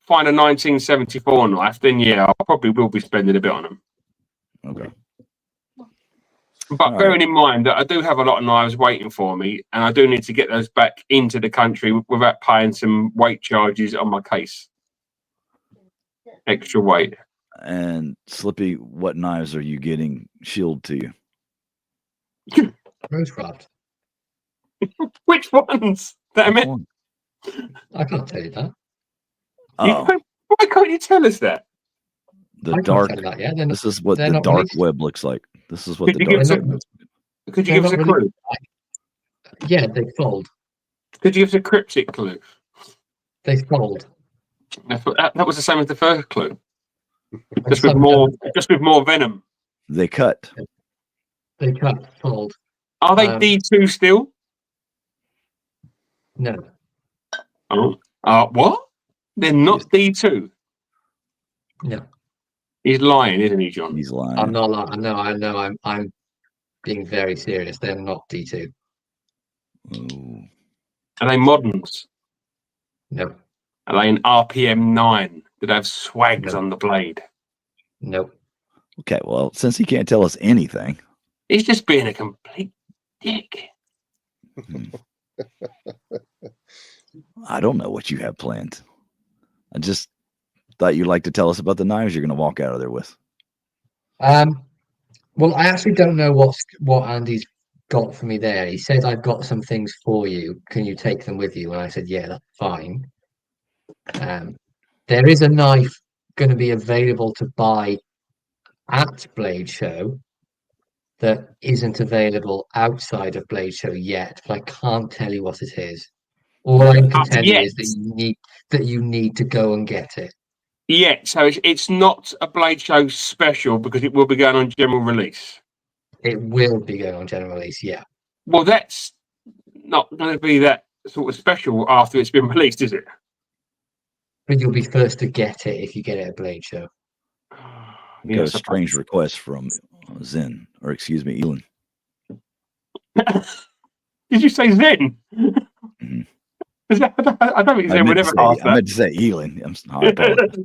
[SPEAKER 3] find a 1974 knife, then yeah, I probably will be spending a bit on them.
[SPEAKER 1] Okay.
[SPEAKER 3] But bearing in mind that I do have a lot of knives waiting for me, and I do need to get those back into the country without paying some weight charges on my case. Extra weight.
[SPEAKER 1] And Slippy, what knives are you getting shield to you?
[SPEAKER 2] Rosecraft.
[SPEAKER 3] Which ones? That I meant.
[SPEAKER 1] One.
[SPEAKER 2] I can't tell you that.
[SPEAKER 1] Oh,
[SPEAKER 3] Why can't you tell us that?
[SPEAKER 1] the
[SPEAKER 2] I can't
[SPEAKER 1] dark.
[SPEAKER 2] tell you that yet.
[SPEAKER 1] This is what
[SPEAKER 2] they're
[SPEAKER 1] the
[SPEAKER 2] not
[SPEAKER 1] dark
[SPEAKER 2] released.
[SPEAKER 1] web looks like. This is what
[SPEAKER 3] Could
[SPEAKER 1] the
[SPEAKER 3] you
[SPEAKER 1] dark
[SPEAKER 3] give us
[SPEAKER 1] web looks like.
[SPEAKER 3] Could you
[SPEAKER 2] They're
[SPEAKER 3] give us a
[SPEAKER 2] not
[SPEAKER 3] clue?
[SPEAKER 2] Yeah, they fold.
[SPEAKER 3] Could you give us a cryptic clue?
[SPEAKER 2] They fold.
[SPEAKER 3] That was the same as the first clue.
[SPEAKER 2] And
[SPEAKER 3] Just with more venom.
[SPEAKER 1] They cut.
[SPEAKER 2] They cut, fold.
[SPEAKER 3] Are they D2 still?
[SPEAKER 2] No.
[SPEAKER 3] Oh, what? They're not D2.
[SPEAKER 2] No.
[SPEAKER 3] He's lying, isn't he, John?
[SPEAKER 1] He's lying.
[SPEAKER 2] I'm not lying. I know. I'm being very serious. They're not D2.
[SPEAKER 1] Ooh.
[SPEAKER 3] Are they moderns?
[SPEAKER 2] No.
[SPEAKER 3] Are they an RPM 9? Do they have swags
[SPEAKER 2] No.
[SPEAKER 3] on the blade?
[SPEAKER 2] No.
[SPEAKER 1] Okay, well, since he can't tell us anything,
[SPEAKER 3] He's just being a complete dick.
[SPEAKER 1] I don't know what you have planned. I just thought you'd like to tell us about the knives you're going to walk out of there with.
[SPEAKER 2] Well, I actually don't know what Andy's got for me there. He said, "I've got some things for you. Can you take them with you?" And I said, "Yeah, that's fine." There is a knife going to be available to buy at Blade Show that isn't available outside of Blade Show yet, but I can't tell you what it is. All I can tell you is that you need to go and get it.
[SPEAKER 3] Yeah, so it's not a Blade Show special because it will be going on general release.
[SPEAKER 2] It will be going on general release, yeah.
[SPEAKER 3] Well, that's not going to be that sort of special after it's been released, is it?
[SPEAKER 2] But you'll be first to get it if you get it at Blade Show.
[SPEAKER 1] Got a strange request from Zen, or excuse me, Elon.
[SPEAKER 3] Did you say Zen?
[SPEAKER 1] Mm-hmm.
[SPEAKER 3] I don't think Zen would ever ask that.
[SPEAKER 1] I meant to say Elon. I apologize.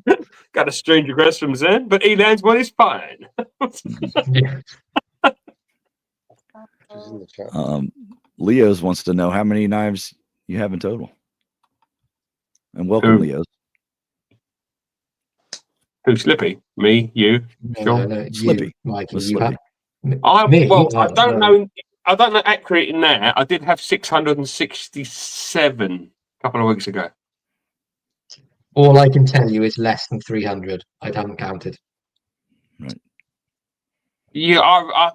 [SPEAKER 3] Got a strange request from Zen, but Elon's one is fine.
[SPEAKER 2] Yeah.
[SPEAKER 4] She's in the chat.
[SPEAKER 1] Leo's wants to know how many knives you have in total. And welcome, Leo's.
[SPEAKER 3] Who's Slippy? Me, you, Sean?
[SPEAKER 2] No,
[SPEAKER 1] Slippy.
[SPEAKER 2] You, Mikey,
[SPEAKER 1] Was
[SPEAKER 2] you
[SPEAKER 1] Slippy.
[SPEAKER 2] have...
[SPEAKER 3] I
[SPEAKER 2] Me?
[SPEAKER 3] don't
[SPEAKER 2] No.
[SPEAKER 3] know. I don't know accurate in there. I did have 667 a couple of weeks ago.
[SPEAKER 2] All I can tell you is less than 300. I haven't counted.
[SPEAKER 1] Right.
[SPEAKER 3] Yeah,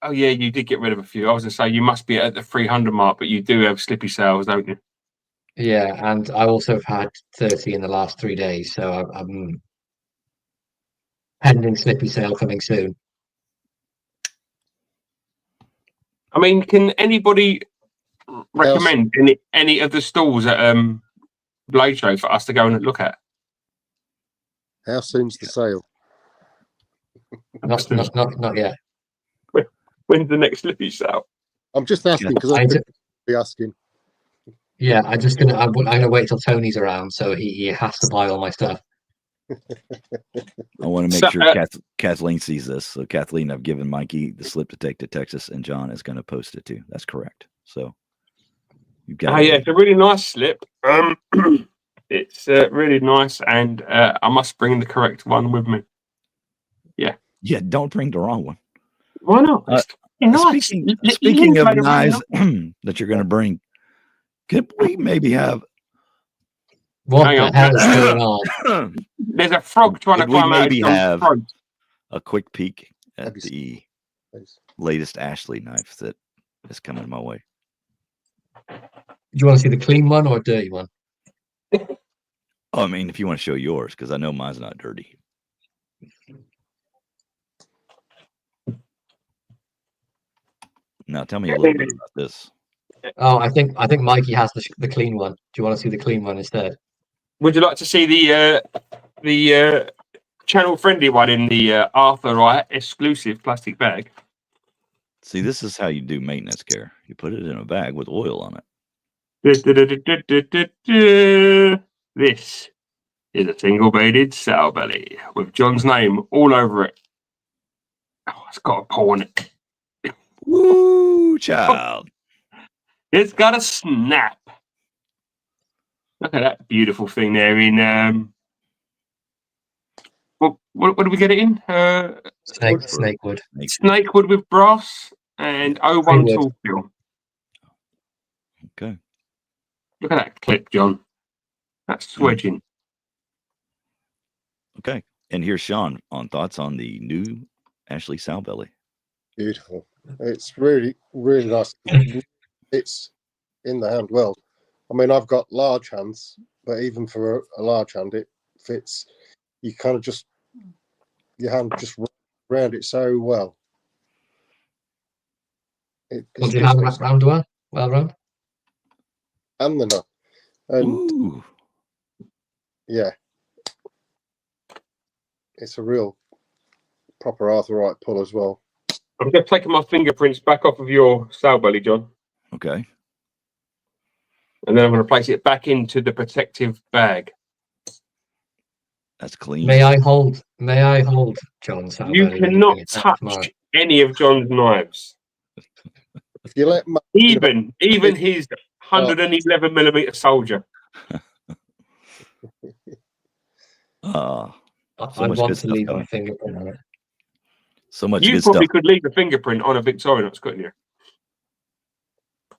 [SPEAKER 3] oh yeah, you did get rid of a few. I was gonna say you must be at the 300 mark, but you do have Slippy sales, don't you?
[SPEAKER 2] Yeah, and I also have had 30 in the last 3 days, so I'm pending Slippy sale coming soon.
[SPEAKER 3] I mean, can anybody recommend any of the stalls at Blade Show for us to go and look at?
[SPEAKER 4] How soon's the sale?
[SPEAKER 2] Not yet.
[SPEAKER 3] When's the next Slippy sale?
[SPEAKER 4] I'm just asking because I'm be asking.
[SPEAKER 2] Yeah, I'm gonna wait till Tony's around, so he has to buy all my stuff.
[SPEAKER 1] I want to make sure Kathleen sees this. So Kathleen, I've given Mikey the slip to take to Texas, and John is going to post it too. That's correct. So you've got.
[SPEAKER 3] Yeah, it's a really nice slip. It's really nice, and I must bring the correct one with me. Yeah.
[SPEAKER 1] Yeah, don't bring the wrong one.
[SPEAKER 3] Why not? Nice.
[SPEAKER 1] Speaking of knives that you're going to bring, could we maybe have?
[SPEAKER 2] What the hell is going on?
[SPEAKER 3] There's a frog trying to climb out.
[SPEAKER 1] Maybe have a quick peek at the latest Ashley knife that is coming my way.
[SPEAKER 2] Do you want to see the clean one or a dirty one?
[SPEAKER 1] Oh, I mean, if you want to show yours, because I know mine's not dirty. Now, tell me a little bit about this.
[SPEAKER 2] Oh, I think Mikey has the clean one. Do you want to see the clean one instead?
[SPEAKER 3] Would you like to see the channel friendly one in the Arthur Wright exclusive plastic bag?
[SPEAKER 1] See, this is how you do maintenance care. You put it in a bag with oil on it.
[SPEAKER 3] This is a single-bladed sow belly with John's name all over it. Oh, it's got a paw on it.
[SPEAKER 1] Woo, child.
[SPEAKER 3] It's got a snap. Look at that beautiful thing there in what did we get it in?
[SPEAKER 2] Snakewood.
[SPEAKER 3] Snakewood with brass and 01 tool steel.
[SPEAKER 1] Okay.
[SPEAKER 3] Look at that clip, John. That's swedging.
[SPEAKER 1] Okay. And here's Sean on thoughts on the new Ashley sow belly.
[SPEAKER 4] Beautiful. It's really, really nice. It's in the hand well. I mean, I've got large hands, but even for a large hand, it fits. You kind of just, your hand just round it so well.
[SPEAKER 2] What do you have round well round?
[SPEAKER 4] and the nut. And
[SPEAKER 1] Ooh.
[SPEAKER 4] yeah, it's a real proper Arthurite pull as well.
[SPEAKER 3] I'm just taking my fingerprints back off of your sail belly, John,
[SPEAKER 1] Okay.
[SPEAKER 3] and then I'm going to place it back into the protective bag.
[SPEAKER 1] That's clean.
[SPEAKER 2] May I hold John's sail
[SPEAKER 3] You
[SPEAKER 2] belly when
[SPEAKER 3] cannot
[SPEAKER 2] bring it back
[SPEAKER 3] touch
[SPEAKER 2] tomorrow?
[SPEAKER 3] any of John's knives,
[SPEAKER 4] If you let Mark
[SPEAKER 3] even his 111mm soldier.
[SPEAKER 1] So
[SPEAKER 2] I
[SPEAKER 1] much
[SPEAKER 2] want
[SPEAKER 1] good
[SPEAKER 2] to
[SPEAKER 1] stuff
[SPEAKER 2] leave my
[SPEAKER 1] coming.
[SPEAKER 2] fingerprint on it.
[SPEAKER 1] So much
[SPEAKER 3] You
[SPEAKER 1] good
[SPEAKER 3] probably
[SPEAKER 1] stuff.
[SPEAKER 3] could leave a fingerprint on a Victorinox, couldn't you?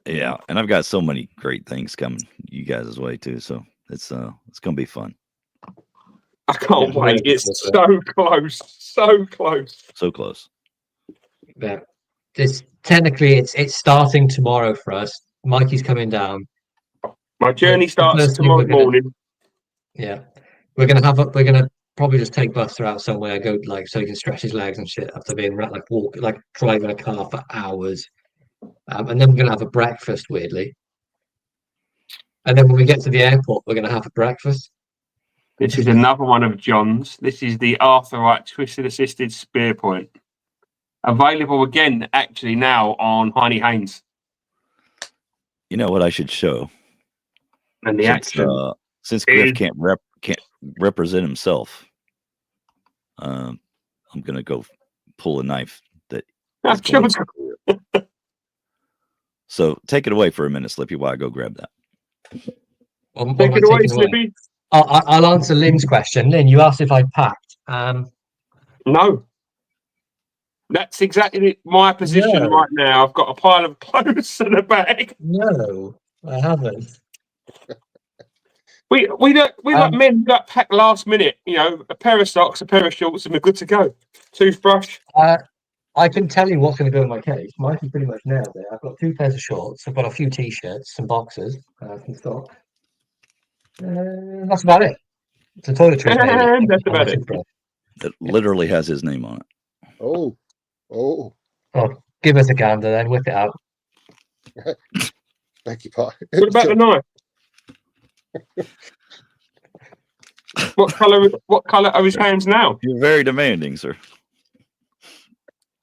[SPEAKER 1] Yeah, and I've got so many great things coming you guys' way too. So it's gonna be fun.
[SPEAKER 3] I can't
[SPEAKER 2] Yeah,
[SPEAKER 3] wait.
[SPEAKER 2] really
[SPEAKER 3] It's
[SPEAKER 2] cool,
[SPEAKER 3] so close, so close.
[SPEAKER 1] So close.
[SPEAKER 2] Yeah. Technically it's starting tomorrow for us. Mikey's coming down.
[SPEAKER 3] My journey
[SPEAKER 2] The
[SPEAKER 3] starts
[SPEAKER 2] first thing
[SPEAKER 3] tomorrow morning.
[SPEAKER 2] Yeah. We're gonna probably just take Buster out somewhere, go like so he can stretch his legs and shit after being driving a car for hours. And then we're gonna have a breakfast, weirdly. And then when we get to the airport, we're gonna have a breakfast.
[SPEAKER 3] This is another one of John's. This is the Arthurite Twisted Assisted Spear Point. Available again, actually, now on Heine Haynes.
[SPEAKER 1] You know what I should show?
[SPEAKER 3] And the action.
[SPEAKER 1] Since Griff
[SPEAKER 3] is-
[SPEAKER 1] can't represent himself, I'm gonna go pull a knife that is going
[SPEAKER 3] John's-
[SPEAKER 1] to- So take it away for a minute, Slippy, while I go grab that.
[SPEAKER 2] What am
[SPEAKER 3] Take
[SPEAKER 2] I
[SPEAKER 3] it away,
[SPEAKER 2] taking
[SPEAKER 3] Slippy.
[SPEAKER 2] I'll answer Lynn's question. Lynn, you asked if I packed.
[SPEAKER 3] No. That's exactly my position
[SPEAKER 2] No.
[SPEAKER 3] right now. I've got a pile of clothes in a bag.
[SPEAKER 2] No, I haven't.
[SPEAKER 3] We like men that pack last minute, you know, a pair of socks, a pair of shorts, and we're good to go. Toothbrush.
[SPEAKER 2] I can tell you what's going to go in my case. Mikey pretty much nailed it. I've got 2 pairs of shorts. I've got a few t-shirts, some boxers, some socks. That's about it. It's a toiletries, maybe.
[SPEAKER 3] And that's about it.
[SPEAKER 1] It literally has his name on it.
[SPEAKER 4] Oh,
[SPEAKER 2] Oh, give us a gander then. Whip it out.
[SPEAKER 4] beg your pardon.
[SPEAKER 3] What about the knife? What colour are his hands now?
[SPEAKER 1] You're very demanding, sir.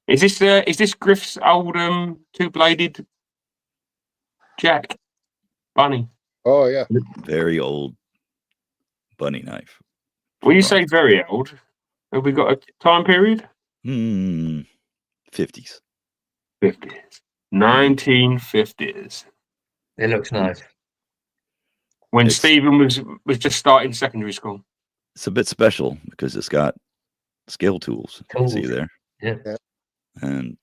[SPEAKER 3] Is this Griff's old 2-bladed Jack bunny?
[SPEAKER 4] Oh yeah.
[SPEAKER 1] Very old bunny knife.
[SPEAKER 3] When you say very old, have we got a time period?
[SPEAKER 1] 50s.
[SPEAKER 3] 50s. 1950s.
[SPEAKER 2] It looks nice.
[SPEAKER 3] When
[SPEAKER 1] It's-
[SPEAKER 3] Stephen was just starting secondary school.
[SPEAKER 1] It's a bit special because it's got scale tools. You can see
[SPEAKER 2] Tools.
[SPEAKER 1] there.
[SPEAKER 2] Yeah.
[SPEAKER 1] And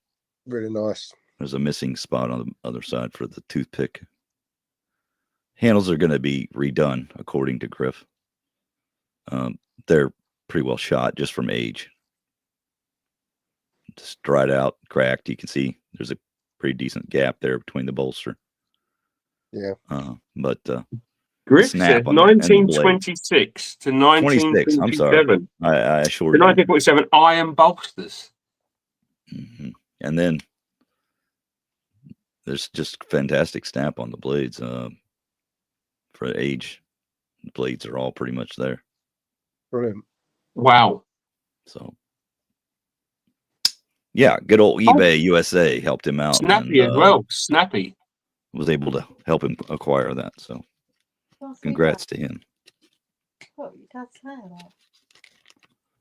[SPEAKER 4] Really nice.
[SPEAKER 1] there's a missing spot on the other side for the toothpick. Handles are going to be redone, according to Griff. They're pretty well shot just from age. Just dried out, cracked. You can see there's a pretty decent gap there between the bolster.
[SPEAKER 4] Yeah.
[SPEAKER 3] Griff
[SPEAKER 1] snap
[SPEAKER 3] said
[SPEAKER 1] on the end of the blade.
[SPEAKER 3] 1926 to
[SPEAKER 1] 26, I'm sorry.
[SPEAKER 3] 1947.
[SPEAKER 1] I
[SPEAKER 3] To
[SPEAKER 1] shorted it.
[SPEAKER 3] 1947 iron bolsters.
[SPEAKER 1] Mhm. And then there's just fantastic snap on the blades. For age, the blades are all pretty much there.
[SPEAKER 4] Brilliant.
[SPEAKER 3] Wow.
[SPEAKER 1] So, yeah, good old eBay USA helped him out.
[SPEAKER 3] Snappy
[SPEAKER 1] and,
[SPEAKER 3] as well. Snappy.
[SPEAKER 1] Was able to help him acquire that. So, congrats to him. So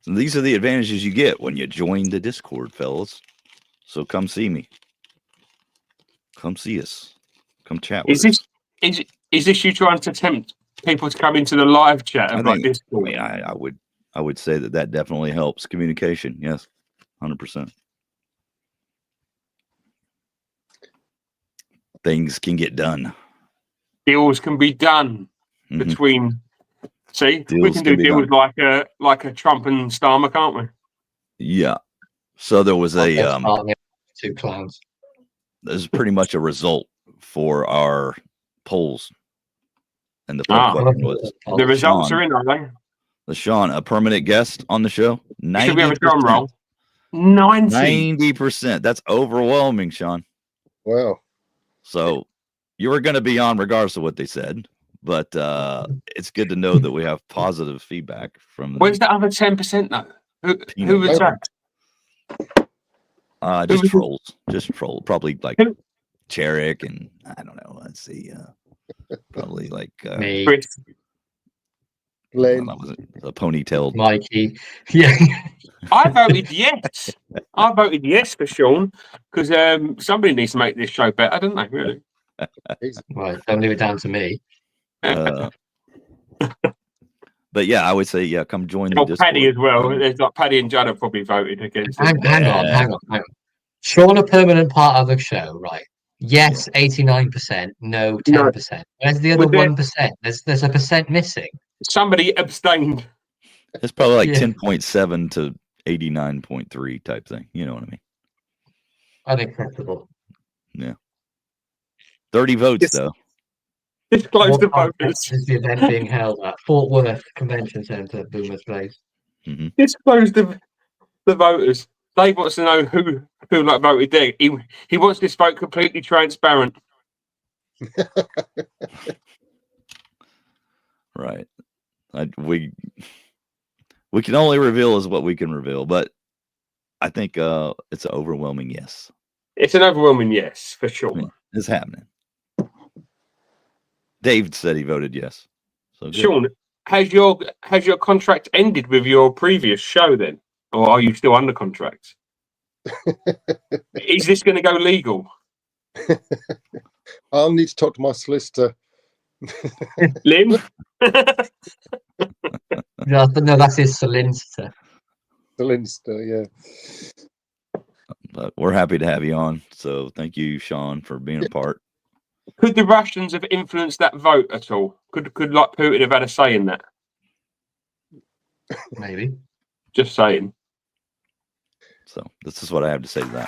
[SPEAKER 1] these are the advantages you get when you join the Discord, fellas. So come see me. Come see us. Come chat with us.
[SPEAKER 3] Is this you trying to tempt people to come into the live chat of like this?
[SPEAKER 1] I mean, I would say that definitely helps communication. Yes, 100%. Things can get done.
[SPEAKER 3] Deals can be done between. See, we
[SPEAKER 1] Deals
[SPEAKER 3] can
[SPEAKER 1] can
[SPEAKER 3] do
[SPEAKER 1] be
[SPEAKER 3] deals
[SPEAKER 1] done.
[SPEAKER 3] like a Trump and Starmer, can't we?
[SPEAKER 1] Yeah. So there was a
[SPEAKER 2] 2 clowns.
[SPEAKER 1] there's pretty much a result for our polls, and the poll question was
[SPEAKER 3] The results
[SPEAKER 1] Sean,
[SPEAKER 3] are in, are they?
[SPEAKER 1] Sean, a permanent guest on the show.
[SPEAKER 3] Should we have a drum roll? 90.
[SPEAKER 1] 90%. That's overwhelming, Sean.
[SPEAKER 4] Wow.
[SPEAKER 1] So you were going to be on regardless of what they said, but it's good to know that we have positive feedback from.
[SPEAKER 3] Where's the other 10% though? Who was that?
[SPEAKER 1] Just trolls. Just troll. Probably like Cherrick and I don't know. Let's see. Probably like
[SPEAKER 2] Me,
[SPEAKER 3] Chris.
[SPEAKER 4] Glenn.
[SPEAKER 1] that was a ponytailed.
[SPEAKER 2] Mikey. Yeah.
[SPEAKER 3] I voted yes. I voted yes for Sean because somebody needs to make this show better, don't they? Really?
[SPEAKER 2] Right. Don't leave it down to me.
[SPEAKER 1] But yeah, I would say come join the
[SPEAKER 3] Oh,
[SPEAKER 1] Discord.
[SPEAKER 3] Paddy as well. There's like Paddy and Judd have probably voted against it.
[SPEAKER 2] Hang on. Sean, a permanent part of the show, right? Yes, 89%. No, 10%. Where's the other 1%? There's a percent missing.
[SPEAKER 3] Somebody abstained.
[SPEAKER 1] It's probably like
[SPEAKER 2] Yeah.
[SPEAKER 1] 10.7 to 89.3 type thing. You know what I mean?
[SPEAKER 2] Unacceptable.
[SPEAKER 1] 30 votes
[SPEAKER 3] Yes.
[SPEAKER 1] though.
[SPEAKER 3] Disclose the
[SPEAKER 2] What
[SPEAKER 3] voters.
[SPEAKER 2] is the event being held at? Fort Worth Convention Centre, Boomer's Place.
[SPEAKER 3] Disclose the voters. Dave wants to know who like voted there. He wants this vote completely transparent.
[SPEAKER 1] Right. We can only reveal is what we can reveal, but I think it's an overwhelming yes.
[SPEAKER 3] It's an overwhelming yes for sure.
[SPEAKER 1] Yeah, it's happening. Dave said he voted yes. So good.
[SPEAKER 3] Sean, has your contract ended with your previous show then, or are you still under contract? Is this going to go legal?
[SPEAKER 4] I'll need to talk to my solicitor.
[SPEAKER 3] Lim?
[SPEAKER 2] No, that's his solicitor.
[SPEAKER 4] Solicitor, yeah.
[SPEAKER 1] But we're happy to have you on. So thank you, Sean, for being a part.
[SPEAKER 3] Could the Russians have influenced that vote at all? Could like Putin have had a say in that?
[SPEAKER 2] Maybe.
[SPEAKER 3] Just saying.
[SPEAKER 1] So this is what I have to say to that.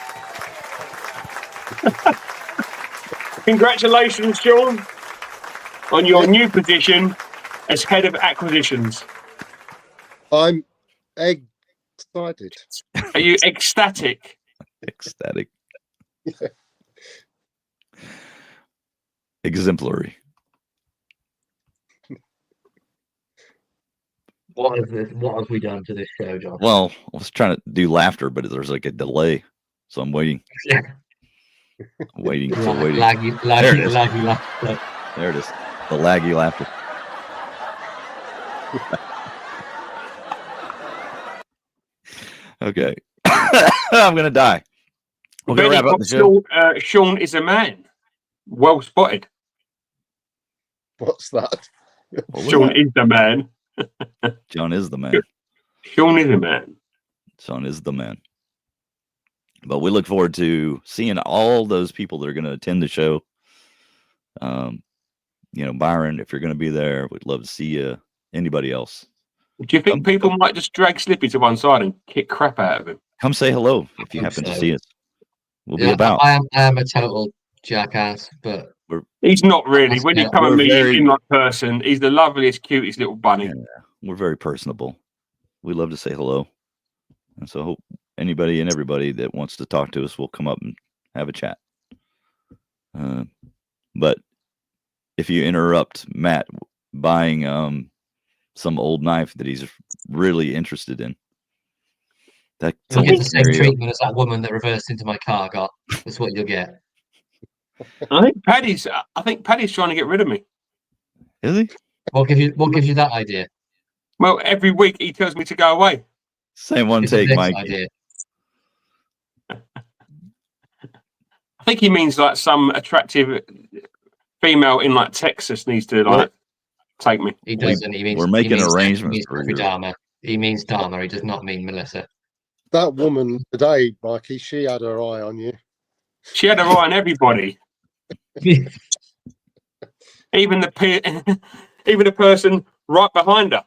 [SPEAKER 3] Congratulations, Sean, on your new position as head of acquisitions.
[SPEAKER 4] I'm excited.
[SPEAKER 3] Are you ecstatic?
[SPEAKER 1] Ecstatic. Exemplary.
[SPEAKER 2] What have we done to this show, John?
[SPEAKER 1] Well, I was trying to do laughter, but there's like a delay. So I'm waiting.
[SPEAKER 2] Yeah.
[SPEAKER 1] Waiting. Still waiting.
[SPEAKER 2] Laggy,
[SPEAKER 1] There it is.
[SPEAKER 2] laughter.
[SPEAKER 1] There it is. The laggy laughter. Okay. I'm going to die. We're going to wrap up the show.
[SPEAKER 3] Sean is a man. Well spotted.
[SPEAKER 4] What's that?
[SPEAKER 1] What was
[SPEAKER 3] Sean
[SPEAKER 1] that?
[SPEAKER 3] is the man.
[SPEAKER 1] John is the man.
[SPEAKER 3] Sean is a man.
[SPEAKER 1] Sean is the man. But we look forward to seeing all those people that are going to attend the show. Byron, if you're going to be there, we'd love to see you. Anybody else?
[SPEAKER 3] Do you think people might just drag Slippy to one side and kick crap out of him?
[SPEAKER 1] Come say hello if you happen to see us. We'll be about.
[SPEAKER 2] I am a total jackass, but
[SPEAKER 3] He's not really. When you come and meet him in person, he's the loveliest, cutest little bunny.
[SPEAKER 1] Yeah, we're very personable. We love to say hello. And so I hope anybody and everybody that wants to talk to us will come up and have a chat. But if you interrupt Matt buying some old knife that he's really interested in,
[SPEAKER 2] you'll get the same treatment as that woman that reversed into my car got. That's what you'll get.
[SPEAKER 3] I think Paddy's trying to get rid of me.
[SPEAKER 1] Is he?
[SPEAKER 2] What gives you that idea?
[SPEAKER 3] Well, every week he tells me to go away.
[SPEAKER 1] Same one
[SPEAKER 2] It's a
[SPEAKER 1] take,
[SPEAKER 2] Vince
[SPEAKER 1] Mike.
[SPEAKER 2] idea.
[SPEAKER 3] I think he means like some attractive female in like Texas needs to like take me.
[SPEAKER 2] He doesn't. He means
[SPEAKER 1] we're making
[SPEAKER 2] he means
[SPEAKER 1] arrangements for
[SPEAKER 2] Jeffrey
[SPEAKER 1] you.
[SPEAKER 2] Dahmer. He means Dahmer. He does not mean Melissa.
[SPEAKER 4] That woman today, Mikey, she had her eye on you.
[SPEAKER 3] She had her eye on everybody, even the person right behind her.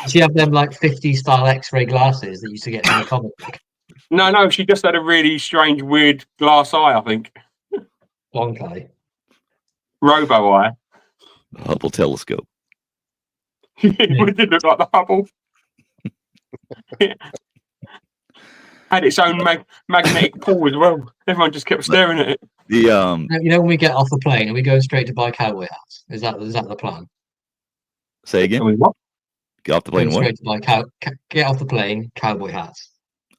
[SPEAKER 2] She have them like 50 style X-ray glasses that used to get in the comic book.
[SPEAKER 3] No, she just had a really strange, weird glass eye. I think
[SPEAKER 2] Bonk eye.
[SPEAKER 3] Robo eye.
[SPEAKER 1] Hubble telescope.
[SPEAKER 3] It did look like the Hubble. had its own magnetic pull as well. Everyone just kept staring at it.
[SPEAKER 1] The
[SPEAKER 2] You know, when we get off the plane and we go straight to buy cowboy hats. Is that the plan?
[SPEAKER 1] say
[SPEAKER 3] I
[SPEAKER 1] again.
[SPEAKER 3] mean, what?
[SPEAKER 1] Get off the
[SPEAKER 2] Go
[SPEAKER 1] plane. What?
[SPEAKER 2] straight to buy get off the plane, cowboy hats.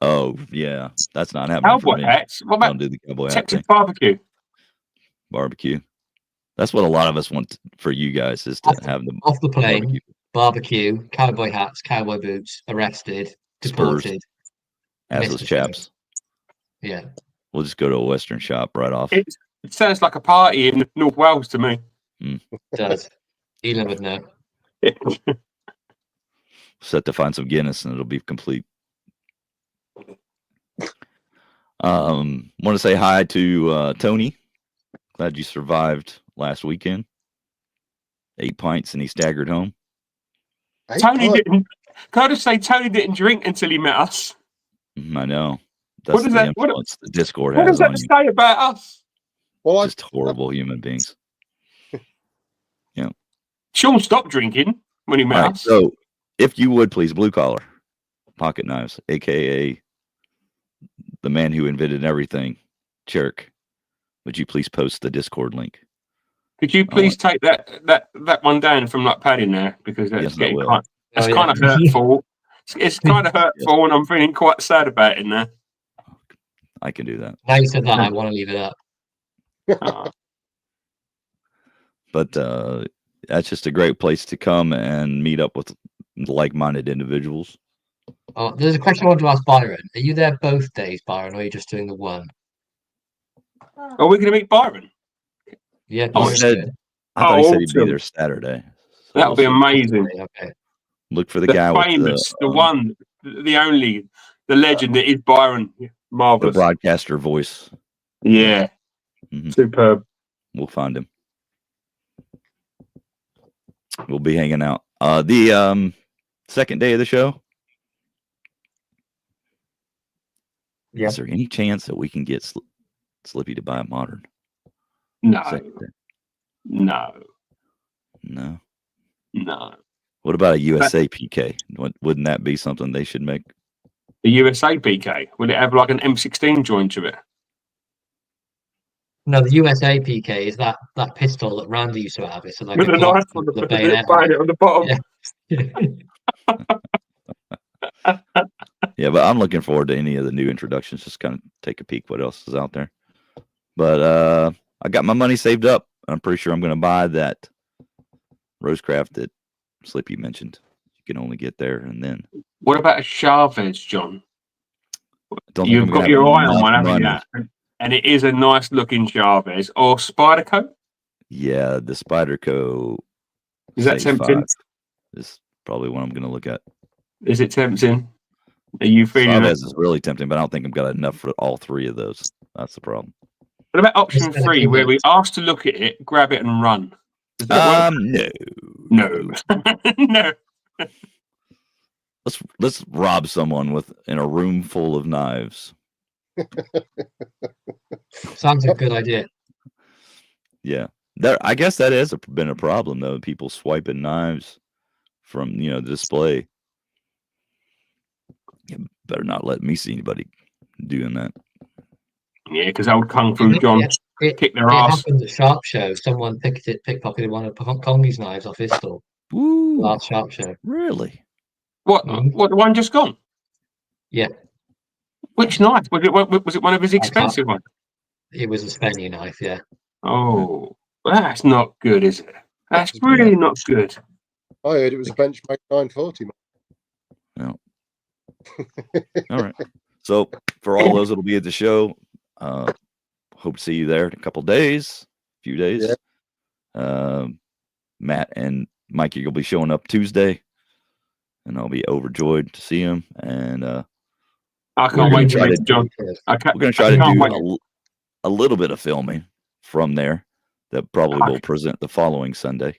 [SPEAKER 1] Oh yeah, that's not happening for
[SPEAKER 3] Cowboy
[SPEAKER 1] me.
[SPEAKER 3] hats? What
[SPEAKER 1] I don't
[SPEAKER 3] about
[SPEAKER 1] do the cowboy hat
[SPEAKER 3] Texas
[SPEAKER 1] thing.
[SPEAKER 3] barbecue?
[SPEAKER 1] That's what a lot of us want for you guys is to have the
[SPEAKER 2] Off the plane,
[SPEAKER 1] barbecue.
[SPEAKER 2] barbecue, cowboy hats, cowboy boots, arrested,
[SPEAKER 1] Spurs.
[SPEAKER 2] deported.
[SPEAKER 1] Assless
[SPEAKER 2] Mr.
[SPEAKER 1] chaps.
[SPEAKER 2] Yeah.
[SPEAKER 1] We'll just go to a Western shop right off.
[SPEAKER 3] It sounds like a party in North Wales to me.
[SPEAKER 2] It does. Elon would know.
[SPEAKER 1] Set to find some Guinness and it'll be complete. Want to say hi to Tony. Glad you survived last weekend. 8 pints and he staggered home.
[SPEAKER 3] Tony didn't. Can I just say Tony didn't drink until he met us?
[SPEAKER 1] I know. That's
[SPEAKER 3] does
[SPEAKER 1] the
[SPEAKER 3] that-
[SPEAKER 1] influence the Discord
[SPEAKER 3] What
[SPEAKER 1] has
[SPEAKER 3] does that
[SPEAKER 1] on you.
[SPEAKER 3] say about us?
[SPEAKER 4] Well,
[SPEAKER 1] Just horrible human beings.
[SPEAKER 3] Sean stopped drinking when he met
[SPEAKER 1] All right,
[SPEAKER 3] us.
[SPEAKER 1] so if you would please, blue collar pocket knives, aka the man who invented everything, Cherk, would you please post the Discord link?
[SPEAKER 3] Could you please take that one down from like padding there, because that's
[SPEAKER 1] Yes, I
[SPEAKER 3] getting
[SPEAKER 1] will.
[SPEAKER 3] kind. That's
[SPEAKER 2] Oh, yeah.
[SPEAKER 3] kind of hurtful. It's kind of hurtful, and I'm feeling quite sad about it in there.
[SPEAKER 1] I can do that.
[SPEAKER 2] Now you said that, I want to leave it up.
[SPEAKER 3] Uh,
[SPEAKER 1] But that's just a great place to come and meet up with like-minded individuals.
[SPEAKER 2] Oh, there's a question I want to ask Byron. Are you there both days, Byron, or are you just doing the one?
[SPEAKER 3] are we going to meet Byron?
[SPEAKER 2] Yeah,
[SPEAKER 3] Oh,
[SPEAKER 2] Byron's
[SPEAKER 1] said-
[SPEAKER 2] good.
[SPEAKER 1] I thought he said he'd be
[SPEAKER 3] awesome.
[SPEAKER 1] there Saturday. So
[SPEAKER 3] That would be
[SPEAKER 1] we'll see.
[SPEAKER 3] amazing.
[SPEAKER 2] Okay.
[SPEAKER 1] Look for the
[SPEAKER 3] The
[SPEAKER 1] guy with
[SPEAKER 3] famous, the one, the only, the legend that is Byron.
[SPEAKER 1] the
[SPEAKER 3] Marvelous.
[SPEAKER 1] broadcaster voice.
[SPEAKER 3] Yeah.
[SPEAKER 1] Mhm.
[SPEAKER 3] Superb.
[SPEAKER 1] We'll find him. We'll be hanging out. The second day of the show.
[SPEAKER 2] Yeah.
[SPEAKER 1] Is there any chance that we can get Slippy to buy a modern?
[SPEAKER 3] No,
[SPEAKER 1] Second day?
[SPEAKER 3] no,
[SPEAKER 1] No.
[SPEAKER 3] no.
[SPEAKER 1] What about a USA PK? Wouldn't that be something they should make?
[SPEAKER 3] The USA PK, would it have like an M16 joint to it?
[SPEAKER 2] No, the USA PK is that pistol that Randy used to have. It's like
[SPEAKER 3] With
[SPEAKER 2] a
[SPEAKER 3] a
[SPEAKER 2] Glock
[SPEAKER 3] knife on
[SPEAKER 2] with
[SPEAKER 3] the
[SPEAKER 2] a bayonet.
[SPEAKER 3] bayonet on the bottom.
[SPEAKER 2] Yeah.
[SPEAKER 1] Yeah, but I'm looking forward to any of the new introductions. Just kind of take a peek what else is out there. But I got my money saved up. I'm pretty sure I'm going to buy that Rosecraft that Slippy mentioned. You can only get there, and then
[SPEAKER 3] What about a Chavez, John?
[SPEAKER 1] don't think
[SPEAKER 3] You've
[SPEAKER 1] I'm gonna
[SPEAKER 3] got
[SPEAKER 1] have
[SPEAKER 3] your eye on
[SPEAKER 1] enough
[SPEAKER 3] one, haven't
[SPEAKER 1] money.
[SPEAKER 3] you? And it is a nice looking Chavez or Spyderco.
[SPEAKER 1] Yeah, the Spyderco
[SPEAKER 3] Is that
[SPEAKER 1] Sage
[SPEAKER 3] tempting?
[SPEAKER 1] 5 is probably what I'm going to look at.
[SPEAKER 3] Is it tempting? Are you feeling it?
[SPEAKER 1] Chavez is really tempting, but I don't think I've got enough for all three of those. That's the problem.
[SPEAKER 3] What about option
[SPEAKER 2] It's gonna
[SPEAKER 3] 3,
[SPEAKER 2] be
[SPEAKER 3] where we
[SPEAKER 2] nice.
[SPEAKER 3] ask to look at it, grab it, and run? Does that work?
[SPEAKER 1] No.
[SPEAKER 3] No.
[SPEAKER 1] Let's rob someone in a room full of knives.
[SPEAKER 2] Sounds like a good idea.
[SPEAKER 1] Yeah, I guess that has been a problem though. People swiping knives from the display. You better not let me see anybody doing that.
[SPEAKER 3] Yeah, because old Kung Fu John
[SPEAKER 2] Yeah,
[SPEAKER 3] kicked their
[SPEAKER 2] It
[SPEAKER 3] ass.
[SPEAKER 2] happened at Sharp Show. Someone pickpocketed one of Kongi's knives off his store.
[SPEAKER 1] Woo!
[SPEAKER 2] Last Sharp Show.
[SPEAKER 1] Really?
[SPEAKER 3] What?
[SPEAKER 2] Mhm.
[SPEAKER 3] What? The one just gone?
[SPEAKER 2] Yeah,
[SPEAKER 3] Which knife? Was it one of his expensive ones?
[SPEAKER 2] it was a Spenny knife. Yeah.
[SPEAKER 3] Oh, that's not good, is it? That's really not good.
[SPEAKER 4] I heard it was a benchmark 940.
[SPEAKER 1] No. All right. So for all those that'll be at the show, hope to see you there in a couple days, few days. Matt and Mikey will be showing up Tuesday, and I'll be overjoyed to see him. And
[SPEAKER 3] I can't
[SPEAKER 1] We're
[SPEAKER 3] wait
[SPEAKER 1] gonna
[SPEAKER 3] to
[SPEAKER 1] try
[SPEAKER 3] meet John.
[SPEAKER 1] we're going to try to
[SPEAKER 3] can't
[SPEAKER 1] do
[SPEAKER 3] wait.
[SPEAKER 1] a little bit of filming from there that probably will present the following Sunday.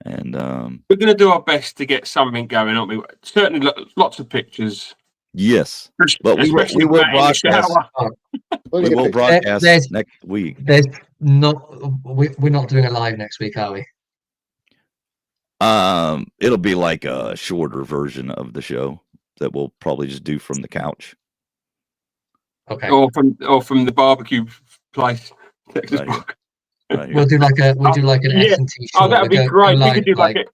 [SPEAKER 1] And
[SPEAKER 3] We're going to do our best to get something going, aren't we? Certainly, lots of pictures.
[SPEAKER 1] yes, but we
[SPEAKER 3] Especially
[SPEAKER 1] will
[SPEAKER 3] Matt in the
[SPEAKER 1] broadcast.
[SPEAKER 3] shower.
[SPEAKER 1] We will broadcast
[SPEAKER 2] There's-
[SPEAKER 1] next week.
[SPEAKER 2] There's we're not doing a live next week, are we?
[SPEAKER 1] It'll be like a shorter version of the show that we'll probably just do from the couch.
[SPEAKER 2] Okay.
[SPEAKER 3] or from the barbecue place. Texas
[SPEAKER 1] Right here.
[SPEAKER 3] Park.
[SPEAKER 1] Right here.
[SPEAKER 2] We'll do like an
[SPEAKER 3] Yeah.
[SPEAKER 2] S&T
[SPEAKER 3] Oh,
[SPEAKER 2] short.
[SPEAKER 3] that'd be
[SPEAKER 2] Go
[SPEAKER 3] great. We
[SPEAKER 2] live
[SPEAKER 3] could do
[SPEAKER 2] at,
[SPEAKER 3] like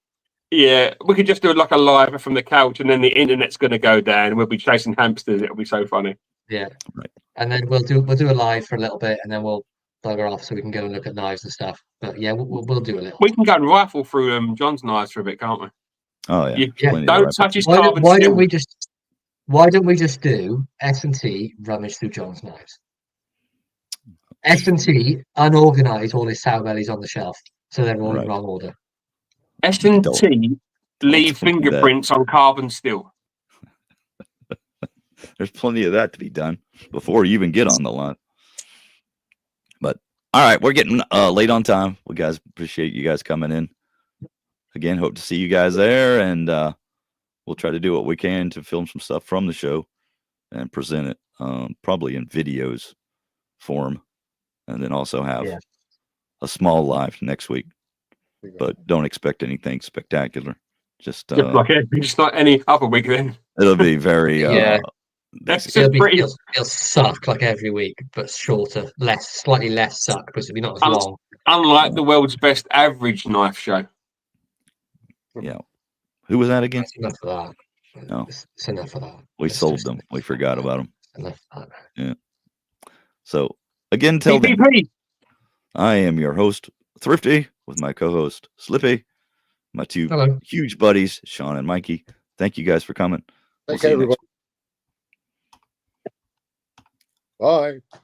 [SPEAKER 3] we could just do like a live from the couch, and then the internet's going to go down. We'll be chasing hamsters. It'll be so funny.
[SPEAKER 2] yeah.
[SPEAKER 1] Right.
[SPEAKER 2] And then we'll do a live for a little bit, and then we'll bugger off so we can go and look at knives and stuff. But yeah, we'll do a little.
[SPEAKER 3] We can go and rifle through John's knives for a bit, can't we?
[SPEAKER 1] Oh yeah.
[SPEAKER 3] You
[SPEAKER 1] Plenty to
[SPEAKER 3] don't
[SPEAKER 1] wrap
[SPEAKER 3] touch
[SPEAKER 1] up.
[SPEAKER 3] his
[SPEAKER 2] Why
[SPEAKER 3] carbon
[SPEAKER 2] don't
[SPEAKER 3] steel.
[SPEAKER 2] why don't we just do S&T rummage through John's knives? S&T unorganized all his sow bellies on the shelf, so they're all in
[SPEAKER 1] Right.
[SPEAKER 2] wrong order.
[SPEAKER 3] S&T leave
[SPEAKER 1] do that.
[SPEAKER 3] fingerprints on carbon steel.
[SPEAKER 1] There's plenty of that to be done before you even get on the line. But all right, we're getting late on time. We guys appreciate you guys coming in. Again, hope to see you guys there, and we'll try to do what we can to film some stuff from the show and present it probably in videos form, and then also have a small live next week. But don't expect anything spectacular. Just
[SPEAKER 3] Just like any other week then.
[SPEAKER 1] it'll be very
[SPEAKER 3] That's
[SPEAKER 1] basic.
[SPEAKER 3] just
[SPEAKER 2] It'll suck like every week, but shorter, slightly less suck because it'll be not as long.
[SPEAKER 3] unlike the world's best average knife show.
[SPEAKER 1] Yeah. Who was that again?
[SPEAKER 2] That's enough of that.
[SPEAKER 1] No.
[SPEAKER 2] It's enough of that.
[SPEAKER 1] We
[SPEAKER 2] It's
[SPEAKER 1] sold
[SPEAKER 2] just
[SPEAKER 1] them. We forgot about them.
[SPEAKER 2] enough of that.
[SPEAKER 1] So again, till then,
[SPEAKER 3] PPP.
[SPEAKER 1] I am your host, Thrifty, with my co-host, Slippy, my two
[SPEAKER 2] Hello.
[SPEAKER 1] huge buddies, Sean and Mikey. Thank you guys for coming. We'll
[SPEAKER 4] Take
[SPEAKER 1] see
[SPEAKER 4] care,
[SPEAKER 1] you next
[SPEAKER 4] everybody. Bye.